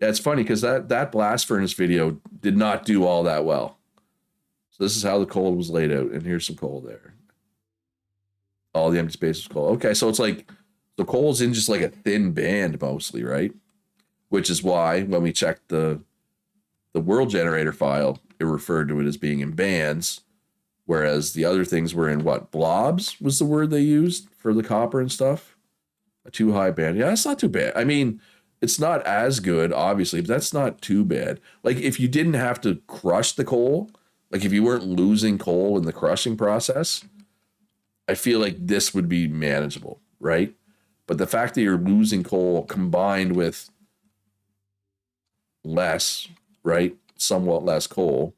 A: Yeah, it's funny because that blast furnace video did not do all that well. So this is how the coal was laid out, and here's some coal there. All the empty space was coal. Okay, so it's like the coal's in just like a thin band mostly, right? Which is why when we checked the world generator file, it referred to it as being in bands, whereas the other things were in what? Blobs was the word they used for the copper and stuff. A too high band. Yeah, that's not too bad. I mean, it's not as good, obviously, but that's not too bad. Like if you didn't have to crush the coal, like if you weren't losing coal in the crushing process, I feel like this would be manageable, right? But the fact that you're losing coal combined with less, right? Somewhat less coal.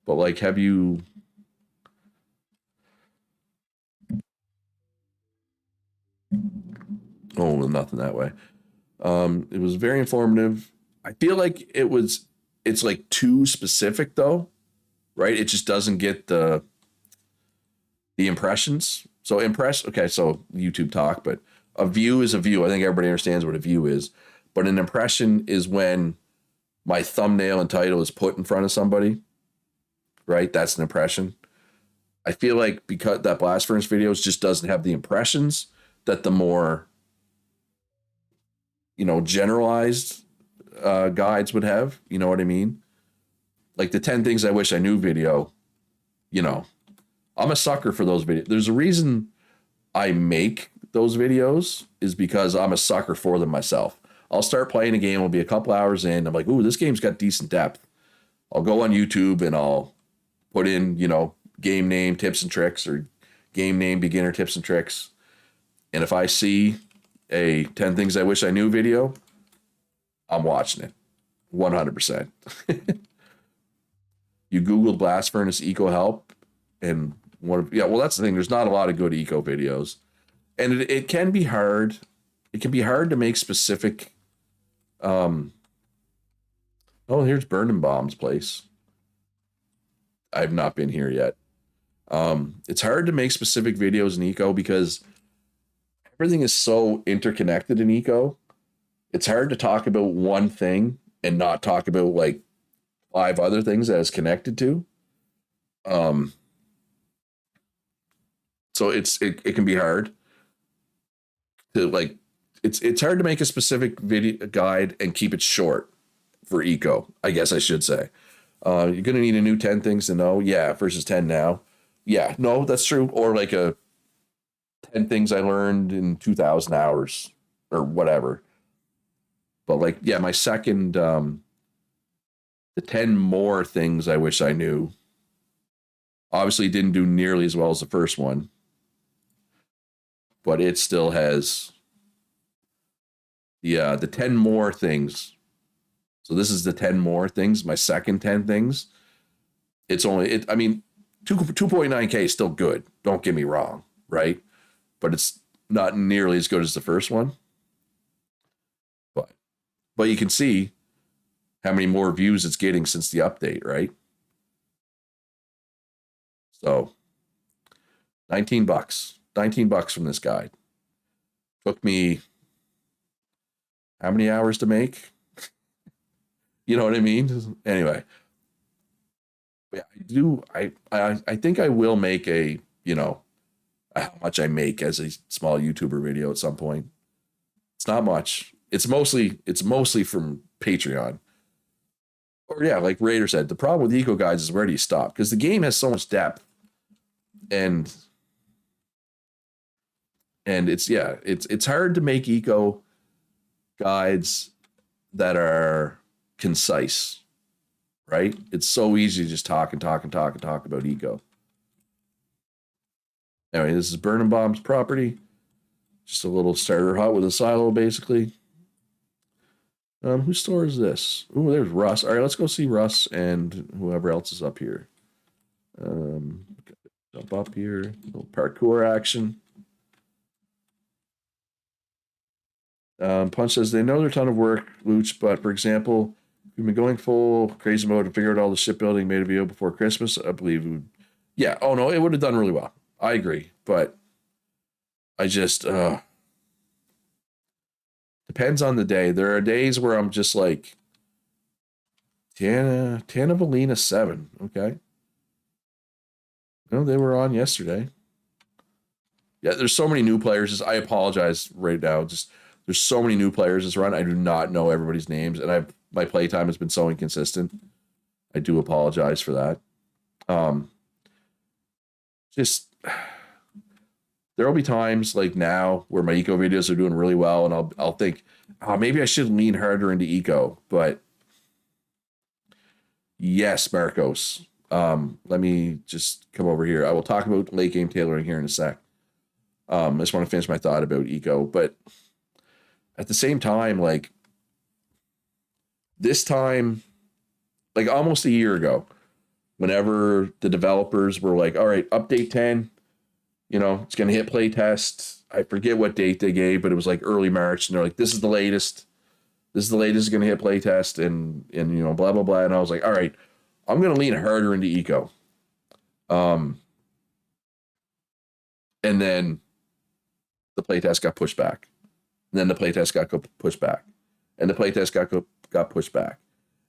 A: But like, have you? Oh, nothing that way. It was very informative. I feel like it's like too specific though, right? It just doesn't get the impressions. So okay, so YouTube talk, but a view is a view. I think everybody understands what a view is. But an impression is when my thumbnail and title is put in front of somebody, right? That's an impression. I feel like because that blast furnace videos just doesn't have the impressions that the more generalized guides would have. You know what I mean? Like the 10 things I wish I knew video, you know, I'm a sucker for those videos. There's a reason I make those videos is because I'm a sucker for them myself. I'll start playing a game, I'll be a couple hours in. I'm like, ooh, this game's got decent depth. I'll go on YouTube and I'll put in, game name tips and tricks or game name beginner tips and tricks. And if I see a 10 things I wish I knew video, I'm watching it 100%. You Googled blast furnace eco help and well, that's the thing. There's not a lot of good eco videos, and it can be hard. It can be hard to make specific. Oh, here's Burning Bomb's place. I've not been here yet. It's hard to make specific videos in eco because everything is so interconnected in eco. It's hard to talk about one thing and not talk about like 5 other things that it's connected to. So it can be hard to like it's hard to make a specific video guide and keep it short for eco, I guess I should say. You're gonna need a new 10 things to know, yeah, versus 10 now. Yeah, no, that's true. Or like a 10 things I learned in 2,000 hours or whatever. But like, yeah, my second the 10 more things I wish I knew obviously didn't do nearly as well as the first one. But it still has the 10 more things. So this is the 10 more things, my second 10 things. It's only I mean 2.9K is still good. Don't get me wrong, right? But it's not nearly as good as the first one. But you can see how many more views it's getting since the update, right? So $19. $19 from this guide. Took me how many hours to make? You know what I mean? Anyway. Yeah, I think I will make a, how much I make as a small YouTuber video at some point. It's not much. It's mostly from Patreon. Or yeah, like Raider said, the problem with eco guides is where do you stop? Because the game has so much depth. And it's hard to make eco guides that are concise, right? It's so easy to just talk about eco. Anyway, this is Burning Bomb's property. Just a little starter hut with a silo, basically. Whose store is this? Ooh, there's Russ. All right, let's go see Russ and whoever else is up here. Jump up here. Little parkour action. Punch says they know they're a ton of work, Luch, but for example, we've been going full crazy mode and figured out all the shipbuilding, made a video before Christmas. I believe it would. Yeah. Oh no, it would have done really well. I agree, but I just Depends on the day. There are days where I'm just like, Tana Valina 7. Okay. No, they were on yesterday. Yeah, there's so many new players. I apologize right now. Just there's so many new players this run. I do not know everybody's names, and my playtime has been so inconsistent. I do apologize for that. Um, just there will be times like now where my eco videos are doing really well, and I'll think, oh, maybe I should lean harder into eco. But yes, Marcos. Let me just come over here. I will talk about late game tailoring here in a sec. I just want to finish my thought about eco, but at the same time, like this time, like almost a year ago, whenever the developers were like, all right, update 10, it's going to hit play test. I forget what date they gave, but it was like early March. And they're like, this is the latest. This is the latest going to hit play test and, blah, blah, blah. And I was like, all right, I'm going to lean harder into eco. And then the playtest got pushed back. And then the playtest got pushed back. And the playtest got pushed back.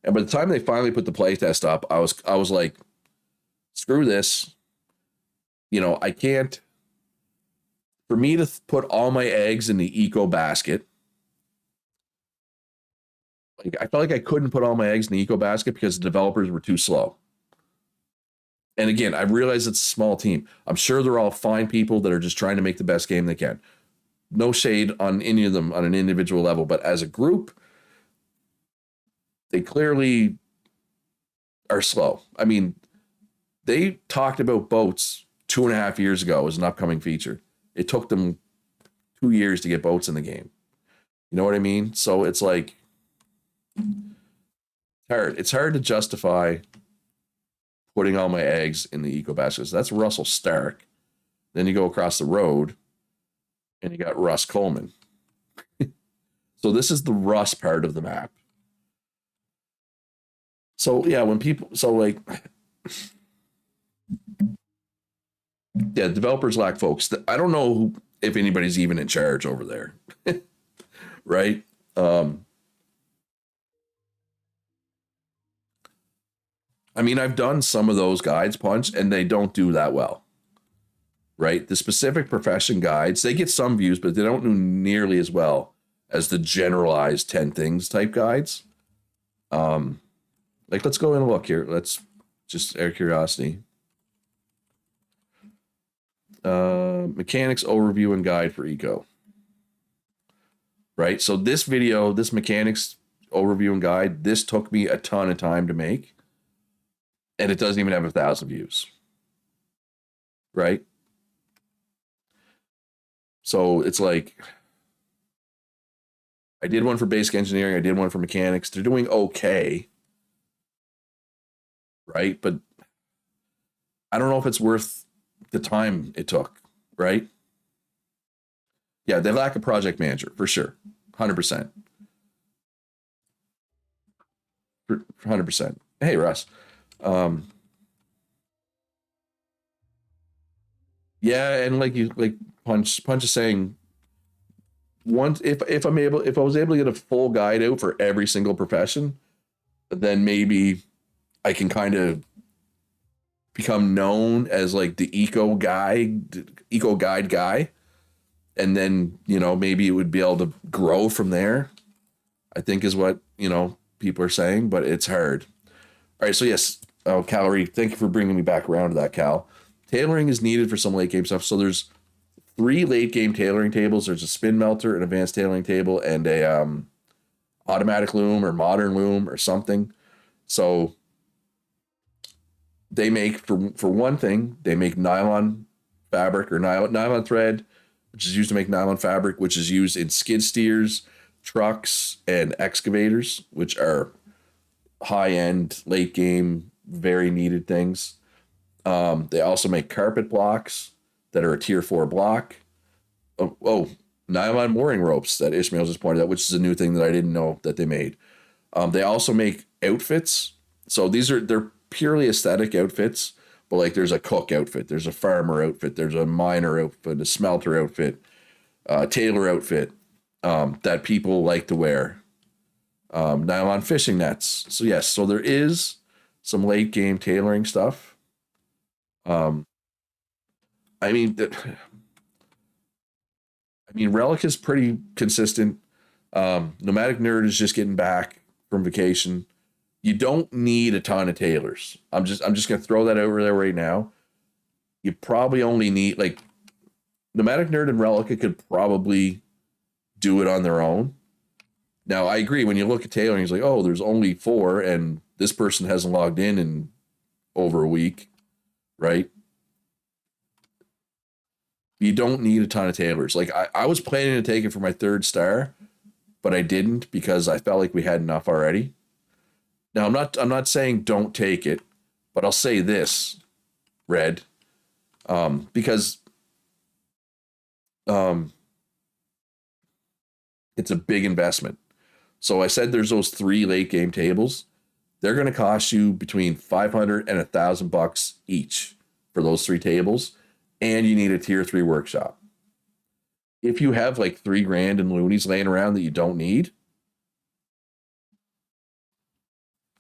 A: And by the time they finally put the playtest up, I was like, screw this. I can't. For me to put all my eggs in the eco basket, like I felt like I couldn't put all my eggs in the eco basket because the developers were too slow. And again, I realize it's a small team. I'm sure they're all fine people that are just trying to make the best game they can. No shade on any of them on an individual level, but as a group, they clearly are slow. I mean, they talked about boats 2.5 years ago as an upcoming feature. It took them 2 years to get boats in the game. You know what I mean? So it's like hard. It's hard to justify putting all my eggs in the eco baskets. That's Russell Stark. Then you go across the road and you got Russ Coleman. So this is the Russ part of the map. So yeah, developers lack folks. I don't know if anybody's even in charge over there, right? I mean, I've done some of those guides, Punch, and they don't do that well, right? The specific profession guides, they get some views, but they don't do nearly as well as the generalized 10 things type guides. Let's go and look here. Let's just out of curiosity. Mechanics overview and guide for eco. Right? So this video, this mechanics overview and guide, this took me a ton of time to make. And it doesn't even have 1,000 views. Right? So it's like, I did one for basic engineering. I did one for mechanics. They're doing okay. Right? But I don't know if it's worth the time it took. Right? Yeah, they lack a project manager for sure. 100%. 100%. Hey, Russ. Yeah, and like Punch is saying, once if I was able to get a full guide out for every single profession, then maybe I can kind of become known as like the eco guide guy, and then maybe it would be able to grow from there, I think is what people are saying, but it's hard. All right, so yes, Calorie, thank you for bringing me back around to that, Cal. Tailoring is needed for some late game stuff. So there's 3 late game tailoring tables. There's a spin melter, an advanced tailoring table, and a automatic loom or modern loom or something. So they make, for one thing, they make nylon fabric or nylon thread, which is used to make nylon fabric, which is used in skid steers, trucks, and excavators, which are high-end, late-game, very needed things. They also make carpet blocks that are a tier 4 block. Nylon mooring ropes that Ishmael just pointed out, which is a new thing that I didn't know that they made. They also make outfits. So they're purely aesthetic outfits, but like there's a cook outfit, there's a farmer outfit, there's a miner outfit, a smelter outfit, tailor outfit. that people like to wear. Nylon fishing nets. So yes, so there is some late game tailoring stuff. Um, I mean, Relic is pretty consistent. Nomadic Nerd is just getting back from vacation. You don't need a ton of tailors. I'm just gonna throw that over there right now. You probably only need like Nomadic Nerd and Relica could probably do it on their own. Now I agree when you look at tailoring, he's like, oh, there's only four, and this person hasn't logged in over a week, right? You don't need a ton of tailors. Like I was planning to take it for my third star, but I didn't because I felt like we had enough already. Now I'm not saying don't take it, but I'll say this, Red, because um, it's a big investment. So I said there's those three late game tables. They're going to cost you between 500 and $1,000 each for those three tables, and you need a tier 3 workshop. If you have like 3 grand in loonies laying around that you don't need,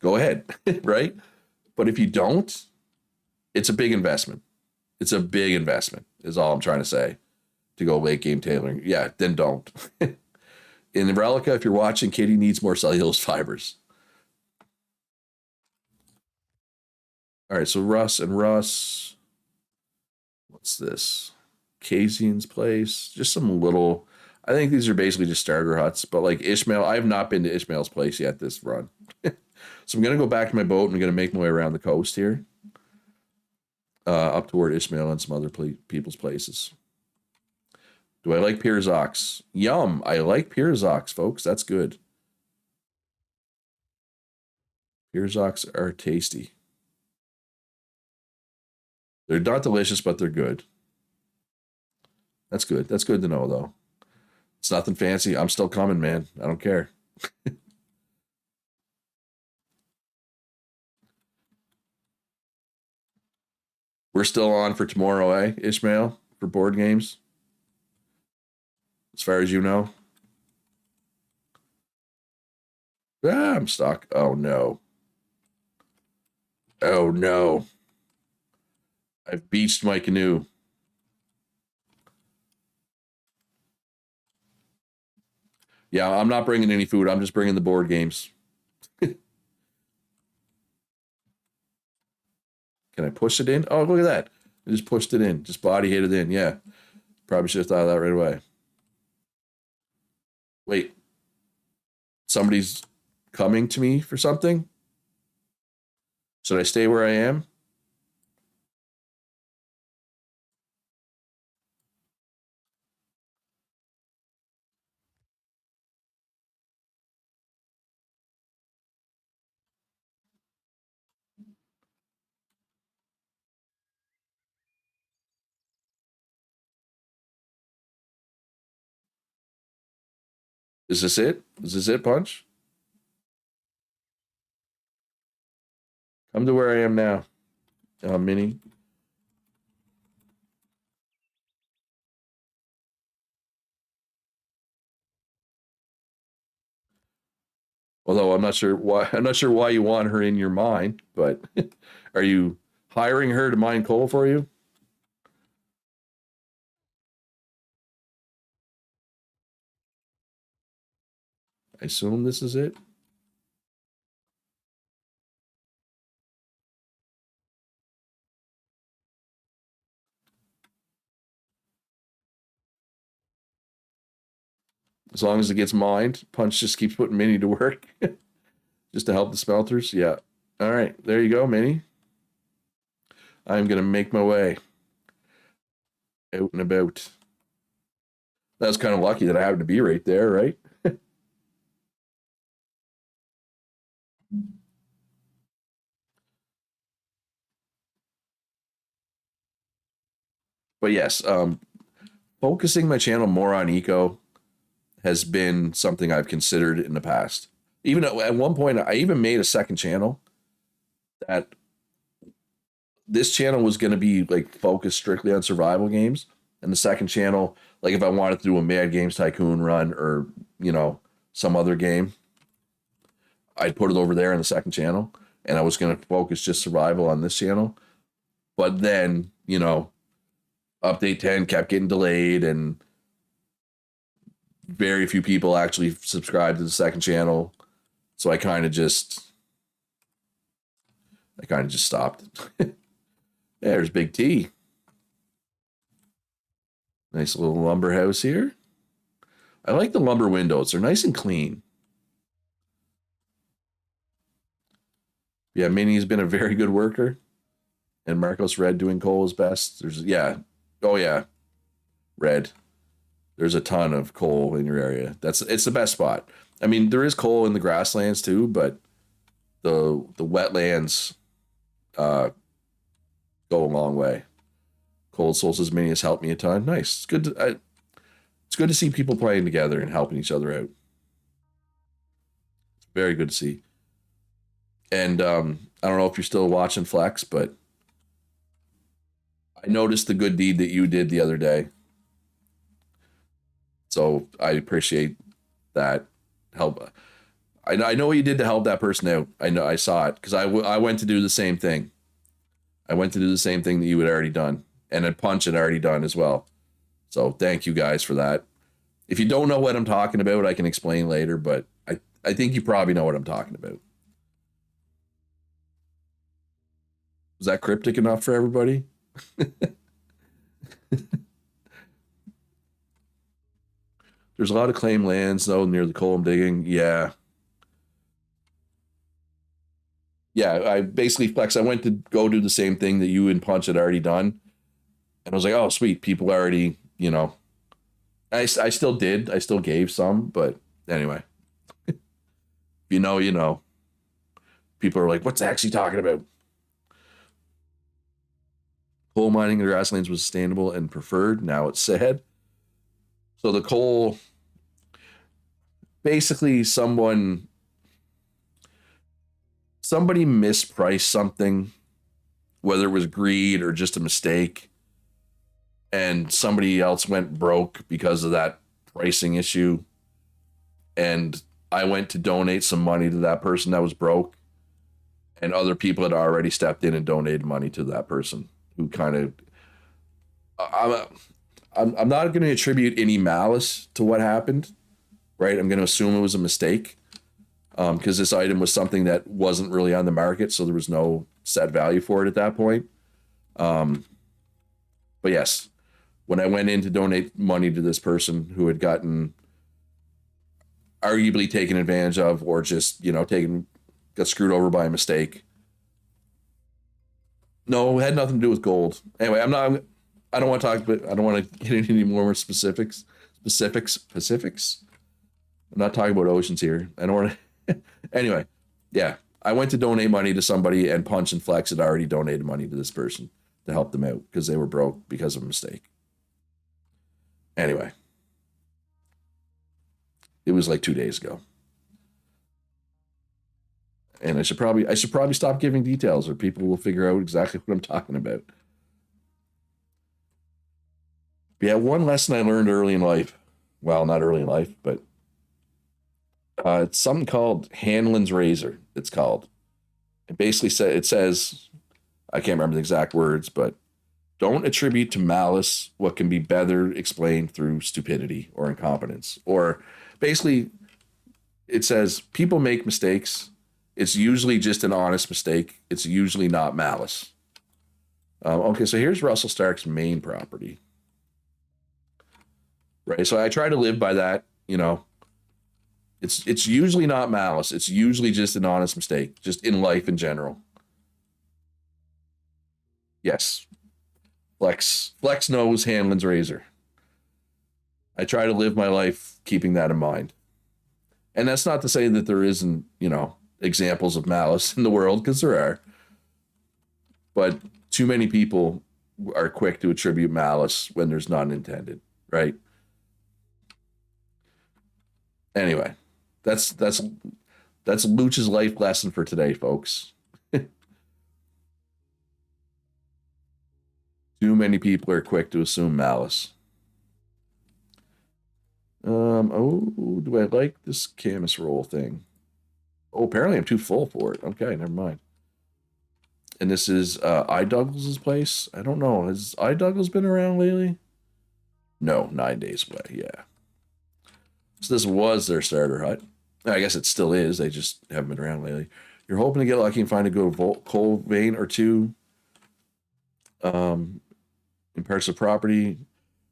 A: go ahead, right? But if you don't, it's a big investment. It's a big investment, is all I'm trying to say, to go late game tailoring. Yeah, then don't. In the Relica, if you're watching, Kitty needs more cellulose fibers. All right, so Russ. What's this? Casian's place. Just some little. I think these are basically just starter huts, but like Ishmael, I have not been to Ishmael's place yet this run. So I'm going to go back to my boat and I'm going to make my way around the coast here. Up toward Ishmael and some other people's places. Do I like Pirzox? Yum. I like Pirzox, folks. That's good. Pirzox are tasty. They're not delicious, but they're good. That's good. That's good to know, though. It's nothing fancy. I'm still coming, man. I don't care. We're still on for tomorrow, eh, Ishmael? For board games? As far as you know? Ah, I'm stuck. Oh, no. Oh, no. I've beached my canoe. Yeah, I'm not bringing any food. I'm just bringing the board games. Can I push it in? Oh, look at that. I just pushed it in. Just body hit it in. Yeah. Probably should have thought of that right away. Wait. Somebody's coming to me for something? Should I stay where I am? Is this it? Is this it, Punch? Come to where I am now. Mini. Although I'm not sure why you want her in your mine, but are you hiring her to mine coal for you? I assume this is it. As long as it gets mined, Punch just keeps putting Mini to work just to help the smelters. Yeah. All right. There you go, Mini. I'm going to make my way out and about. That was kind of lucky that I happened to be right there, right? But yes, focusing my channel more on eco has been something I've considered in the past. Even at one point, I even made a second channel that this channel was going to be like focused strictly on survival games. And the second channel, like if I wanted to do a Mad Games Tycoon run or, you know, some other game, I'd put it over there in the second channel. And I was going to focus just survival on this channel. But then, you know, update 10 kept getting delayed and very few people actually subscribed to the second channel. So I kind of just stopped. There's Big T. Nice little lumber house here. I like the lumber windows. They're nice and clean. Yeah, Minnie's been a very good worker. And Marcos Red doing coal is best. Oh yeah. Red. There's a ton of coal in your area. It's the best spot. I mean, there is coal in the grasslands too, but the wetlands go a long way. Cold Sources Mini has helped me a ton. Nice. It's good to see people playing together and helping each other out. It's very good to see. And I don't know if you're still watching Flex, but I noticed the good deed that you did the other day. So I appreciate that help. I know what you did to help that person out. I know I saw it because I went to do the same thing. I went to do the same thing that you had already done, and a Punch had already done as well. So thank you guys for that. If you don't know what I'm talking about, I can explain later, but I think you probably know what I'm talking about. Was that cryptic enough for everybody? There's a lot of claim lands though near the coal I'm digging. Yeah. Yeah, I basically Flex. I went to go do the same thing that you and Punch had already done. And I was like, oh, sweet. People already, you know. I still did. I still gave some. But anyway, you know, you know. People are like, what's actually talking about? Coal mining in the grasslands was sustainable and preferred. Now it's sad. So the coal, basically somebody mispriced something, whether it was greed or just a mistake, and somebody else went broke because of that pricing issue. And I went to donate some money to that person that was broke, and other people had already stepped in and donated money to that person who kind of. I'm not going to attribute any malice to what happened, right? I'm going to assume it was a mistake because this item was something that wasn't really on the market, so there was no set value for it at that point. But yes, when I went in to donate money to this person who had gotten arguably taken advantage of or just, you know, got screwed over by a mistake. No, it had nothing to do with gold. Anyway, I don't want to talk, but I don't want to get into any more specifics. I'm not talking about oceans here. I don't want to. Anyway, yeah, I went to donate money to somebody, and Punch and Flex had already donated money to this person to help them out because they were broke because of a mistake. Anyway, it was like 2 days ago, and I should probably stop giving details, or people will figure out exactly what I'm talking about. But yeah, one lesson I learned early in life. Well, not early in life, but it's something called Hanlon's razor. It's called. It says, I can't remember the exact words, but don't attribute to malice what can be better explained through stupidity or incompetence. Or basically, it says people make mistakes. It's usually just an honest mistake. It's usually not malice. Okay, so here's Russell Stark's main property. Right, so I try to live by that, you know. It's usually not malice. It's usually just an honest mistake, just in life in general. Yes. Flex knows Hanlon's razor. I try to live my life keeping that in mind. And that's not to say that there isn't, you know, examples of malice in the world, because there are. But too many people are quick to attribute malice when there's none intended, right? Anyway, that's Luch's life lesson for today, folks. Too many people are quick to assume malice. Oh, do I like this Camus roll thing? Oh, apparently I'm too full for it. Okay, never mind. And this is I. Douglas's place. I don't know. Has I. Douglas been around lately? No, 9 days away. Yeah. So this was their starter hut. I guess it still is. They just haven't been around lately. You're hoping to get lucky and find a good coal vein or two. In parts of property,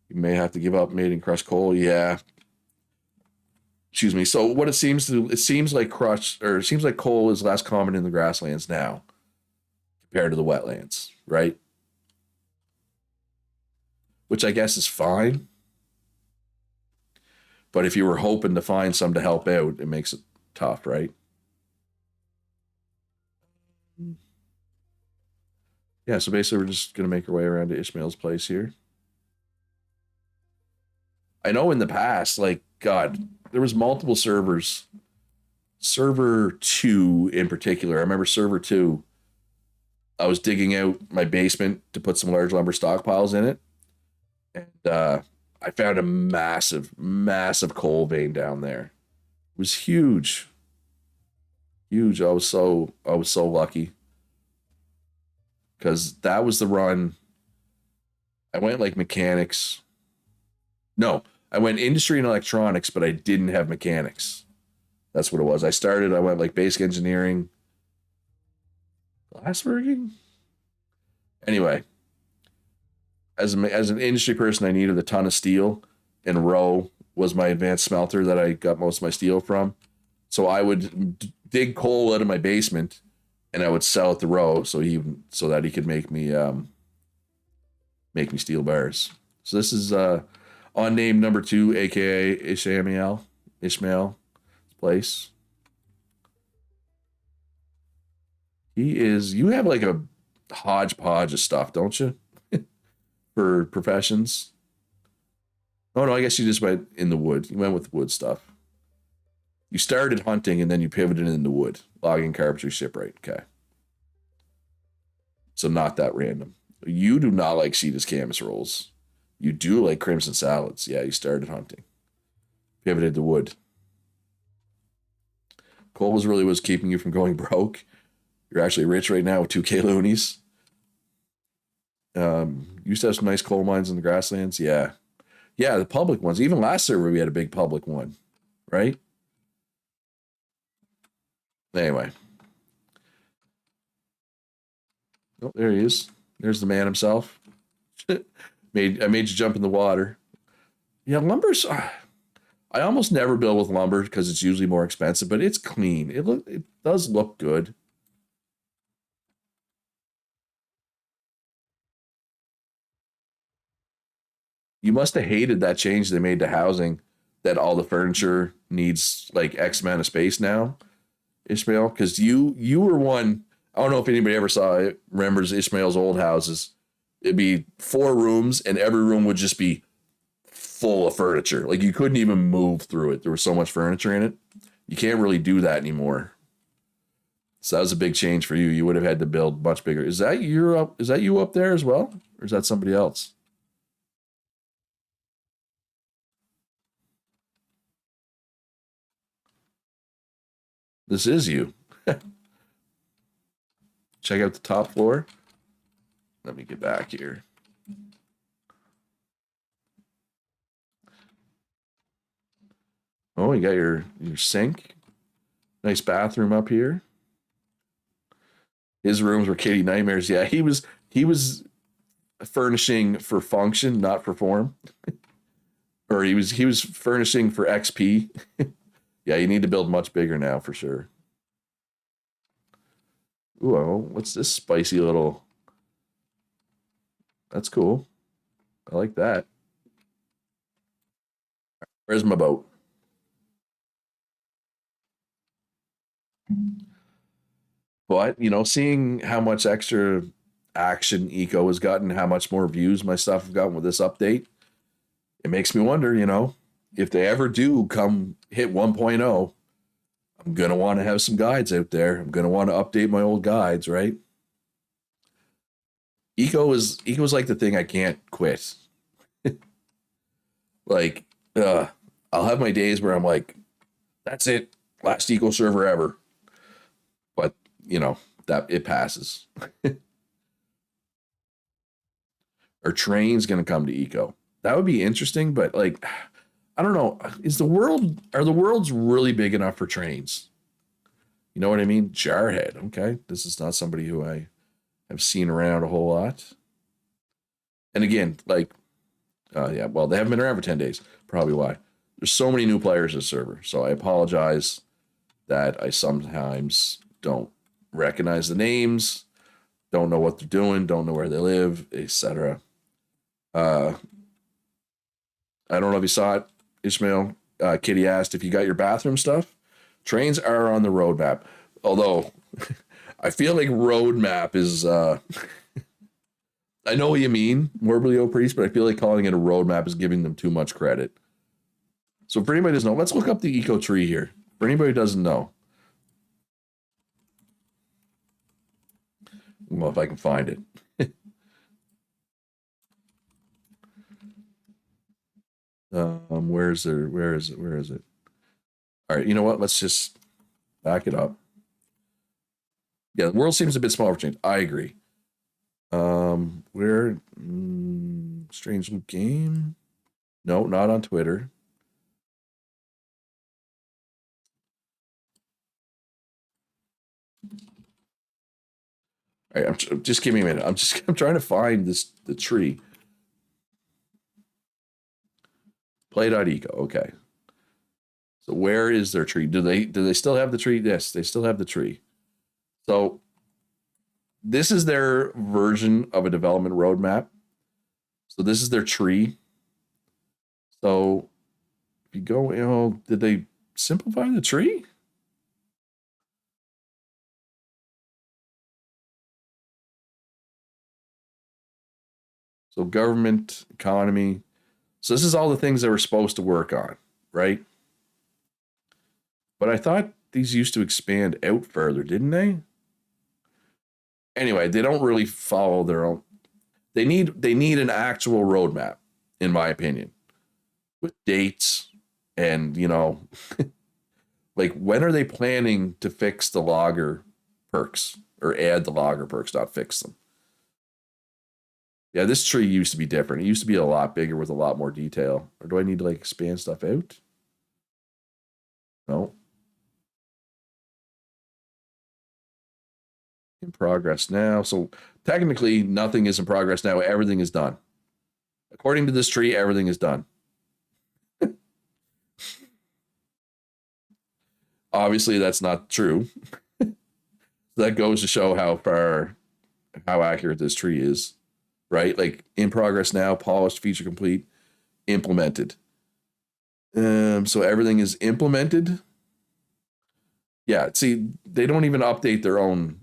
A: you may have to give up mating crushed coal. Yeah. Excuse me. So what it seems like coal is less common in the grasslands now compared to the wetlands, right? Which I guess is fine. But if you were hoping to find some to help out, it makes it tough, right? Yeah, so basically we're just going to make our way around to Ishmael's place here. I know in the past, like, God, there was multiple servers. Server 2 in particular. I remember server 2. I was digging out my basement to put some large lumber stockpiles in it. And I found a massive, massive coal vein down there. It was huge. Huge. I was so lucky. Because that was the run. I went like mechanics. No, I went industry and electronics, but I didn't have mechanics. That's what it was. I went like basic engineering. Glassworking? Anyway, as an industry person, I needed a ton of steel, and Row was my advanced smelter that I got most of my steel from. So I would dig coal out of my basement, and I would sell it to Row so that he could make me steel bars. So this is unnamed number 2, aka Ishmael's place. You have like a hodgepodge of stuff, don't you? For professions. Oh no, I guess you just went in the wood. You went with wood stuff. You started hunting and then you pivoted into wood. Logging, carpentry, shipwright. Okay. So not that random. You do not like Cetus Camus rolls. You do like crimson salads. Yeah, you started hunting. Pivoted to wood. Coal was keeping you from going broke. You're actually rich right now with 2K loonies. Used to have some nice coal mines in the grasslands. Yeah. Yeah, the public ones. Even last server, we had a big public one. Right? Anyway. Oh, there he is. There's the man himself. I made you jump in the water. Yeah, lumber's... I almost never build with lumber because it's usually more expensive, but it's clean. It does look good. You must have hated that change they made to housing, that all the furniture needs like X amount of space now, Ishmael. Because you were one. I don't know if anybody ever remembers Ishmael's old houses. It'd be 4 rooms, and every room would just be full of furniture. Like you couldn't even move through it. There was so much furniture in it. You can't really do that anymore. So that was a big change for you. You would have had to build much bigger. Is that you up there as well? Or is that somebody else? This is you. Check out the top floor. Let me get back here. Oh, you got your sink. Nice bathroom up here. His rooms were kitty nightmares. Yeah, he was furnishing for function, not for form. Or he was furnishing for XP. Yeah, you need to build much bigger now for sure. Ooh, oh, what's this spicy little... That's cool. I like that. Where's my boat? But, seeing how much extra action Eco has gotten, how much more views my stuff have gotten with this update, it makes me wonder, if they ever do come hit 1.0, I'm going to want to have some guides out there. I'm going to want to update my old guides, right? Eco's like the thing I can't quit. Like, I'll have my days where I'm like, that's it, last Eco server ever. But that it passes. Or train's gonna come to Eco. That would be interesting, but like, I don't know. Are the worlds really big enough for trains? You know what I mean? Jarhead. Okay, this is not somebody who I have seen around a whole lot. And again, like, yeah, well, they haven't been around for 10 days. Probably why. There's so many new players this server, so I apologize that I sometimes don't recognize the names, don't know what they're doing, don't know where they live, etc. I don't know if you saw it, Ishmael. Kitty asked if you got your bathroom stuff. Trains are on the roadmap, although I feel like roadmap is. I know what you mean, Morbilio Priest, but I feel like calling it a roadmap is giving them too much credit. So for anybody who doesn't know, let's look up the eco tree here. For anybody who doesn't know. Well, if I can find it. Where is it? All right, you know what? Let's just back it up. Yeah, the world seems a bit small for change. I agree. Where? Strange Loop Game? No, not on Twitter. All right, just give me a minute. I'm trying to find the tree. Play.eco. Okay. So where is their tree? Do they still have the tree? Yes, they still have the tree. So this is their version of a development roadmap. So this is their tree. So if you go, did they simplify the tree? So government, economy. So this is all the things they were supposed to work on, right? But I thought these used to expand out further, didn't they? Anyway, they don't really follow their own. They need an actual roadmap, in my opinion, with dates and like when are they planning to fix the logger perks or add the logger perks, not fix them? Yeah, this tree used to be different. It used to be a lot bigger with a lot more detail. Or do I need to like expand stuff out? No. In progress now. So technically nothing is in progress now. Everything is done. According to this tree, everything is done. Obviously, that's not true. That goes to show how accurate this tree is, right? Like in progress now, polished, feature complete, implemented. So everything is implemented. Yeah, see, they don't even update their own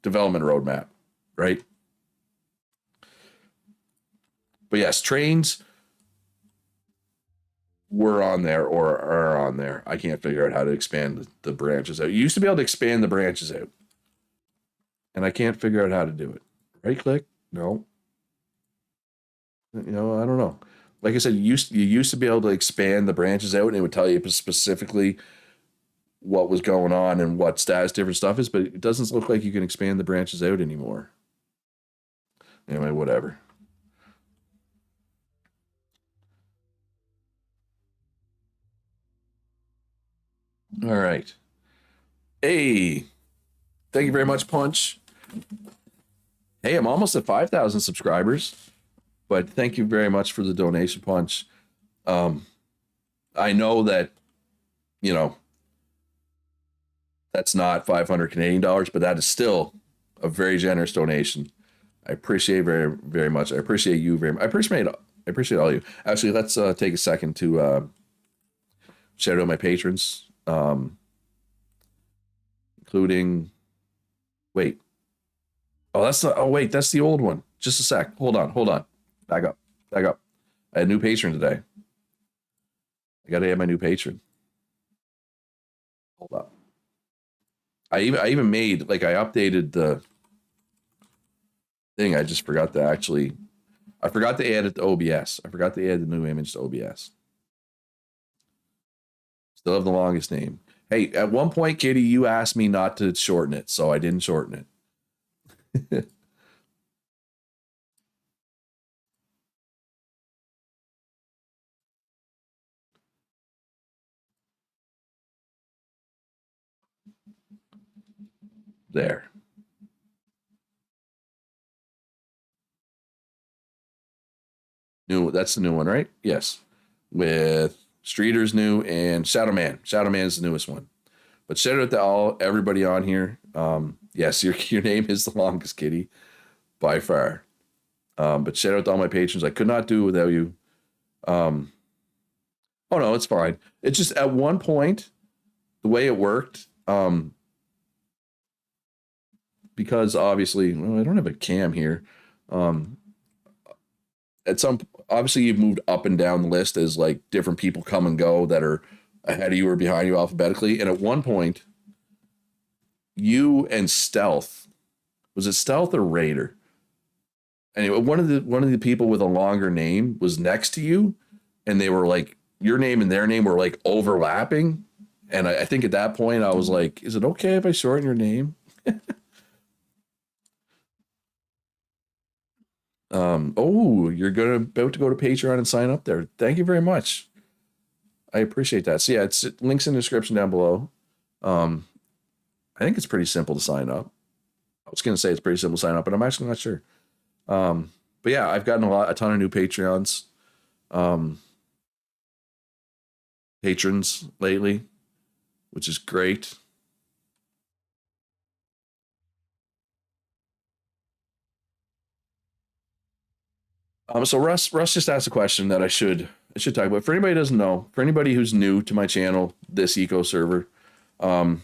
A: development roadmap, right? But yes, trains were on there or are on there. I can't figure out how to expand the branches out. You used to be able to expand the branches out, and I can't figure out how to do it. Right click? No. I don't know. Like I said, you used to be able to expand the branches out, and it would tell you specifically what was going on and what status different stuff is, but it doesn't look like you can expand the branches out anymore. Anyway, whatever. All right. Hey, thank you very much, Punch. Hey, I'm almost at 5,000 subscribers, but thank you very much for the donation, Punch. I know that, that's not 500 Canadian dollars, but that is still a very generous donation. I appreciate very, very much. I appreciate you very much. I appreciate all of you. Actually, let's take a second to shout out my patrons, including. Wait. Oh, that's the old one. Just a sec. Hold on. Back up. I had a new patron today. I got to add my new patron. Hold up. I even made, like, I updated thing. I just forgot to actually. I forgot to add it to OBS. I forgot to add the new image to OBS. Still have the longest name. Hey, at one point, Kitty, you asked me not to shorten it, so I didn't shorten it. There. New. That's the new one, right? Yes. With Streeter's new and Shadow Man. Shadow Man is the newest one. But shout out to everybody on here. Yes, your name is the longest, Kitty, by far. But shout out to all my patrons. I could not do it without you. Oh no, it's fine. It's just at one point, the way it worked, because obviously, well, I don't have a cam here. Um, at some obviously you've moved up and down the list as like different people come and go that are ahead of you or behind you alphabetically. And at one point, you and Stealth, was it Stealth or Raider? Anyway, one of the people with a longer name was next to you, and they were like your name and their name were like overlapping. And I think at that point I was like, is it okay if I shorten your name? Oh, you're gonna about to go to Patreon and sign up there. Thank you very much. I appreciate that. So yeah, it's links in the description down below. Um, I think it's pretty simple to sign up. I was gonna say it's pretty simple to sign up, but I'm actually not sure. But yeah, I've gotten a ton of new Patreons, um, patrons lately, which is great. So Russ just asked a question that I should talk about. For anybody who doesn't know, for anybody who's new to my channel, this eco server, um,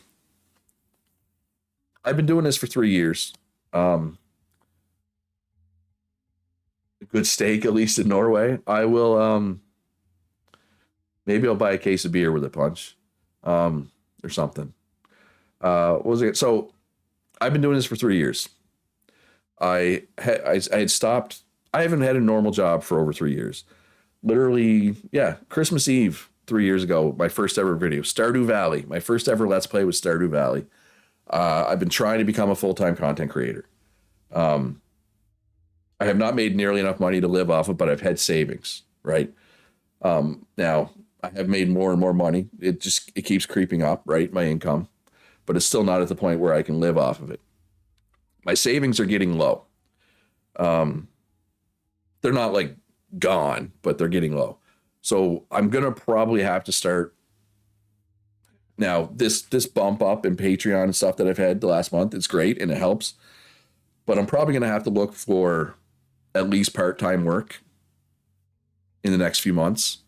A: I've been doing this for 3 years. Um, a good steak, at least in Norway. I will maybe I'll buy a case of beer with a punch, or something. What was it? So I've been doing this for 3 years. I had stopped. I haven't had a normal job for over 3 years. Literally, yeah, Christmas Eve 3 years ago, my first ever video, Stardew Valley. My first ever Let's Play was Stardew Valley. I've been trying to become a full-time content creator. Um, I have not made nearly enough money to live off of, but I've had savings, right? Now I have made more and more money. It keeps creeping up, right? My income, but it's still not at the point where I can live off of it. My savings are getting low. Um, they're not like gone, but they're getting low. So I'm gonna probably have to start now. This bump up in Patreon and stuff that I've had the last month, it's great and it helps. But I'm probably gonna have to look for at least part-time work in the next few months.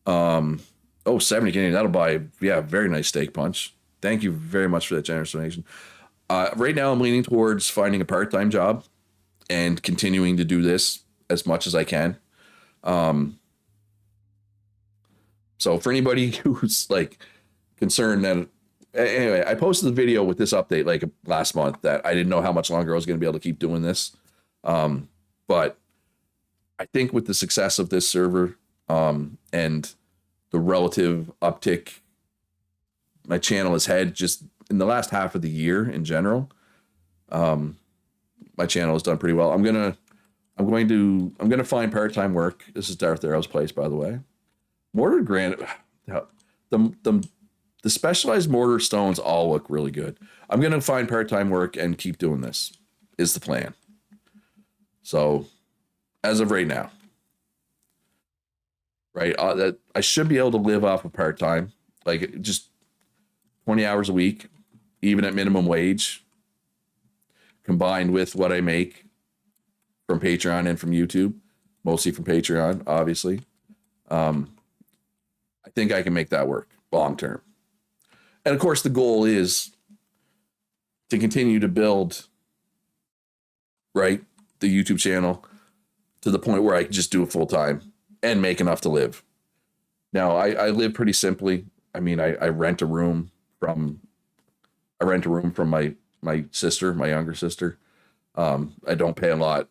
A: Um, oh, 70 Canadian, that'll buy, yeah, very nice steak punch. Thank you very much for that generous donation. Right now, I'm leaning towards finding a part-time job and continuing to do this as much as I can. Um, so for anybody who's like concerned that, anyway, I posted the video with this update like last month that I didn't know how much longer I was going to be able to keep doing this. But I think with the success of this server, and the relative uptick my channel has had just in the last half of the year in general, my channel has done pretty well. I'm going to find part-time work. This is Darth Arrow's place, by the way. Mortar granite, the specialized mortar stones all look really good. I'm going to find part-time work and keep doing this is the plan. So as of right now, right, that I should be able to live off of part-time, like just 20 hours a week, even at minimum wage, combined with what I make from Patreon and from YouTube, mostly from Patreon, obviously. I think I can make that work long term. And of course, the goal is to continue to build, right, the YouTube channel to the point where I can just do it full time and make enough to live. Now, I live pretty simply. I mean, I rent a room from my sister, my younger sister. I don't pay a lot.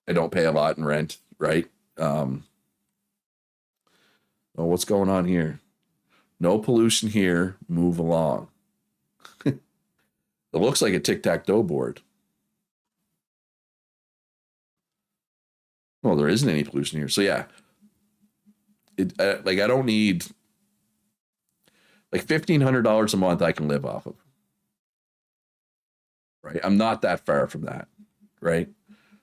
A: I don't pay a lot in rent, right? Oh, what's going on here? No pollution here. Move along. It looks like a tic-tac-toe board. Well, there isn't any pollution here. So yeah, like I don't need like $1,500 a month I can live off of. Right. I'm not that far from that. Right.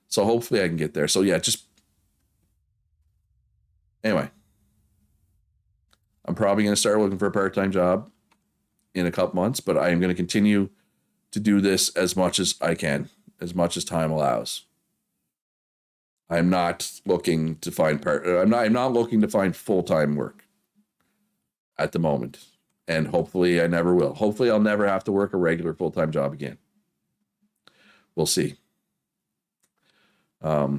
A: So hopefully I can get there. So yeah, just anyway, I'm probably going to start looking for a part-time job in a couple months, but I am going to continue to do this as much as I can, as much as time allows. I'm not looking to find I'm not looking to find full-time work at the moment. And hopefully I never will. Hopefully I'll never have to work a regular full-time job again. We'll see. Yeah,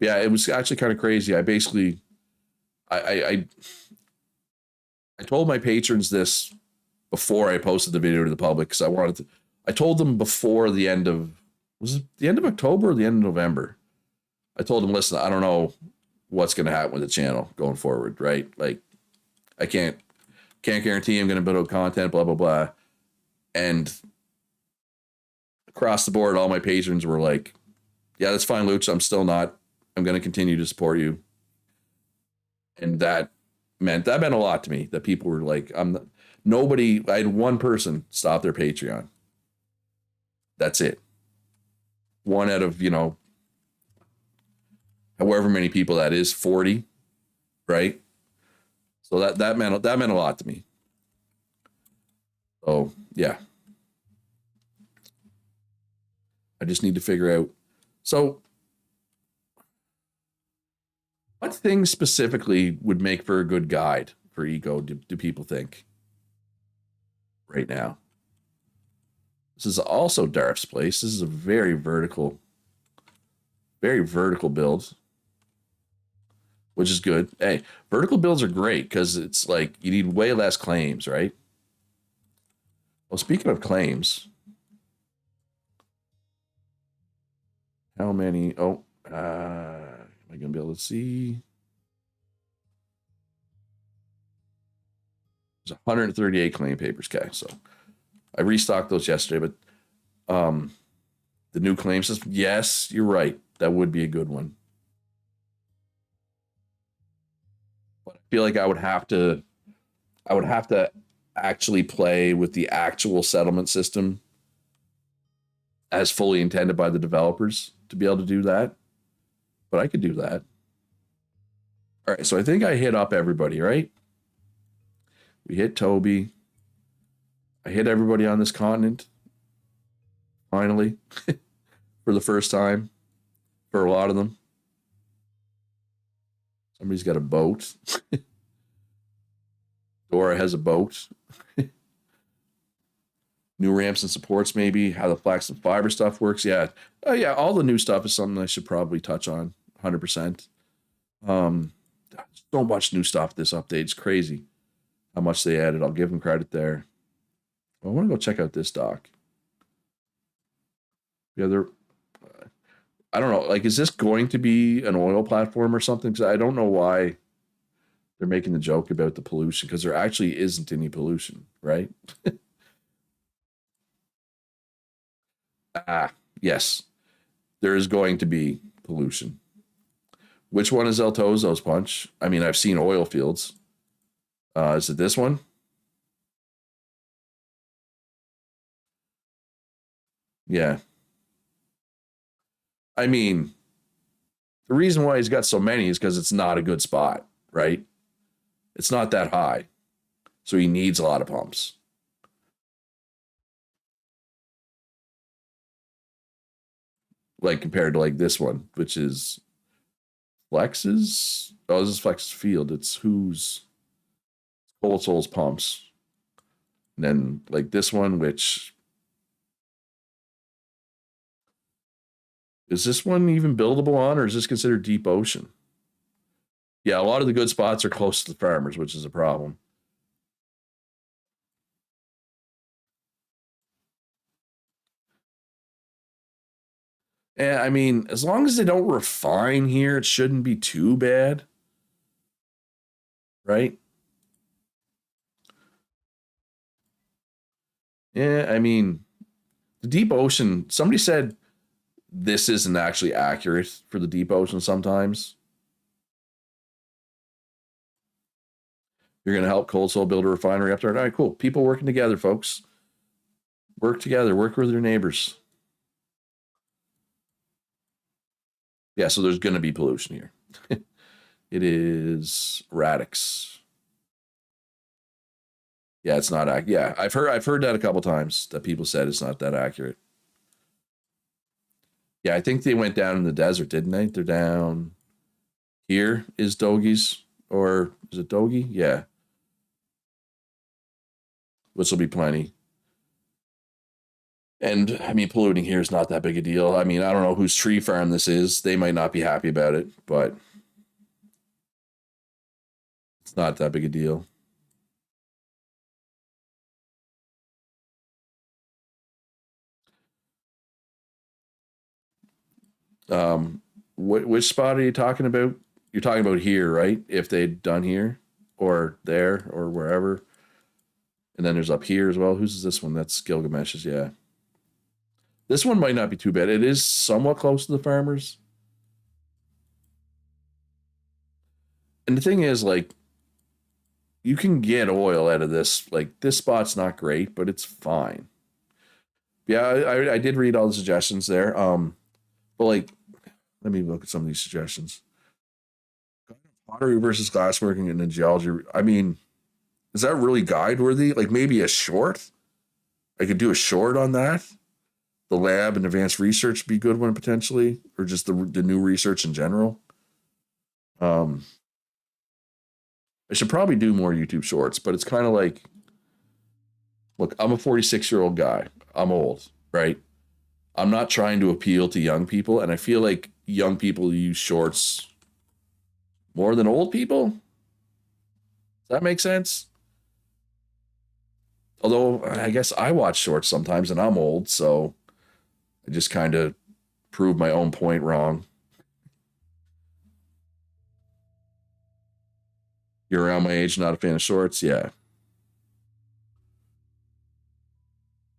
A: it was actually kind of crazy. I basically I told my patrons this before I posted the video to the public because I told them before the end of, was it the end of October or the end of November? I told them, listen, I don't know what's going to happen with the channel going forward, right? Like, I can't guarantee I'm going to build content, blah, blah, blah. And across the board, all my patrons were like, yeah, that's fine, Luch. I'm going to continue to support you. And that meant a lot to me, that people were like, I had one person stop their Patreon. That's it. One out of, however many people that is, 40, right? So that meant a lot to me. So yeah. I just need to figure out. So what things specifically would make for a good guide for eco, do people think right now? This is also Darth's place. This is a very vertical build, which is good. Hey, vertical builds are great because it's like you need way less claims, right? Well, speaking of claims, how many? Oh, am I going to be able to see? There's 138 claim papers, okay. So I restocked those yesterday, but the new claim system, yes, you're right. That would be a good one. But I feel like I would have to actually play with the actual settlement system as fully intended by the developers to be able to do that. But I could do that. All right, so I think I hit up everybody, right? We hit Toby. I hit everybody on this continent. Finally. For the first time. For a lot of them. Somebody's got a boat. Dora has a boat. New ramps and supports, maybe. How the flax and fiber stuff works. Yeah. Yeah, all the new stuff is something I should probably touch on. 100%. So much new stuff this update. It's crazy how much they added. I'll give them credit there. I want to go check out this dock. Yeah, I don't know. Like, is this going to be an oil platform or something? Because I don't know why they're making the joke about the pollution, because there actually isn't any pollution, right? Yes. There is going to be pollution. Which one is El Tozo's punch? I mean, I've seen oil fields. Is it this one? Yeah. I mean, the reason why he's got so many is because it's not a good spot, right? It's not that high. So he needs a lot of pumps. Like compared to like this one, which is Flex's. Oh, this is Flex's field. It's who's Cold Soul's pumps. And then like this one, which is this one even buildable on, or is this considered deep ocean? Yeah, a lot of the good spots are close to the farmers, which is a problem. And I mean, as long as they don't refine here, it shouldn't be too bad, right? Yeah, I mean, the deep ocean, somebody said this isn't actually accurate for the deep ocean sometimes. You're going to help Cold Soul build a refinery up there. All right, cool. People working together, folks. Work together, work with their neighbors. Yeah, so there's going to be pollution here. It is radix. Yeah, it's not accurate. Yeah, I've heard that a couple times that people said it's not that accurate. Yeah, I think they went down in the desert, didn't they? They're down here is Dogies, or is it Dogie? Yeah, which will be plenty. And I mean, polluting here is not that big a deal. I mean, I don't know whose tree farm this is. They might not be happy about it, but it's not that big a deal. Which spot are you talking about? You're talking about here, right? If they'd done here or there or wherever. And then there's up here as well. Whose is this one? That's Gilgamesh's, yeah. This one might not be too bad. It is somewhat close to the farmers. And the thing is, like, you can get oil out of this. Like, this spot's not great, but it's fine. Yeah, I did read all the suggestions there. But like, let me look at some of these suggestions. Pottery versus glassworking and then geology. I mean, is that really guide worthy? Like maybe a short? I could do a short on that. The lab and advanced research be a good one potentially, or just the new research in general. Um, I should probably do more YouTube shorts, but it's kind of like, look, I'm a 46-year-old guy. I'm old, right? I'm not trying to appeal to young people, and I feel like young people use shorts more than old people. Does that make sense? Although I guess I watch shorts sometimes, and I'm old, so I just kind of prove my own point wrong. You're around my age, not a fan of shorts, yeah.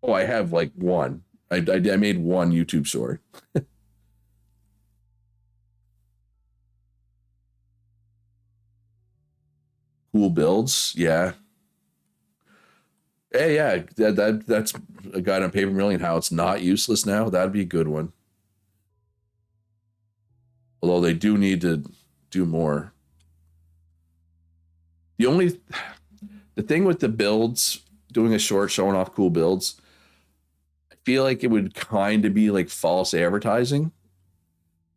A: Oh, I have like one. I made one YouTube short. Cool builds, yeah. Hey, yeah, that's a guide on paper milling, how it's not useless now. That'd be a good one. Although they do need to do more. The only the thing with the builds, doing a short showing off cool builds, I feel like it would kind of be like false advertising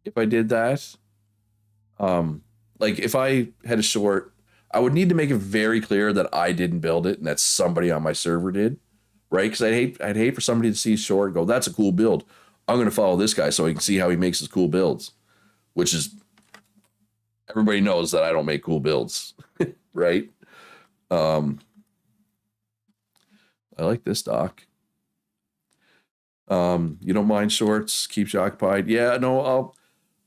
A: if I did that. Um, like if I had a short, I would need to make it very clear that I didn't build it and that somebody on my server did, right? Because I'd hate for somebody to see short and go, "That's a cool build. I'm going to follow this guy so I can see how he makes his cool builds," which is everybody knows that I don't make cool builds, right? Um, I like this doc. You don't mind shorts, keeps you occupied. Yeah, no,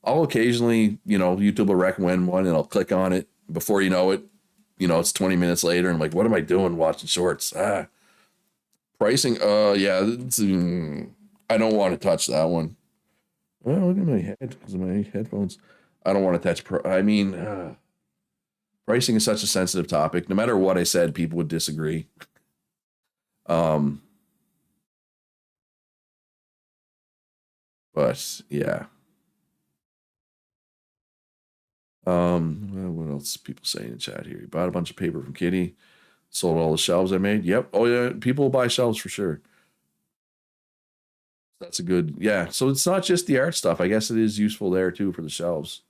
A: I'll occasionally, YouTube will recommend one and I'll click on it. Before you know it, it's 20 minutes later. And I'm like, what am I doing watching shorts? Pricing. Yeah, I don't want to touch that one. Oh, look at my head because of my headphones. I don't want to touch. I mean, pricing is such a sensitive topic. No matter what I said, people would disagree. Um, but yeah. What else people saying in the chat here? You bought a bunch of paper from Kitty, sold all the shelves I made. Yep. Oh yeah, people will buy shelves for sure. That's a good, yeah. So it's not just the art stuff. I guess it is useful there too for the shelves.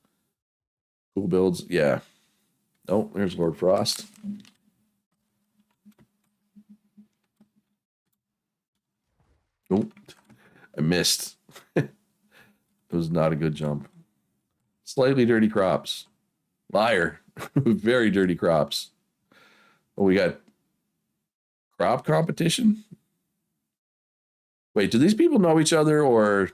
A: Cool builds, yeah. Oh, there's Lord Frost. Oh, I missed. It was not a good jump. Slightly dirty crops. Liar. Very dirty crops. Oh, we got crop competition. Wait, do these people know each other or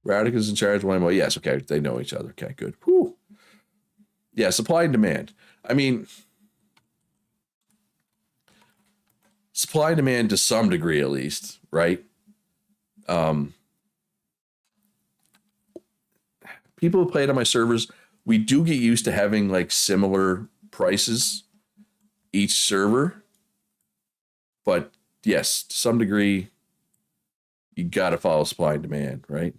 A: Radika's in charge. One, yes, okay, they know each other. Okay, good. Whew. Yeah, supply and demand. I mean, supply and demand to some degree, at least, right? Um, People who played on my servers, we do get used to having like similar prices each server, but yes, to some degree, you got to follow supply and demand, right?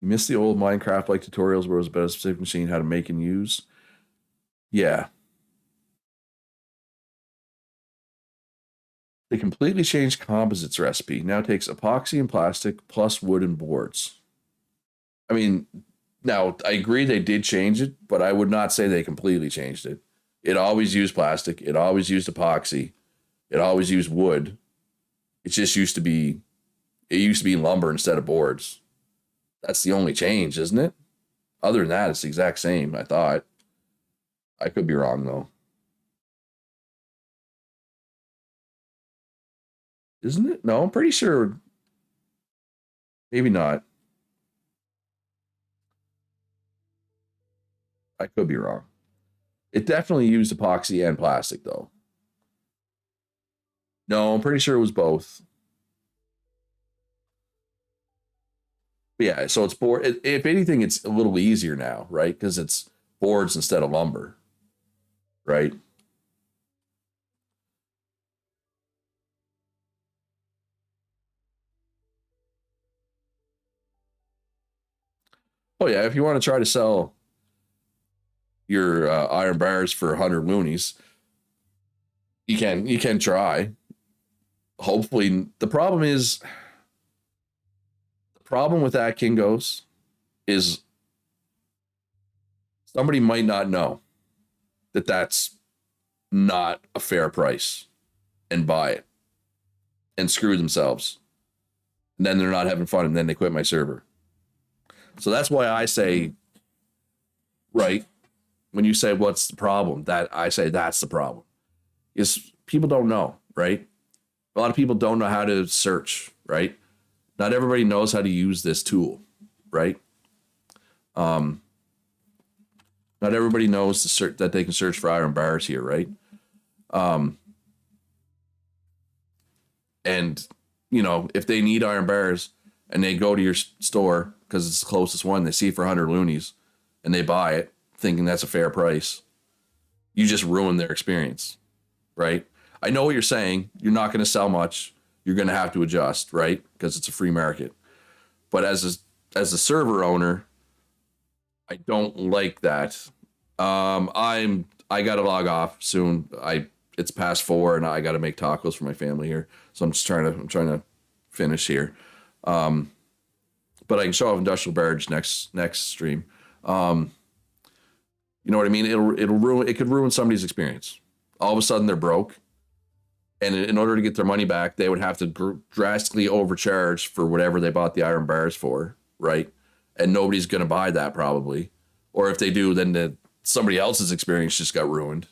A: You miss the old Minecraft like tutorials where it was about a specific machine, how to make and use. Yeah. They completely changed composites recipe. Now takes epoxy and plastic plus wood and boards. I mean, now I agree they did change it, but I would not say they completely changed it. It always used plastic. It always used epoxy. It always used wood. It just used to be, it used to be lumber instead of boards. That's the only change, isn't it? Other than that, it's the exact same, I thought. I could be wrong, though. Isn't it? No, I'm pretty sure. Maybe not. I could be wrong. It definitely used epoxy and plastic, though. No, I'm pretty sure it was both. But yeah, so it's board. If anything, it's a little easier now, right? Because it's boards instead of lumber, right? Oh yeah, if you want to try to sell your iron bars for 100 loonies, you can try. Hopefully, the problem with that, Kingos, is somebody might not know that that's not a fair price and buy it and screw themselves. And then they're not having fun and then they quit my server. So that's why I say, right, when you say what's the problem, that I say that's the problem. Is people don't know, right? A lot of people don't know how to search, right? Not everybody knows how to use this tool, right? Um, Not everybody knows to search, that they can search for iron bars here, right? Um, and if they need iron bars and they go to your store because it's the closest one, they see it for 100 loonies and they buy it thinking that's a fair price, you just ruin their experience, right? I know what you're saying. You're not going to sell much. You're going to have to adjust, right? Because it's a free market. But as a server owner, I don't like that. I got to log off soon. It's past 4 and I got to make tacos for my family here. So I'm trying to finish here. But I can show off industrial barrage next stream. You know what I mean? It could ruin somebody's experience. All of a sudden they're broke. And in order to get their money back, they would have to drastically overcharge for whatever they bought the iron bars for, right? And nobody's going to buy that probably. Or if they do, then somebody else's experience just got ruined,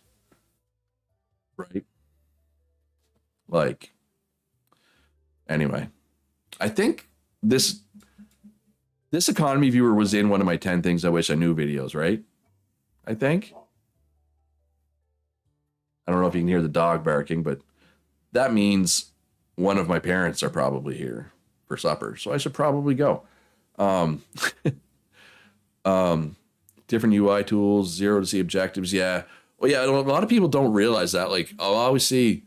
A: right? Like, anyway, I think this economy viewer was in one of my 10 things I wish I knew videos, right? I think. I don't know if you can hear the dog barking, but that means one of my parents are probably here for supper, so I should probably go. Um, Different UI tools, 0 to C objectives. Yeah. Well, yeah, a lot of people don't realize that. Like, I'll always see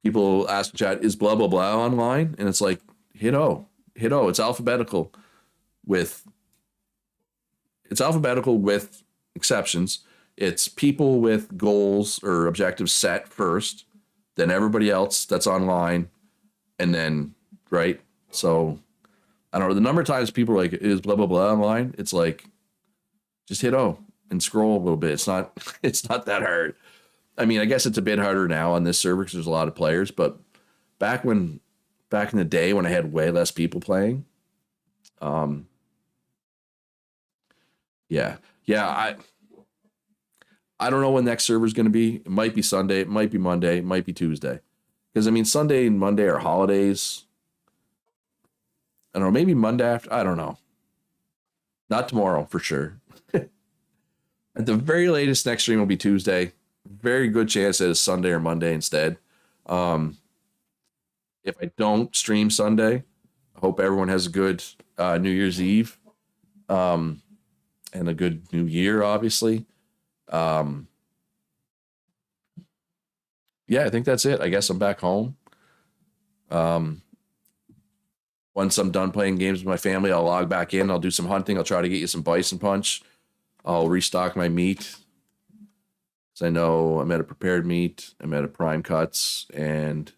A: people ask chat, is blah, blah, blah online? And it's like, hit O. It's alphabetical with exceptions. It's people with goals or objectives set first, then everybody else that's online, and then, right? So, I don't know. The number of times people are like, is blah, blah, blah online? It's like, just hit O and scroll a little bit. It's not that hard. I mean, I guess it's a bit harder now on this server because there's a lot of players, but back in the day when I had way less people playing, yeah. I don't know when next server is going to be. It might be Sunday, it might be Monday, it might be Tuesday. Because I mean, Sunday and Monday are holidays. don't know, maybe Monday after. I don't know. Not tomorrow for sure. At the very latest, next stream will be Tuesday. Very good chance that it's Sunday or Monday instead. If I don't stream Sunday, I hope everyone has a good New Year's Eve and a good New Year, obviously. Yeah, I think that's it. I guess I'm back home. Once I'm done playing games with my family, I'll log back in. I'll do some hunting. I'll try to get you some bison punch. I'll restock my meat. So I know I'm at a prepared meat. I'm at a prime cuts, and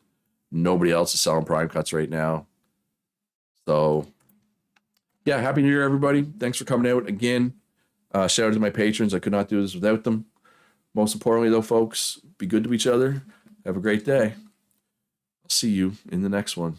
A: nobody else is selling prime cuts right now. So, yeah, Happy New Year, everybody. Thanks for coming out again. Shout out to my patrons. I could not do this without them. Most importantly, though, folks, be good to each other. Have a great day. I'll see you in the next one.